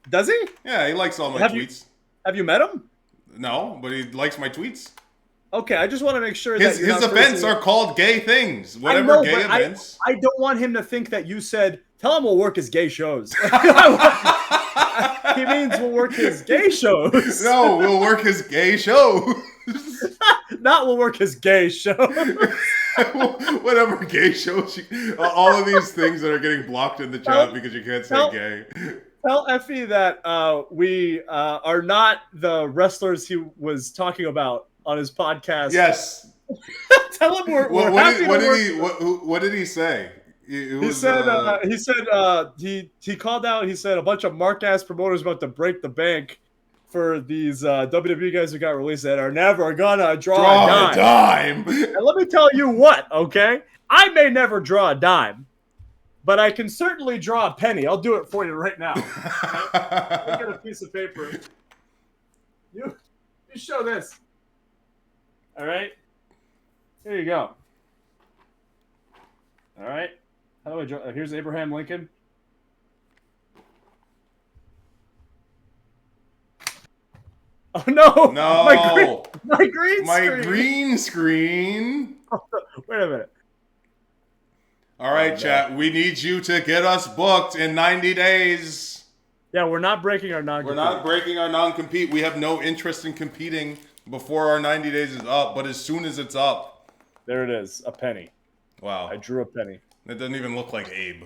Does he? Yeah, he likes all my tweets. Have you met him? No, but he likes my tweets. Okay, I just want to make sure that his events are called gay things. Whatever gay events. I don't want him to think that you said, "Tell him we'll work his gay shows." He means we'll work his gay shows. No, we'll work his gay shows. Not we'll work his gay show. Whatever gay shows. All of these things that are getting blocked in the chat because you can't say gay. Tell Effie that we are not the wrestlers he was talking about on his podcast. Yes. Tell him we're What happy to work. what did he say? He said he called out. He said a bunch of mark ass promoters about to break the bank for these WWE guys who got released that are never gonna draw a dime. And let me tell you what, okay? I may never draw a dime, but I can certainly draw a penny. I'll do it for you right now. Let me get a piece of paper. You show this. All right. Here you go. All right. How do I draw? Here's Abraham Lincoln. Oh no! No, my green screen. green screen. Wait a minute. All right, chat. We need you to get us booked in 90 days. Yeah, we're not breaking our non-compete. We're not breaking our non-compete. We have no interest in competing before our 90 days is up. But as soon as it's up, there it is. A penny. Wow. I drew a penny. It doesn't even look like Abe.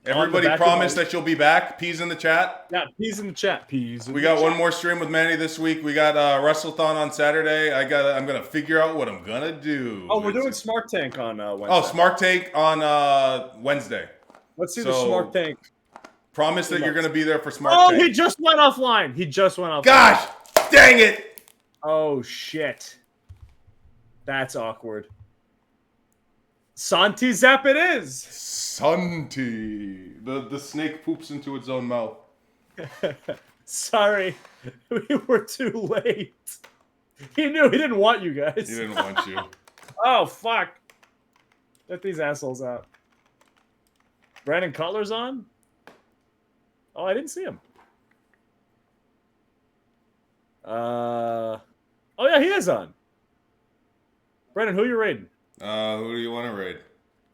Everybody promise that you'll be back. Peas in the chat. Yeah, peas in the chat. Peas. We got one more stream with Manny this week. We got WrestleThon on Saturday. I'm gonna figure out what I'm gonna do. Oh, we're doing Smart Tank on Wednesday. Oh, Smart Tank on Wednesday. Let's see the Smart Tank. Promise that you're gonna be there for Smart Tank. Oh, he just went offline. Gosh, dang it! Oh shit. That's awkward. Santi Zap it is. Santi. The snake poops into its own mouth. Sorry. We were too late. He knew he didn't want you guys. He didn't want you. Oh, fuck. Let these assholes out. Brandon Cutler's on? Oh, I didn't see him. Oh, yeah, he is on. Brandon, who are you raiding? Who do you want to raid?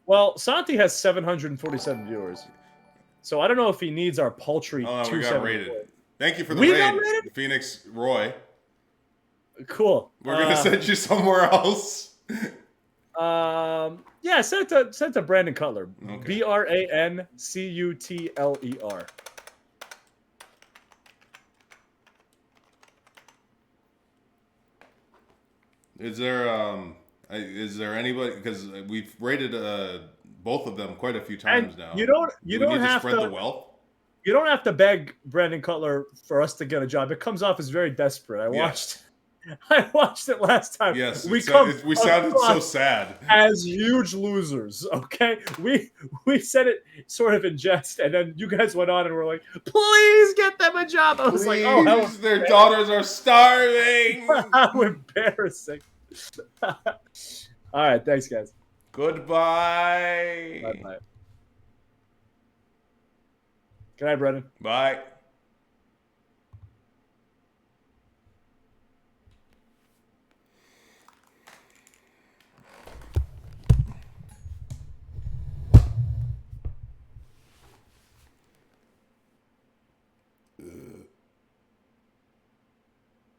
Well, Santi has 747 viewers. So I don't know if he needs our paltry Oh, no, we got raided. Thank you for the We raid, got raided? Phoenix Roy. Cool. We're gonna send you somewhere else. Yeah, send it to Brandon Cutler. Okay. BRANCUTLER. Is there anybody, because we've rated both of them quite a few times And now. you don't need have to spread to the wealth. You don't have to beg Brandon Cutler for us to get a job. It comes off as very desperate. I watched it last time. Yes, we sounded so sad as huge losers. Okay, we said it sort of in jest, and then you guys went on and were like, "Please get them a job." I was like, "Oh, how their daughters are starving." How embarrassing! All right, thanks, guys. Goodbye. Bye. Good night, Brennan. Bye.